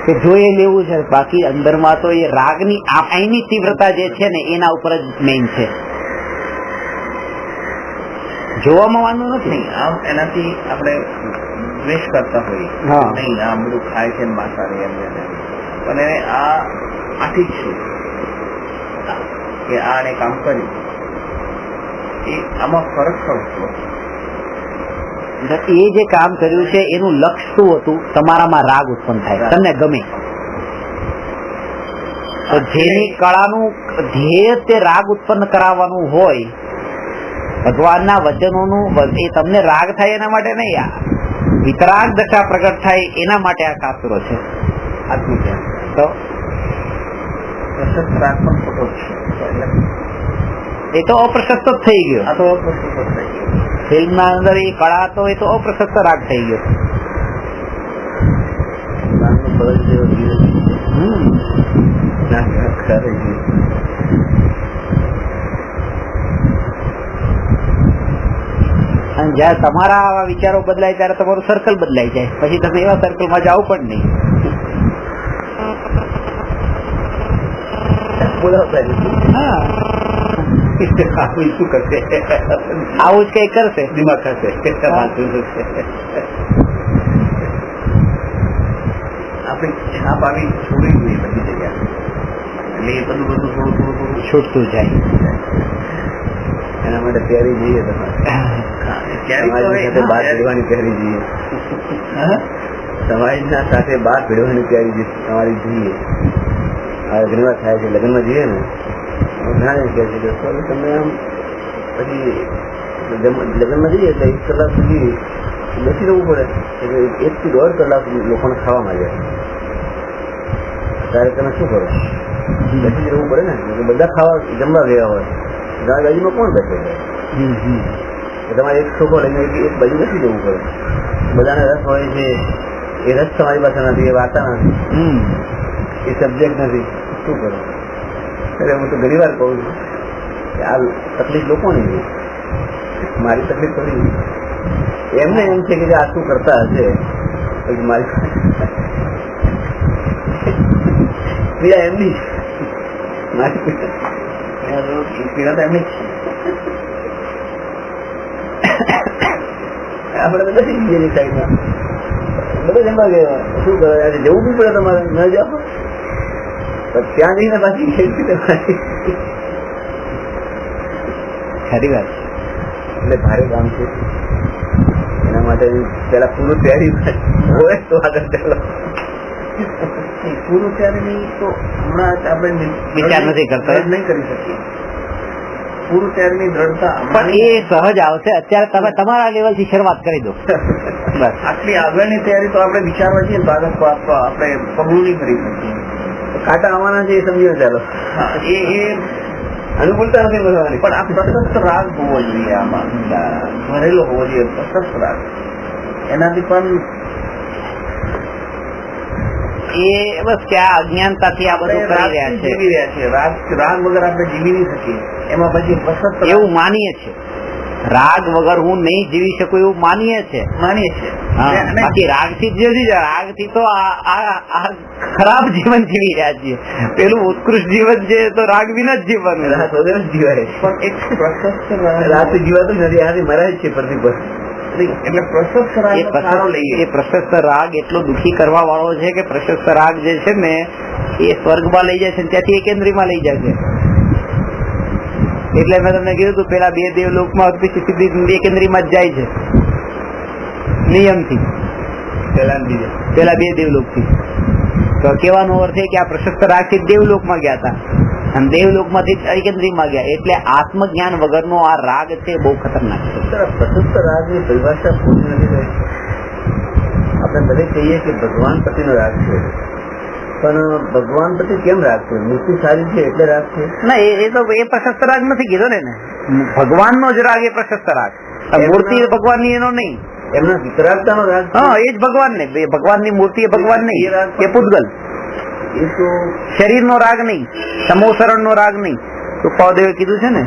કે જોઈએ લેવું છે, બાકી અંદરમાં તો એ રાગની એની તીવ્રતા જે છે ને એના ઉપર જ મેઇન છે. જોવામાં વાંધો નથી. આમ એનાથી આપણે દ્વેષ કરતા હોઈએ, નહીં આ બધું ખાય છે માંસાહારી એમ, અને આ ઠીક છે કે આને કામ કર્યું, એ આમાં ફરક પડતો. એ જે કામ કર્યું છે એનું લક્ષ્ય શું હતું? તમારામાં રાગ ઉત્પન્ન થાય, તમને ગમે. તો જેની કળાનું ધ્યેય તે રાગ ઉત્પન્ન કરાવવાનું હોય, ભગવાનના વચનોનું, એ તમને રાગ થાય એના માટે નહીં, વિતરાગ દશા પ્રગટ થાય એના માટે આ શાસ્ત્રો છે. આત્મજ્ઞાન તો પ્રશસ્ત રાગ પણ ખોટો છે, એ તો અપ્રશસ્ત જ થઈ ગયો. આ તો અપ્રશસ્ત થઈ ગયો. ફિલ્મ ના અંદર એ કળા તો એ તો અપ્રશસ્ત રાગ થઈ ગયો. અને જયારે તમારા આવા વિચારો બદલાય ત્યારે તમારું સર્કલ બદલાઈ જાય, પછી તમે એવા સર્કલમાં જાઓ પણ નહીં. હા, શું કરશે? આવું જ કઈ કરશે, દિમાગ કરશે. આપણે છાપ આવી છોડી જોઈએ બધી જગ્યા, એટલે એ બધું થોડું થોડું છૂટતું જાય. એના માટે તૈયારી જોઈએ તમારે. બહાર ભેળવાની તૈયારી જોઈએ, સમાજના સાથે બહાર ભેળવાની તૈયારી તમારી જોઈએ. હવે ઘણી વાર થાય છે, લગ્નમાં જઈએ ને ઘણા કહે છે કે તમે આમ પછી લગ્નમાં જઈએ એટલે 1 કલાક સુધી બેસી રહેવું પડે, 1 થી 1.5 કલાક લોકોને ખાવા માંગે, ત્યારે તમે શું કરો? બેસી જ રહેવું પડે ને. બધા ખાવા જમવા ગયા હોય, ઘણા બાજુમાં કોણ બેસે? તમારે એક છોકરો લઈને એક બાજુ બેસી જવું પડે. બધાને રસ હોય છે, એ રસ તમારી પાસે નથી, એ વાર્તા નથી, એ સબ્જેક્ટ નથી, શું કરો? એટલે હું તો ઘણી વાર કહું છું કે આ તકલીફ લોકોની છે, મારી તકલીફ થોડી. એમને એમ છે કે આ શું કરતા હશે, મારી પીડા એમની મારી પીડા તો એમની આપડે તો નથી બીજી સાઈડમાં બધું જમવા ગયા, શું કરે? આજે જવું બી પડે તમારે, ન જાઓ ત્યાં જઈને પાછી ખરી વાત. એટલે ભારે કામ છે. એના માટે પેલા પૂરું તૈયારી હોય તો આગળ ચાલો. પૂરું તૈયારી નહીં તો હમણાં આપણે વિચાર નથી કરતા, નહીં કરી શકીએ. પૂરું તૈયારીની દ્રઢતા પણ એ સહજ આવશે. અત્યારે તમે તમારા લેવલ થી શરૂઆત કરી દો. બસ આટલી આગળની તૈયારી તો આપણે વિચારવા છીએ તો આગળ આપણે પગલું નહીં કરી શકીએ. કાંટા આવવાના છે એ સમજો ચાલો. એ અનુકૂળતા નથી બનવાની, પણ આ પ્રશસ્ત રાગ હોવો જોઈએ, આમાં ભરેલો હોવો જોઈએ પ્રશસ્ત રાગ. એનાથી પણ એ બસ કે આ અજ્ઞાનતાથી આ બધું કરી રહ્યા છે. જીવી રહ્યા છે. રાગ વગર આપણે જીવી નહીં શકીએ. એમાં પછી પ્રશસ્ત એવું માનીએ છે, રાગ વગર હું નહીં જીવી શકું એવું માનીએ છે. બાકી રાગ થી જ રાગ થી તો આ ખરાબ જીવન જીવી રહ્યા છીએ. પેલું ઉત્કૃષ્ટ જીવન છે તો રાગ વિના જ જીવવાનું જીવાય. પણ એક પ્રશસ્ત રાગ જીવાતું નથી, આથી મરાય છે પ્રતિભ. એટલે પ્રશસ્ત રાગ એટલો દુઃખી કરવા વાળો છે કે પ્રશસ્ત રાગ જે છે ને એ સ્વર્ગમાં લઈ જાય છે, ત્યાંથી એકેન્દ્રીમાં લઈ જાય છે. એટલે મેં તમને કીધું પેલા 2 દેવલોકમાં સીધી એકેન્દ્રીમાં જ જાય છે નિયમથી, પેલા 2 દેવલોક થી. તો કહેવાનો અર્થ છે કે આ પ્રશસ્ત રાગ થી દેવલોકમાં ગયા હતા અને દેવલોકમાંથી એકેન્દ્રીમાં ગયા. એટલે આત્મજ્ઞાન વગરનો આ રાગ છે બહુ ખતરનાક છે. પ્રશસ્ત રાગની પરિભાષા પૂરી નથી રહી. આપણે બધે કહીએ કે ભગવાન પતિનો રાગ છે, પણ ભગવાન પતિ કેમ રાગ છે? મૂર્તિ સારી છે એટલે રાગ છે? ના, એ તો એ પ્રશસ્ત રાગ નથી કીધો ને. ભગવાનનો જ રાગ એ પ્રશસ્ત રાગ, મૂર્તિ ભગવાનની એનો નહીં. એમના વિતરાગતાનો રાગ, હા એ જ ભગવાનને, ભગવાનની મૂર્તિ એ ભગવાન નહીં, એ પૂતગલ. એ તો શરીરનો રાગ નહીં, સમોસરણનો રાગ નહીં. તો પૌદેવે કીધું છે ને,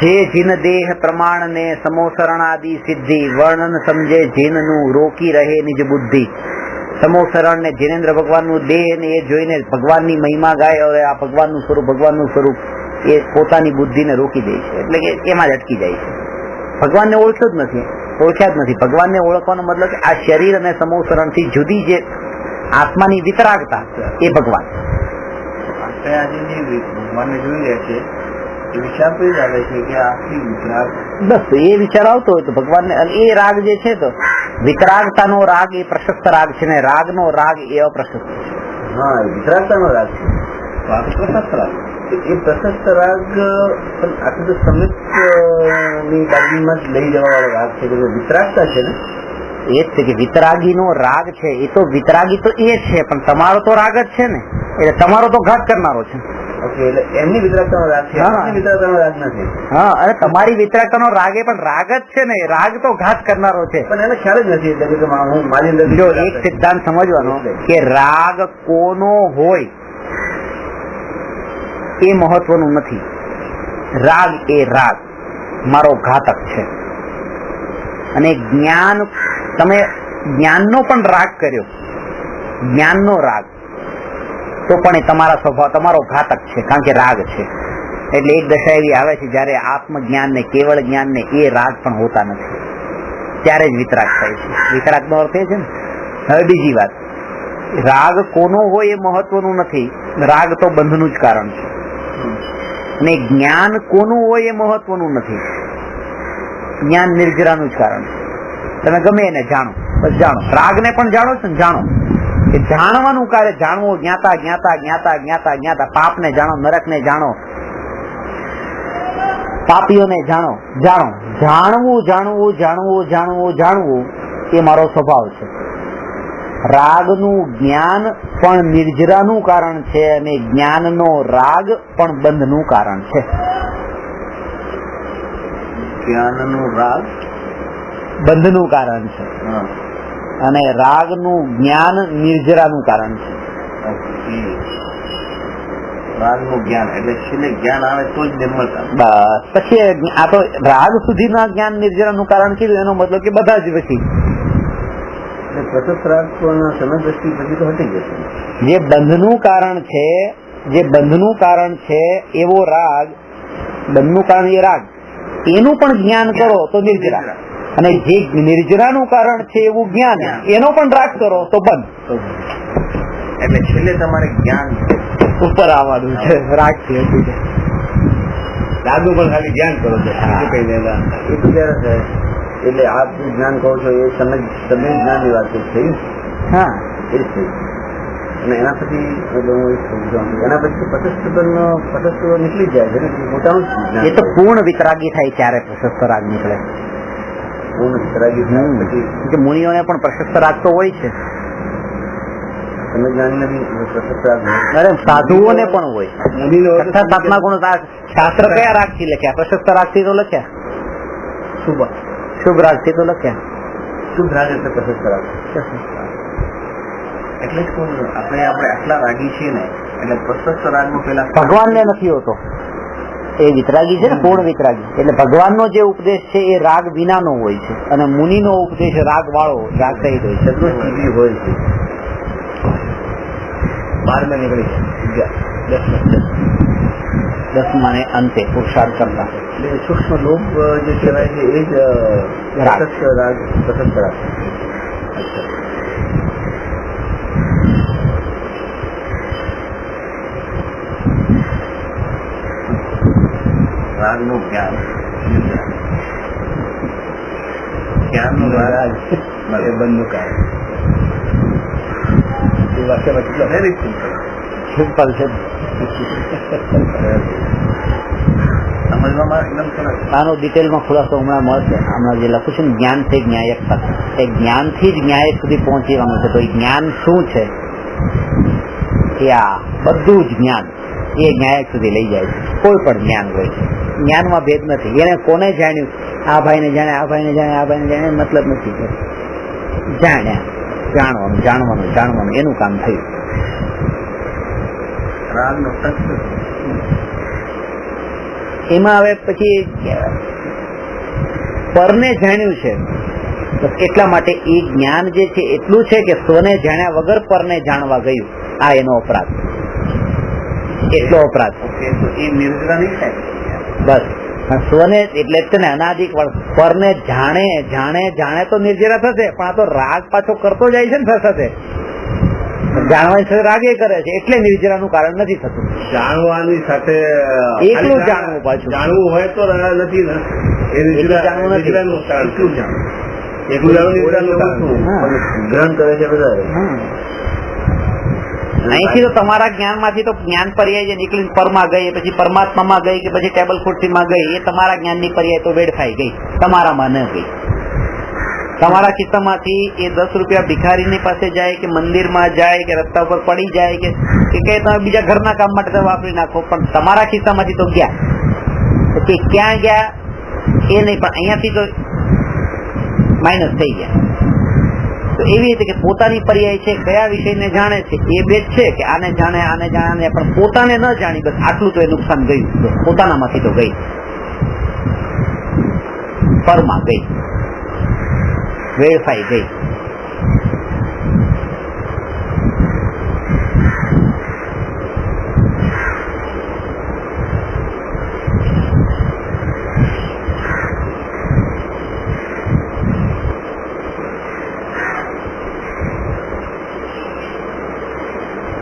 જે જીન દેહ પ્રમાણ ને સમોસરણ આદિ સિદ્ધિ વર્ણન સમજે જીનનું રોકી રહે નિજ બુદ્ધિ. સમોસરણ ને જીનેન્દ્ર ભગવાનનું દેહ ને એ જોઈને ભગવાનની મહિમા ગાય, હવે આ ભગવાનનું સ્વરૂપ એ પોતાની બુદ્ધિને રોકી દે છે, એટલે કે એમાં જ અટકી જાય છે. ભગવાનને ઓળખ્યા જ નથી. ભગવાનને ઓળખવાનો મતલબ આ શરીર અને સમોસરણથી જુદી જે આત્માની વિતરાગતા એ ભગવાન. આપણે આજે જે ભગવાનને જોઈ રહ્યા છે એ વિચાર તો જ આવે છે કે આખી વિતરાગ, બસ એ વિચાર આવતો હોય તો ભગવાનને, અને એ રાગ જે છે તો વિતરાગતાનો રાગ એ પ્રશસ્ત રાગ છે ને રાગનો રાગ એ અપ્રશસ્ત છે. હા, એ વિતરાગતાનો રાગ છે. તો આ પ્રશસ્ત રાગ, એ પ્રશસ્ત રાગ પણ આટલું તો સમિત ની બાજુમાં જ લઈ જવા વાળો રાગ છે. વિતરાગતા છે ને એ જ છે કે વિતરાગીનો રાગ છે, એ તો વિતરાગી તો એ છે, પણ તમારો તો રાગ જ છે ને, એટલે તમારો તો ઘાત કરનારો છે. ઓકે, એટલે એમની વિતરાગતાનો રાગ છે, આપણી વિતરાગતાનો રાગ નથી. હા, અને તમારી વિતરાગતાનો રાગ એ પણ રાગ જ છે ને, રાગ તો ઘાત કરનારો છે. પણ એને ખ્યાલ જ નથી. એટલે કે હું મારી અંદર જો એક સિદ્ધાંત સમજવાનો કે રાગ કોનો હોય એ મહત્વનું નથી. રાગ એ રાગ મારો ઘાતક છે. અને જ્ઞાન, તમે જ્ઞાનનો પણ રાગ કર્યો, જ્ઞાનનો રાગ, તો પણ એ તમારા સ્વભાવ, તમારો ઘાતક છે, કારણ કે રાગ છે. એટલે એક દશા એવી આવે છે જયારે આત્મજ્ઞાન ને કેવળ જ્ઞાન ને એ રાગ પણ હોતા નથી, ત્યારે જ વિતરાગ થાય છે. વિતરાગનો અર્થ એ છે ને. હવે બીજી વાત, રાગ કોનો હોય એ મહત્વનું નથી. રાગ તો બંધનું જ કારણ છે. અને જ્ઞાન કોનું હોય એ મહત્વનું નથી. જ્ઞાન નિર્જરાનું જ કારણ છે. તમે ગમે એને જાણો, બસ જાણો. રાગને પણ જાણો છો ને, જાણો. એ જાણવાનું કાર્ય, જાણવું, જ્ઞાતા જ્ઞાતા જ્ઞાતા જ્ઞાતા જ્ઞાતા. પાપને જાણો, નરકને જાણો, પાપીઓને જાણો, જાણો. જાણવું જાણવું જાણવું જાણવું જાણવું એ મારો સ્વભાવ છે. રાગનું જ્ઞાન પણ નિર્જરાનું કારણ છે, અને જ્ઞાનનો રાગ પણ બંધનું કારણ છે. જ્ઞાનનો રાગ બંધનું કારણ છે, અને રાગનું જ્ઞાન નિર્જરાનું કારણ છે. રાગનું જ્ઞાન એટલે છેલ્લે જ્ઞાન આવે તો જ નિર્મળતા. બસ પછી આ તો રાગ સુધીના જ્ઞાન નિર્જરાનું કારણ કીધું, એનો મતલબ કે બધા જ પછી પ્રશસ્ત રાગ સમય દ્રષ્ટિ પછી તો હટી જશે. જે બંધનું કારણ છે, જે બંધનું કારણ છે એવો રાગ, બંધનું કારણ એ રાગ, એનું પણ જ્ઞાન કરો તો નિર્જરા, અને જે નિર્જરાનું કારણ છે એવું જ્ઞાન, એનો પણ રાગ કરો તો બંધ. એટલે છેલ્લે તમારે જ્ઞાન ઉપર આવવાનું છે રાગ છે. રાગનું પણ ખાલી જ્ઞાન કરો છો, કઈ દેલા એ તો ત્યારે થાય. એટલે આપ જ્ઞાન કહો છો એ તમે જ્ઞાનની વાત થઈ. હા, એ જ થઈ. અને એના પછી એના પછી પટસ્થ નીકળી જાય છે ને, પોતાનું એ તો પૂર્ણ વિતરાગી થાય ત્યારે પ્રશસ્ત રાગ નીકળે. પૂર્ણ વિતરાગી પછી મુનિઓને પણ પ્રશસ્ત રાગ તો હોય છે. તમે જ્ઞાની નથી પ્રશસ્ત રાગ? અરે સાધુઓને પણ હોય. સાતમા ગુણ શાસ્ત્ર કયા રાગ થી લખ્યા? પ્રશસ્ત રાગ થી તો લખ્યા. શુભ રાગ થી તો લખ્યા. શુભ રાગ એટલે પ્રશસ્ત રાગ. એટલે જ આપણે આટલા રાગી છીએ ને, એટલે પ્રશસ્ત રાગનું પેલા ભગવાનને નથી હોતો. એ વિતરાગી છે ને, પૂર્ણ વિતરાગી. એટલે ભગવાનનો જે ઉપદેશ છે એ રાગ વિનાનો હોય છે, અને મુનિનો ઉપદેશ રાગ વાળો, રાગ સહિત હોય છે. ચતુર્થીવી હોય છે. 12 નીકળી ગયા, 10મા ને અંતે પુરુષાર્થ કરતા. એટલે સૂક્ષ્મ લોભ જે કહેવાય છે એ જ પ્રશસ્ત રાગ. અચ્છા, રાગનું જ્ઞાન, જ્ઞાનનું રાગ એ બંધનું કારણ. એ વાક્યમાં કેટલો વેરી સિમ્પલ છે. સમજવામાં એકદમ સરસ. આનો ડિટેલમાં ખુલાસો હમણાં મળશે. હમણાં જે લખું છું ને, જ્ઞાનથી જ્ઞાયક તક, એ જ્ઞાનથી જ જ્ઞાયક સુધી પહોંચવાનું છે. તો એ જ્ઞાન શું છે? એ આ બધું જ જ્ઞાન એ જ્ઞાયક સુધી લઈ જાય છે. કોઈ પણ જ્ઞાન હોય છે. જ્ઞાનમાં ભેદ નથી. એને કોને જાણ્યું? આ ભાઈને જાણે, આ ભાઈને જાણે, આ ભાઈને જાણે, મતલબ નથી. જાણ્યા, જાણવાનું એનું કામ થયું. રાગનો એમાં હવે પછી પરને જાણ્યું છે, એટલા માટે એ જ્ઞાન જે છે એટલું છે કે સ્વને જાણ્યા વગર પરને જાણવા ગયું. આ એનો અપરાધ, એટલો અપરાધ. એ નિર્જરા નહીં થાય બસ. સ્વને એટલે છે ને અનાદિક પરને જાણે જાણે જાણે તો નિર્જરા થશે, પણ આ તો રાગ પાછો કરતો જાય છે ને સાથે જાણવાની સાથે રાગે કરે છે, એટલે નિર્જરાનું કારણ નથી થતું. જાણવાની સાથે એકલું જાણવું, પાછું જાણવું હોય તો નથી ને, એ જાણવું નથી, એકલું જાણવું. ગ્રહણ કરે છે બધા. અહીંથી તો તમારા જ્ઞાન માંથી તો જ્ઞાન પર્યાય જે નીકળી પરમાં ગઈ, પછી પરમાત્મામાં ગઈ, કે પછી ટેબલ ખુરશી માં ગઈ, એ તમારા જ્ઞાન ની પર્યાય તો વેડફાઈ ગઈ, તમારામાં ન ગઈ. તમારા ખિસ્સામાંથી એ 10 રૂપિયા ભિખારીની પાસે જાય, કે મંદિરમાં જાય, કે રસ્તા ઉપર પડી જાય, કે તમે બીજા ઘરના કામ માટે વાપરી નાખો, પણ તમારા ખિસ્સામાંથી તો ગયા. પછી ક્યાં ગયા એ નહીં, પણ અહીંયાથી તો માઇનસ થઈ ગયા. તો એવી રીતે કે પોતાની પર્યાય છે, કયા વિષયને જાણે છે એ ભેદ છે, કે આને જાણે, પણ પોતાને ન જાણી, બસ આટલું તો એ નુકસાન ગયું. પોતાનામાંથી તો ગઈ, પરમાં ગઈ, વેડફાઈ ગઈ.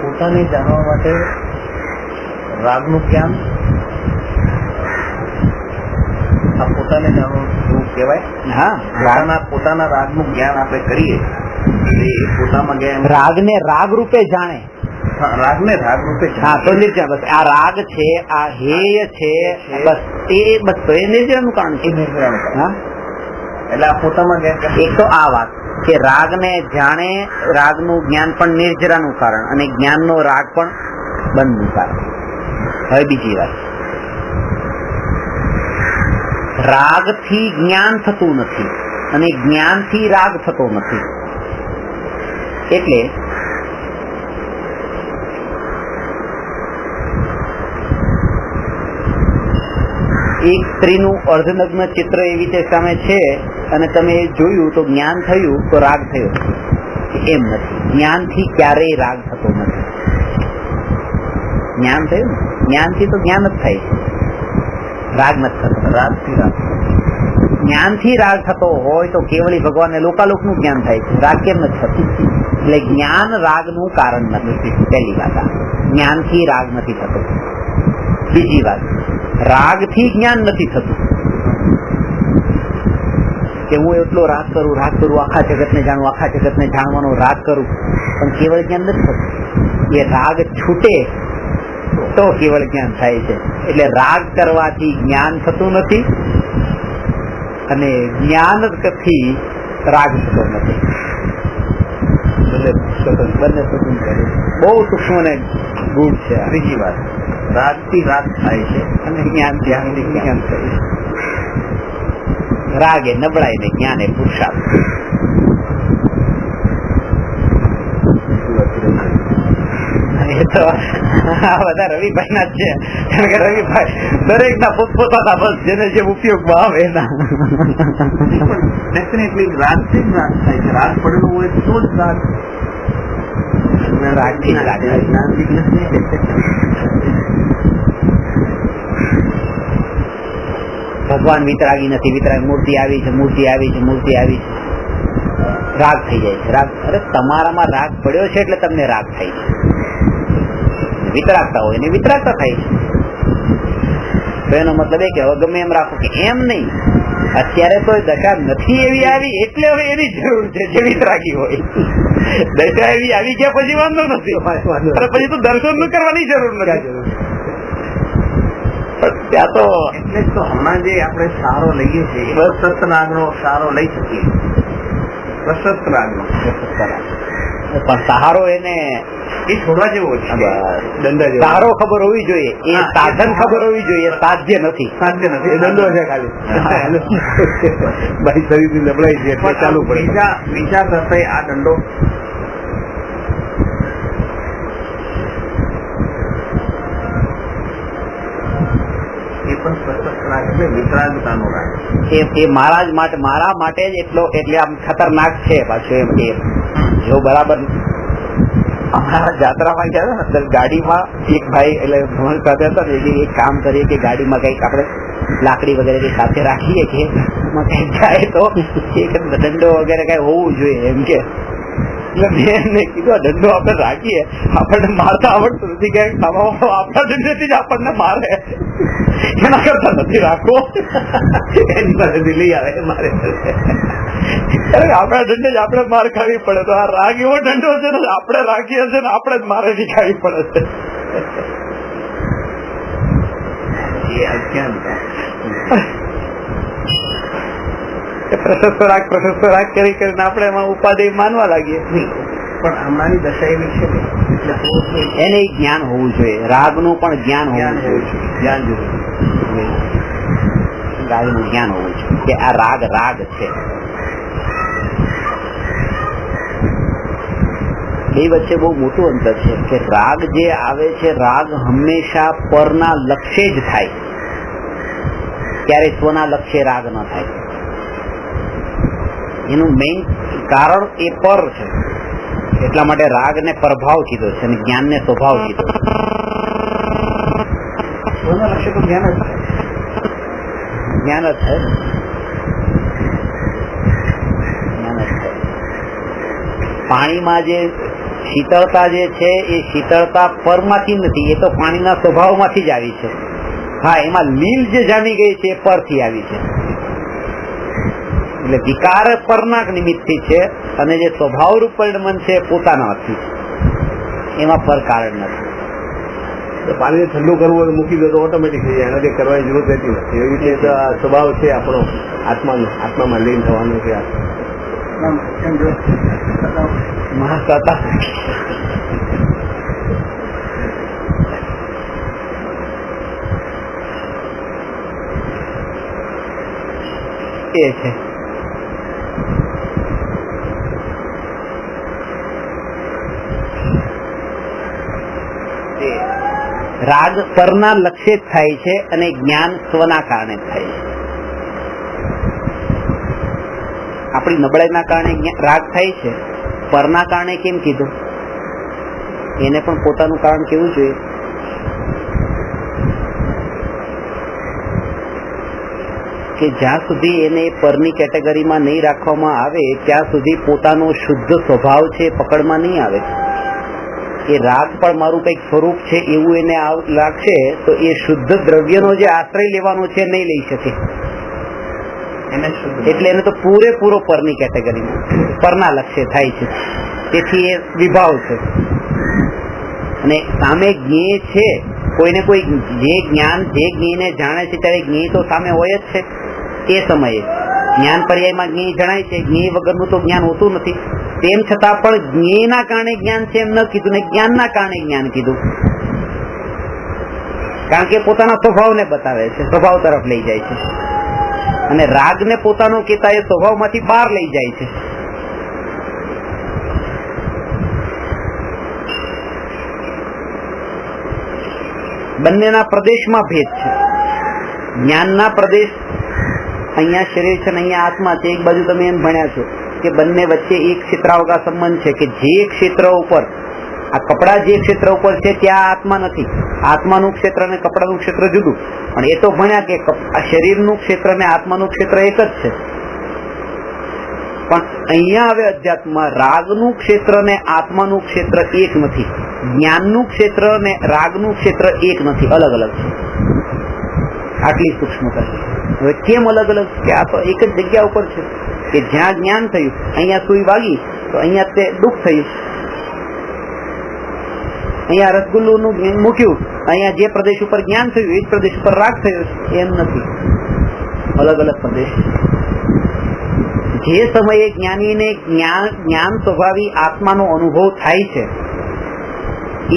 પોતાને જાણવા માટે રાગનું જ્ઞાન, આ પોતાને જાણવું કહેવાય. હા, પોતાના રાગનું જ્ઞાન આપણે કરીએ, પોતામાં ગયા રાગને રાગ રૂપે જાણે, રાગને રાગ રૂપે. હા, તો નિર્જરા. બસ આ રાગ છે, આ હેય છે, બસ એ નિર્જરાનું કારણ છે. હા, એટલે આ પોતામાં ગયા. એક તો આ વાત કે રાગને જાણે, રાગનું જ્ઞાન પણ નિર્જરાનું કારણ, અને જ્ઞાનનો રાગ પણ બંધનું કારણ. હવે બીજી વાત, રાગથી જ્ઞાન થતું નથી અને જ્ઞાનથી રાગ થતો નથી. એટલે એક સ્ત્રીનું અર્ધનગ્ન ચિત્ર એવી રીતે સામે છે, અને તમે જોયું તો જ્ઞાન થયું તો રાગ થયો. એમ નથી, જ્ઞાનથી ક્યારેય રાગ થતો નથી. જ્ઞાન થયું, જ્ઞાનથી તો જ્ઞાન જ થાય છે, રાગ નથી થતો. જ્ઞાનથી રાગ થતો હોય તો કેવળી ભગવાનને લોકાલોકનું જ્ઞાન થાય છે, રાગ કેમ નથી થતું? એટલે જ્ઞાન રાગનું કારણ નથી. પહેલી વાત, જ્ઞાનથી રાગ નથી થતો. બીજી વાત, રાગથી જ્ઞાન નથી થતું. કે હું એટલો રાગ કરું, આખા જગતને જાણું, આખા જગતને જાણવાનો રાગ કરું, પણ કેવળ જ્ઞાન નથી થતું. એ રાગ છૂટે તો કેવળ જ્ઞાન થાય છે. એટલે રાગ કરવાથી જ્ઞાન થતું નથી, અને જ્ઞાનથી રાગ થતો નથી. બંને સ્વતંત્ર, બહુ સૂક્ષ્મ ને ગૂઢ છે. ત્રીજી વાત, રાગથી રાગ થાય છે અને જ્ઞાનથી જ્ઞાન થાય છે. રાગ એ નબળાઈ ને જ્ઞાન એ પુરુષાર્થ. એ તો બધા રવિભાઈ ના છે, કારણ કે રવિભાઈ દરેક ના પોતપોતાના બસ જેને જે ઉપયોગમાં આવે એના. ડેફિનેટલી રાગથી જ રાગ થાય છે. રાગ પડેલો હોય તો જ રાગ. રાગથી જ રાગ થાય. ભગવાન વિતરાગી નથી, વિતરાગ મૂર્તિ આવી છે, મૂર્તિ આવી છે, મૂર્તિ આવી છે, રાગ થઈ જાય છે. રાગ, અરે તમારામાં રાગ પડ્યો છે એટલે તમને રાગ થાય છે. વિતરાગતા હોય ને વિતરાગતા થાય છે. તો એનો મતલબ એ કે હવે ગમે એમ રાખો, કે એમ નહીં, અત્યારે તો દશા નથી એવી આવી એટલે હવે એની જરૂર છે. જે વિતરાગી હોય, દશા એવી આવી ગયા પછી વાંધો નથી, પછી તો દર્શન કરવાની જરૂર નથી. ત્યાં તો એટલે તો હમણાં જે આપણે સારો લઈએ છીએ, પ્રશસ્ત રાગનો સારો લઈ શકીએ. પ્રશસ્ત રાગનો પણ સહારો એને એ છોડવા જેવો છે, દંડા જેવો. તારો ખબર હોવી જોઈએ, એ સાધન ખબર હોવી જોઈએ, સાધ્ય નથી. એ દંડો છે ખાલી. ભાઈ શરીરથી નબળાઈ છે એટલે ચાલુ પડે. વિચાર થશે આ દંડો એ પણ સતત રાગ એટલે વિતરાગતાનો રાગ. એ મારા માટે જ એટલે આમ ખતરનાક છે પાછું. એમ જો બરાબર અમારા જાત્રામાં ગયા હતા ને, ગાડીમાં એક ભાઈ એટલે ભ્રમણ સાથે હતા ને, એક કામ કરીએ કે ગાડીમાં કઈક આપણે લાકડી વગેરે કઈ સાથે રાખીએ કે એમાં કઈક જાય તો એક દંડો વગેરે કઈ હોવું જોઈએ એમ કે. એટલે મેં એમને કીધું આ દંડો આપણે રાખીએ, આપણને મારતા આવડતું નથી, કઈક આપણા દંડેથી જ આપણને મારે, એના કરતા નથી રાખવો. એની પાસેથી લઈ આવે મારે. આપણા દંડે જ આપણે માર ખાવી પડે, તો આ રાગ એવો દંડો છે ને આપણે રાખીએ છીએ ને આપણે જ મારે ખાવી પડે છે. પ્રશસ્ત રાગ કરી કરીને આપણે એમાં ઉપાધિ માનવા લાગીએ. પણ હમણાંની દશા એવી છે એને જ્ઞાન હોવું જોઈએ, રાગનું પણ જ્ઞાન હોવું જોઈએ, રાગનું જ્ઞાન હોવું જોઈએ કે આ રાગ છે. બે વચ્ચે બહુ મોટું અંતર છે કે રાગ જે આવે છે, રાગ હંમેશા પરના લક્ષ્ય જ થાય, ત્યારે સ્વના લક્ષ્ય રાગ ન થાય. એનું મેઇન કારણ એ પર છે, એટલા માટે રાગ ને પ્રભાવ કીધો છે અને જ્ઞાન ને સ્વભાવ કીધો છે. સ્વના લક્ષ્ય તો જ્ઞાન જ થાય, જ્ઞાન જ થાય. પાણીમાં જે શીતળતા જે છે એ શીતળતા પરમાંથી નથી, એ તો પાણીના સ્વભાવમાંથી જ આવી છે. હા, એમાં લીલ જે જામી ગઈ છે એ પરથી આવી છે. એટલે વિકાર પરના નિમિત્તથી છે અને જે સ્વભાવ રૂપ પરિણમન છે પોતાનાથી, એમાં પર કારણ નથી. પાણીને ઠંડુ કરવું હોય મૂકી દો તો ઓટોમેટિક થઈ જાય, એનાથી કરવાની જરૂર રહેતી નથી. એવી રીતે સ્વભાવ છે આપણો આત્મામાં લીન થવાનો છે. એ છે રાગ પરના લક્ષ્ય જ થાય છે અને જ્ઞાન સ્વના કારણે થાય છે. આપણી નબળાઈના કારણે રાગ થાય છે, પરના કારણે કેમ કીધું? એને પણ પોતાનું કારણ કેવું જોઈએ. કે જ્યાં સુધી એને પરની કેટેગરીમાં નહીં રાખવામાં આવે ત્યાં સુધી પોતાનો શુદ્ધ સ્વભાવ છે પકડમાં નહીં આવે. એ રાગ પણ મારું કઈક સ્વરૂપ છે એવું એને લાગશે તો એ શુદ્ધ દ્રવ્યનો જે આશ્રય લેવાનો છે નહીં લઈ શકે. એટલે એને તો પૂરેપૂરો પરની કેટેગરીમાં પરના લક્ષ્ય થાય છે. તેથી એ વિભાવ છે. અને સામે જ્ઞેય છે, કોઈને કોઈ જે જ્ઞેયને જાણે છે ત્યારે જ્ઞેય તો સામે હોય જ છે. એ સમયે જ્ઞાન પર્યાયમાં જ્ઞેય જણાય છે, જ્ઞેય વગરનું તો જ્ઞાન હોતું નથી. તેમ છતાં પણ જ્ઞેયના કારણે જ્ઞાન છે એમ ન કીધું ને જ્ઞાનના કારણે જ્ઞાન કીધું, કારણ કે પોતાના સ્વભાવને બતાવે છે, સ્વભાવ તરફ લઈ જાય છે. અને રાગને પોતાનો કહેતા એ સ્વભાવમાંથી બહાર લઈ જાય છે. બંનેના પ્રદેશમાં ભેદ છે. જ્ઞાનના પ્રદેશ અહીંયા શરીર છે ને અહીંયા આત્મા છે. એક બાજુ તમે એમ ભણ્યા છો કે બંને વચ્ચે એક ક્ષેત્રાવકાશ સંબંધ છે કે જે ક્ષેત્ર ઉપર આ કપડા જે ક્ષેત્ર ઉપર છે ત્યાં આત્મા નથી. આત્માનું ક્ષેત્ર અને કપડાનું ક્ષેત્ર જુદું. પણ એ તો ભણ્યા કે આ શરીરનું ક્ષેત્ર અને આત્માનું ક્ષેત્ર એક જ છે. પણ અહીંયા હવે અધ્યાત્મમાં રાગનું ક્ષેત્ર ને આત્માનું ક્ષેત્ર એક નથી. જ્ઞાનનું ક્ષેત્ર ને રાગનું ક્ષેત્ર એક નથી, અલગ અલગ છે. આટલી સૂક્ષ્મતા છે. હવે કેમ અલગ અલગ? કે આ તો એક જ જગ્યા ઉપર છે કે જ્યાં જ્ઞાન થયું અહીંયા સુઈ વાગી તો અહીંયા તે દુઃખ થયું. અહીંયા રસગુલ્લુનું મૂક્યું, અહીંયા જે પ્રદેશ ઉપર જ્ઞાન થયું એ જ પ્રદેશ ઉપર રાગ થયો. એમ નથી, અલગ અલગ પ્રદેશ. જે સમયે જ્ઞાનીને જ્ઞાન સ્વભાવી આત્માનો અનુભવ થાય છે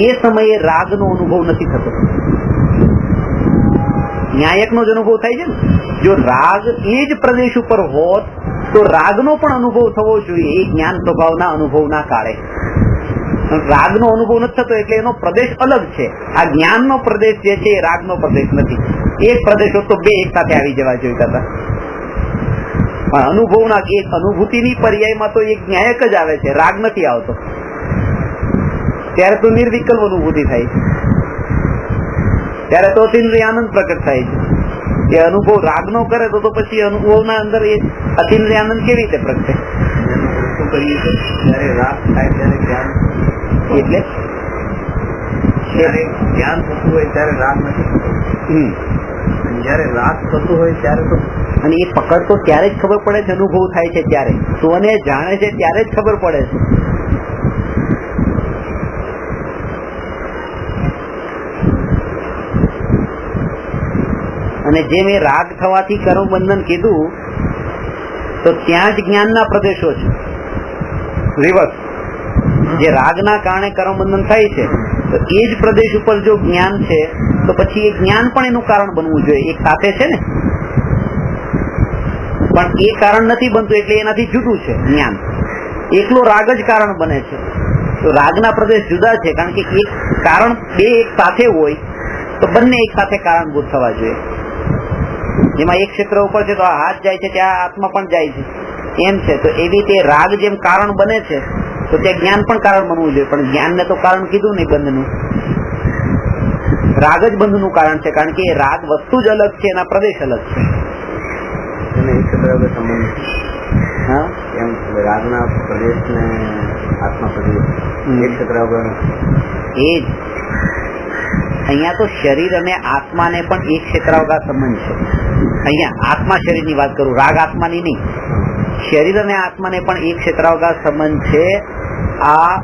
એ સમયે રાગનો અનુભવ નથી થતો. ન્યાયકનો જ અનુભવ થાય છે ને. જો રાગ એ જ પ્રદેશ ઉપર હોત તો રાગનો પણ અનુભવ થવો જોઈએ એ જ્ઞાન સ્વભાવના અનુભવના કાળે. રાગનો અનુભવ નથી થતો એટલે એનો પ્રદેશ અલગ છે. આ જ્ઞાનનો પ્રદેશ જે છે એ રાગનો પ્રદેશ નથી. એક પ્રદેશ હોત તો બે એક સાથે આવી જવા જોઈતા હતા. પણ અનુભવના એક અનુભૂતિની પર્યાયમાં તો એક ન્યાયક જ આવે છે, રાગ નથી આવતો. ત્યારે તો નિર્વિકલ્પ અનુભૂતિ થાય છે, ત્યારે તો અતિન્દ્રિય આનંદ પ્રકટ થાય છે. એ અનુભવ રાગનો કરે તો પછી અનુભવના અંદર એ અતિન્દ્રિય આનંદ કેવી રીતે પ્રગટે? શું કરીએ છીએ જયારે રાગ થાય ત્યારે જ્ઞાન, એટલે જયારે જ્ઞાન થતું હોય ત્યારે રાગ નથી થતો, જયારે રાગ થતું હોય ત્યારે તો. અને એ પકડ તો ત્યારે જ ખબર પડે છે, અનુભવ થાય છે ત્યારે, સ્વને જાણે છે ત્યારે જ ખબર પડે છે. અને જેમ એ રાગ થવાથી કર્મ બંધન કીધું તો ત્યાં જ જ્ઞાનના પ્રદેશો છે. રિવર્સ, જે રાગના કારણે કર્મ બંધન થાય છે તો એ જ પ્રદેશ ઉપર જો જ્ઞાન છે તો પછી એ જ્ઞાન પણ એનું કારણ બનવું જોઈએ. એક સાથે છે ને, પણ એ કારણ નથી બનતું એટલે એનાથી જુદું છે જ્ઞાન. એકલો રાગ જ કારણ બને છે તો રાગના પ્રદેશ જુદા છે, કારણ કે એક કારણ બે એક સાથે હોય તો બંને એક સાથે કારણભૂત થવા જોઈએ. જેમાં એક ક્ષેત્ર ઉપર છે તો આ હાથ જાય છે ત્યાં આત્મા પણ જાય છે એમ છે. તો એવી રીતે રાગ જેમ કારણ બને છે તો ત્યાં જ્ઞાન પણ કારણ બનવું જોઈએ. પણ જ્ઞાનને તો કારણ કીધું નહીં બંધનું, રાગ જ બંધનું કારણ છે, કારણ કે રાગ વસ્તુ જ અલગ છે, એના પ્રદેશ અલગ છે. એક ક્ષેત્ર વગર સંબંધ. હા, એમ રાગના પ્રદેશ ને આત્મા પ્રદેશ એક ક્ષેત્ર વગર. એ જ અહીંયા તો શરીર અને આત્માને પણ એક ક્ષેત્રાવગા સંબંધ છે. અહીંયા આત્મા શરીરની વાત કરું, રાગ આત્માની નહીં. શરીર અને આત્માને પણ એક ક્ષેત્રાવગા સંબંધ છે. આ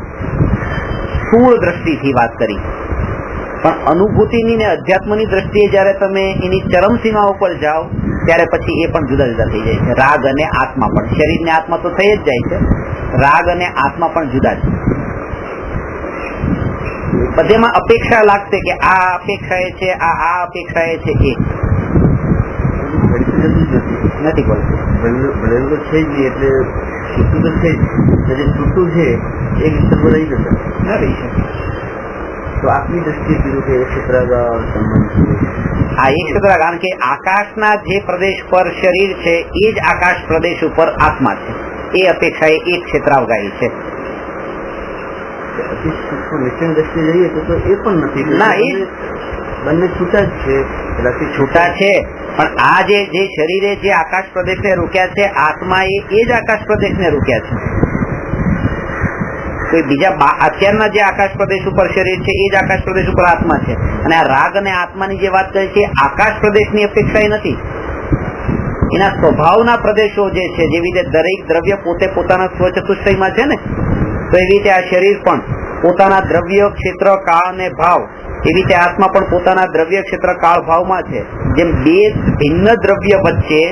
સ્થૂળ દ્રષ્ટિથી વાત કરી, પણ અનુભૂતિની ને અધ્યાત્મની દ્રષ્ટિએ જયારે તમે એની ચરમ સીમા ઉપર જાઓ ત્યારે પછી એ પણ જુદા જુદા થઈ જાય છે. રાગ અને આત્મા પણ, શરીર ને આત્મા તો થઈ જ જાય છે, રાગ અને આત્મા પણ જુદા છે. બધેમાં અપેક્ષા લાગશે કે આ અપેક્ષા એ છે, આ અપેક્ષા એ છે, એ નથી બોલતું. ભરેલું છે જ એટલે છૂટું તો છે જ, છૂટું છે એક ક્ષેત્ર રહી જશે ના રહી શકે. તો આપની દ્રષ્ટિએ કીધું કે એક ક્ષેત્ર સંબંધ છે. આ એક ક્ષેત્ર, કારણ કે આકાશના જે પ્રદેશ પર શરીર છે એ જ આકાશ પ્રદેશ ઉપર આત્મા છે. એ અપેક્ષા એ એક ક્ષેત્રાવગાહી છે. નિશ્ચય દ્રષ્ટિએ જઈએ તો એ પણ નથી. ના, એ બંને છૂટા જ છે. છૂટા છે, પણ આ જે શરીરે જે આકાશ પ્રદેશને રોક્યા છે, આત્મા એ જ આકાશ પ્રદેશને રોક્યા છે. કોઈ બીજા અત્યારના જે આકાશ પ્રદેશ ઉપર શરીર છે એ જ આકાશ પ્રદેશ ઉપર આત્મા છે. અને આ રાગ અને આત્માની જે વાત કરી છે આકાશ પ્રદેશની અપેક્ષા એ નથી, એના સ્વભાવના પ્રદેશો જે છે. જેવી રીતે દરેક દ્રવ્ય પોતે પોતાના સ્વચતુષ્ટયમાં છે ને, તો એવી રીતે આ શરીર પણ પોતાના દ્રવ્ય, ક્ષેત્ર, કાળ અને ભાવ, એવી રીતે આત્મા પણ પોતાના દ્રવ્ય, ક્ષેત્ર, કાળ, ભાવમાં છે. જેમ બે ભિન્ન દ્રવ્ય વચ્ચે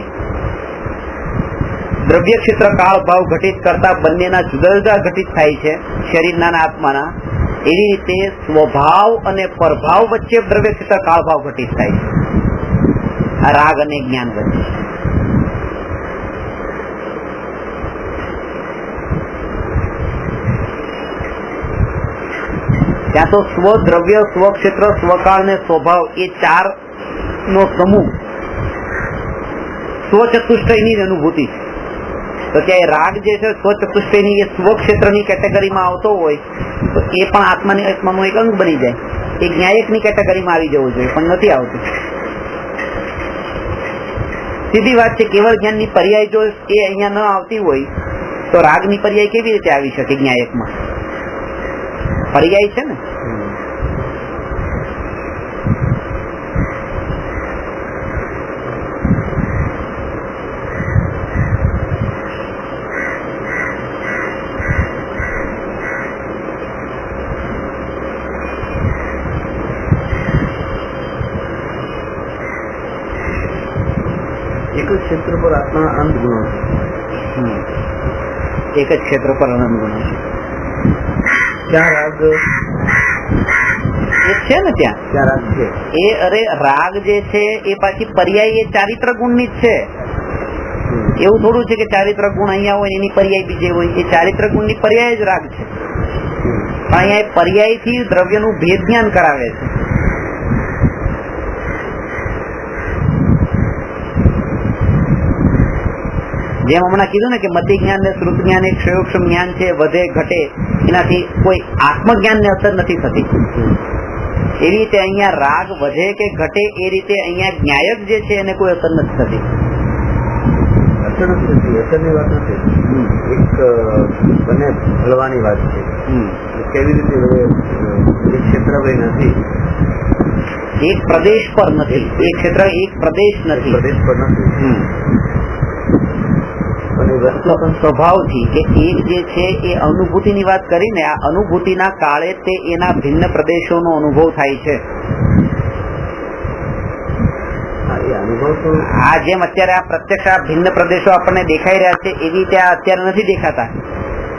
દ્રવ્ય, ક્ષેત્ર, કાળ, ભાવ ઘટિત કરતા બંનેના જુદા જુદા ઘટિત થાય છે શરીરના અને આત્માના, એવી રીતે સ્વભાવ અને પરભાવ વચ્ચે દ્રવ્ય, ક્ષેત્ર, કાળ, ભાવ ઘટિત થાય છે આ રાગ અને જ્ઞાન વચ્ચે. ત્યાં તો સ્વ દ્રવ્ય, સ્વ ક્ષેત્ર, સ્વકાળ ને સ્વભાવ એ ચાર નો સમૂહ સ્વચતુષ્ટયની અનુભૂતિ છે. તો ત્યાં રાગ જે છે સ્વચતુષ્ટયની એ સ્વ ક્ષેત્રની કેટેગરીમાં આવતો હોય તો એ પણ આત્માનું એક અંગ બની જાય. એ ન્યાયકની કેટેગરીમાં આવી જવું જોઈએ, પણ નથી આવતું. સીધી વાત છે, કેવળ જ્ઞાનની પર્યાય જો એ અહીંયા ન આવતી હોય તો રાગની પર્યાય કેવી રીતે આવી શકે ન્યાયકમાં? પર્યાય છે ને. એક જ ક્ષેત્ર પર આત્મા અનંત ગુણો છે. એક જ ક્ષેત્ર પર અનંત ગુણો છે. ચાર રાગ છે ને ત્યાં ત્યાં રાગ છે એ અરે રાગ જે છે એ પાછી પર્યાય એ ચારિત્ર ગુણની જ છે. એવું થોડું છે કે ચારિત્ર ગુણ અહીંયા હોય એની પર્યાય બીજે હોય. એ ચારિત્ર ગુણની પર્યાય જ રાગ છે. પણ અહીંયા પર્યાય થી દ્રવ્યનું ભેદ જ્ઞાન કરાવે છે. જેમ હમણાં કીધું ને કે મતિ જ્ઞાન ને શ્રુત જ્ઞાન એક ક્ષયોક્ષમ જ્ઞાન છે, વધે ઘટે, એનાથી કોઈ આત્મજ્ઞાન ને અસર નથી થતી. એવી રીતે અહીંયા રાગ વધે કે ઘટે એ રીતે અહીંયા જ્ઞાયક જે છે એને કોઈ અસર નથી થતી. અસર નથી થતી, અસરની વાત નથી. એક બંને હલવાની વાત છે. કેવી રીતે એક ક્ષેત્ર નથી, એક પ્રદેશ પર નથી, એક ક્ષેત્ર એક પ્રદેશ નથી, પ્રદેશ પર નથી. સ્વભાવથી કે એક જે છે એ અનુભૂતિની વાત કરીને આ અનુભૂતિના કાળે તે એના ભિન્ન પ્રદેશોનો અનુભવ થાય છે. આ જેમ અત્યારે આ પ્રત્યક્ષ આ ભિન્ન પ્રદેશો આપણને દેખાઈ રહ્યા છે એવી રીતે આ અત્યારે નથી દેખાતા.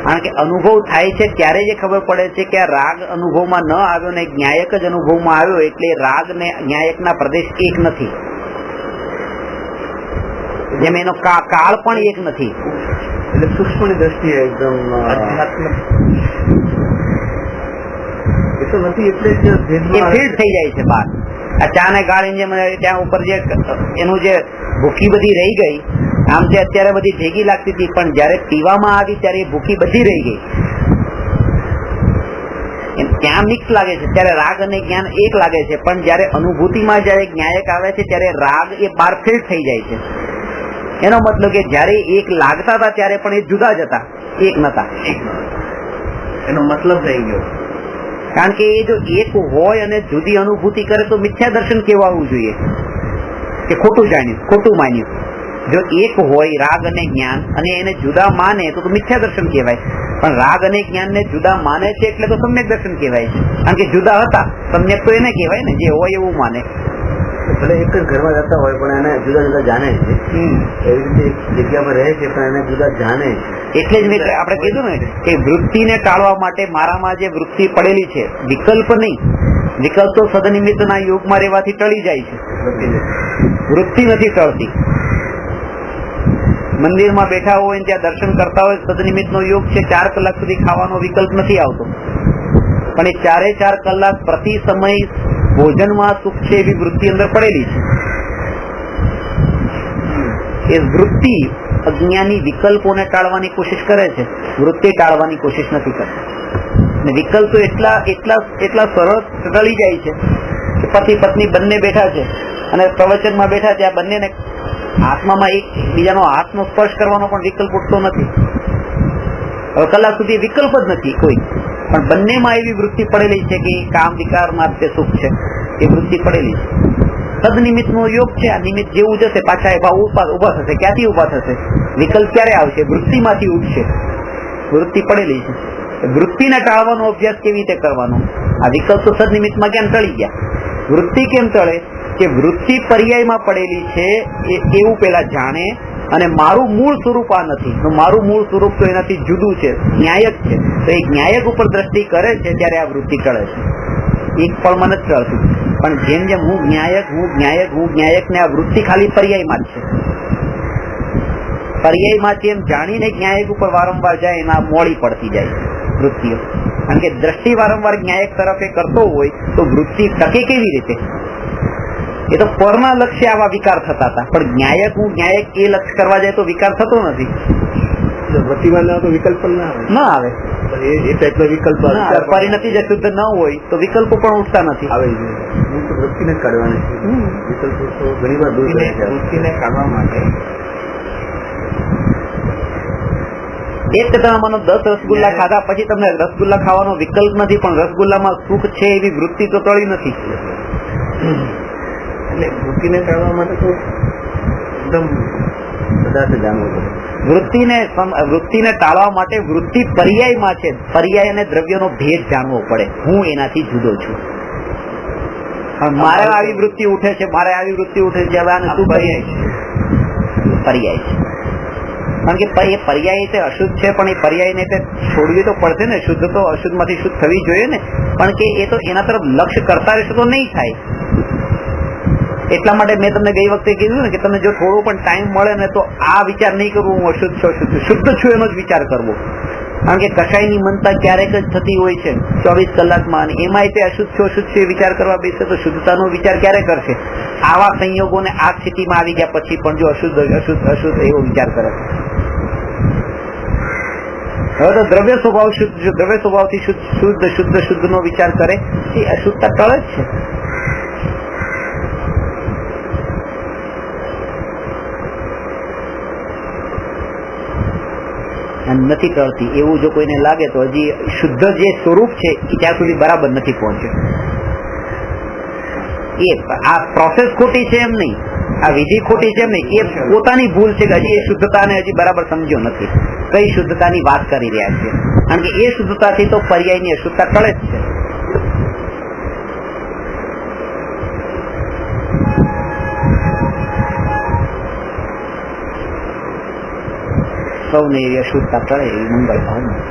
કારણ કે અનુભવ થાય છે ત્યારે જે ખબર પડે છે કે આ રાગ અનુભવમાં ન આવ્યો ને જ્ઞાયક જ અનુભવમાં આવ્યો, એટલે રાગ ને જ્ઞાયકના પ્રદેશ એક નથી. જેમ એનો કાળ પણ એક નથી. એટલે સૂક્ષ્મની દ્રષ્ટિએ એકદમ એ તો નથી, એટલે જ ફીડ થઈ જાય છે બહાર. આ ચા ને ગાળીને જેમ ત્યાં ઉપર જે એનું જે ભૂખી બધી રહી ગઈ, આમ જે અત્યારે બધી ભેગી લાગતી હતી, પણ જયારે પીવામાં આવી ત્યારે એ ભૂખી બધી રહી ગઈ. ત્યાં મિક્સ લાગે છે ત્યારે રાગ અને જ્ઞાન એક લાગે છે, પણ જયારે અનુભૂતિમાં જયારે જ્ઞાયક આવે છે ત્યારે રાગ એ બાર ફીડ થઈ જાય છે. એનો મતલબ કે જયારે એક લાગતા હતા ત્યારે પણ એ જુદા જ હતા, એક નતા. એનો મતલબ થઈ ગયો. કારણ કે એ જો એક હોય અને જુદી અનુભૂતિ કરે તો મિથ્યા દર્શન કહેવાવું જોઈએ કે ખોટું જાણ્યું, ખોટું માન્યું. જો એક હોય રાગ અને જ્ઞાન અને એને જુદા માને તો મિથ્યા દર્શન કહેવાય. પણ રાગ અને જ્ઞાન ને જુદા માને છે એટલે તો સમ્યક દર્શન કહેવાય છે. કારણ કે જુદા હતા, સમ્યક તો એને કહેવાય ને જે હોય એવું માને. ભલે એક જ ઘરમાં રહેતા હોય પણ એને જુદા જુદા જાણે છે. એવી રીતે એક જગ્યા પર રહે છે પણ એને જુદા જાણે છે. એટલે જ આપણે કીધું ને કે વૃત્તિને ટાળવા માટે મારામાં જે વૃત્તિ પડેલી છે, વિકલ્પ નહીં, વિકલ્પ તો સદનિમિત્તના યોગમાં રહેવાથી ટળી જાય છે, વૃત્તિ નથી ટળતી. મંદિરમાં બેઠા હોય ત્યાં દર્શન કરતા હોય, સદનિમિત્તનો યોગ છે, 4 કલાક સુધી ખાવાનો વિકલ્પ નથી આવતો, પણ એ 4 કલાક પ્રતિ સમય ભોજનમાં સુખ છે એવી વૃત્તિ અંદર પડેલી છે. એ વૃત્તિ અજ્ઞાની વિકલ્પોને ટાળવાની કોશિશ કરે છે, વૃત્તિ ટાળવાની કોશિશ નથી કરતી. વિકલ્પો એટલા સરસ ટળી જાય છે કે પતિ પત્ની બંને બેઠા છે અને પ્રવચનમાં બેઠા છે, આ બંનેને આત્મામાં એક બીજાનો હાથનો સ્પર્શ કરવાનો પણ વિકલ્પ ઉઠતો નથી. હવે કલાક સુધી વિકલ્પ જ નથી કોઈ, પણ બંનેમાં એવી વૃત્તિ પડેલી છે કે કામ વિકાર માત્ર સુખ છે, એ વૃત્તિ પડેલી છે. સદનિમિત્ત નો યોગ છે, આ નિમિત્ત જેવું જશે પાછા એ ભાવ ઉભા થશે. ક્યાંથી ઉભા થશે? વિકલ્પ ક્યારે આવશે? વૃત્તિમાંથી ઉઠશે. વૃત્તિ પડેલી છે. વૃત્તિને ટાળવાનો અભ્યાસ કેવી રીતે કરવાનો? આ વિકલ્પ તો સદનિમિત્તમાં કેમ ટળી ગયા? વૃત્તિ કેમ ટળે? કે વૃત્તિ પર્યાયમાં પડેલી છે એવું પેલા જાણે, અને મારું મૂળ સ્વરૂપ આ નથી, મારું મૂળ સ્વરૂપ તો એનાથી જુદું છે, જ્ઞાયક છે. તો એ જ્ઞાયક ઉપર દ્રષ્ટિ કરે છે ત્યારે આ વૃત્તિ ટળે છે. એક પણ મને જ ટળતું, પણ જેમ જેમ હું જ્ઞાયક ને આ વૃત્તિ ખાલી પર્યાયમાં જ છે. પર્યાયમાંથી એમ જાણીને જ્ઞાયક ઉપર વારંવાર જાય એમાં મોડી પડતી જાય વૃત્તિઓ. કારણ કે દ્રષ્ટિ વારંવાર જ્ઞાયક તરફ એ કરતો હોય તો વૃત્તિ ટકે કેવી રીતે? એ તો પરના લક્ષ્ય આવા વિકાર થતા હતા, પણ જ્ઞાયક એ લક્ષ્ય કરવા જાય તો વિકાર થતો નથી. વૃત્તિમાં તો વિકલ્પ ના આવે. એ ટાઈપનો વિકલ્પ પરિણતિ જ શુદ્ધ ન હોય તો વિકલ્પો પણ ઉઠતા નથી. આવે વૃત્તિને કાઢવાની વિકલ્પો તો ઘણી વાર દૂર વૃત્તિને કાઢવા માટે એક તમે માનો 10 રસગુલ્લા ખાધા પછી તમને રસગુલ્લા ખાવાનો વિકલ્પ નથી, પણ રસગુલ્લામાં સુખ છે એવી વૃત્તિ તો ટળી નથી. એટલે વૃત્તિને કાઢવા માટે તો એકદમ પદાર્થ જાણવો પડે. વૃત્તિને ટાળવા માટે વૃત્તિ પર્યાયમાં છે, પર્યાય અને દ્રવ્યનો ભેદ જાણવો પડે. હું એનાથી જુદો છું. મારે આવી વૃત્તિ ઉઠે છે, હવે આને શું પર્યાય છે? પર્યાય છે. કારણ કે એ પર્યાય તે અશુદ્ધ છે, પણ એ પર્યાયને તે છોડવી તો પડશે ને. શુદ્ધ તો અશુદ્ધમાંથી શુદ્ધ થવી જોઈએ ને, પણ કે એ તો એના તરફ લક્ષ્ય કરતા રહેશે તો નહીં થાય. એટલા માટે મેં તમને ગઈ વખતે કીધું ને કે તમને જો થોડો પણ ટાઈમ મળે ને તો આ વિચાર નહીં કરવો હું અશુદ્ધ છું, શુદ્ધ છું એનો જ વિચાર કરવો. કારણ કે કશાયની મનતા ક્યારેક જ થતી હોય છે 24 કલાકમાં, અને એમાંય તે અશુદ્ધ છે વિચાર કરવા બેસે તો શુદ્ધતાનો વિચાર ક્યારે કરશે? આવા સંયોગોને આ સ્થિતિમાં આવી ગયા પછી પણ જો અશુદ્ધ એવો વિચાર કરે. હવે તો દ્રવ્ય સ્વભાવથી શુદ્ધ નો વિચાર કરે એ અશુદ્ધતા ટળે જ છે. નથી ટળતી એવું જો કોઈને લાગે તો હજી શુદ્ધ જે સ્વરૂપ છે એ ત્યાં સુધી બરાબર નથી પહોંચ્યો. એ આ પ્રોસેસ ખોટી છે એમ નહીં, આ વિધિ ખોટી છે એમ નહીં, એ પોતાની ભૂલ છે કે હજી એ શુદ્ધતાને હજી બરાબર સમજ્યો નથી. કઈ શુદ્ધતાની વાત કરી રહ્યા છે? કારણ કે એ શુદ્ધતાથી તો પર્યાયની અશુદ્ધતા ટળે જ છે. સૌને એવી અશુદ્ધતા ટળે એવી મંગળ ભાવના.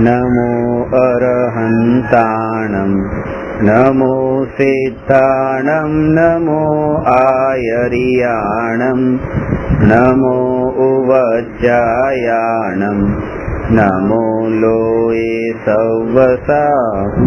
નમો અરહંતાણમ નમો સિદ્ધાણમ નમો આયરિયાણમ નમો ઉવજ્જાયાણમ નમો લોએ સવસાહુ.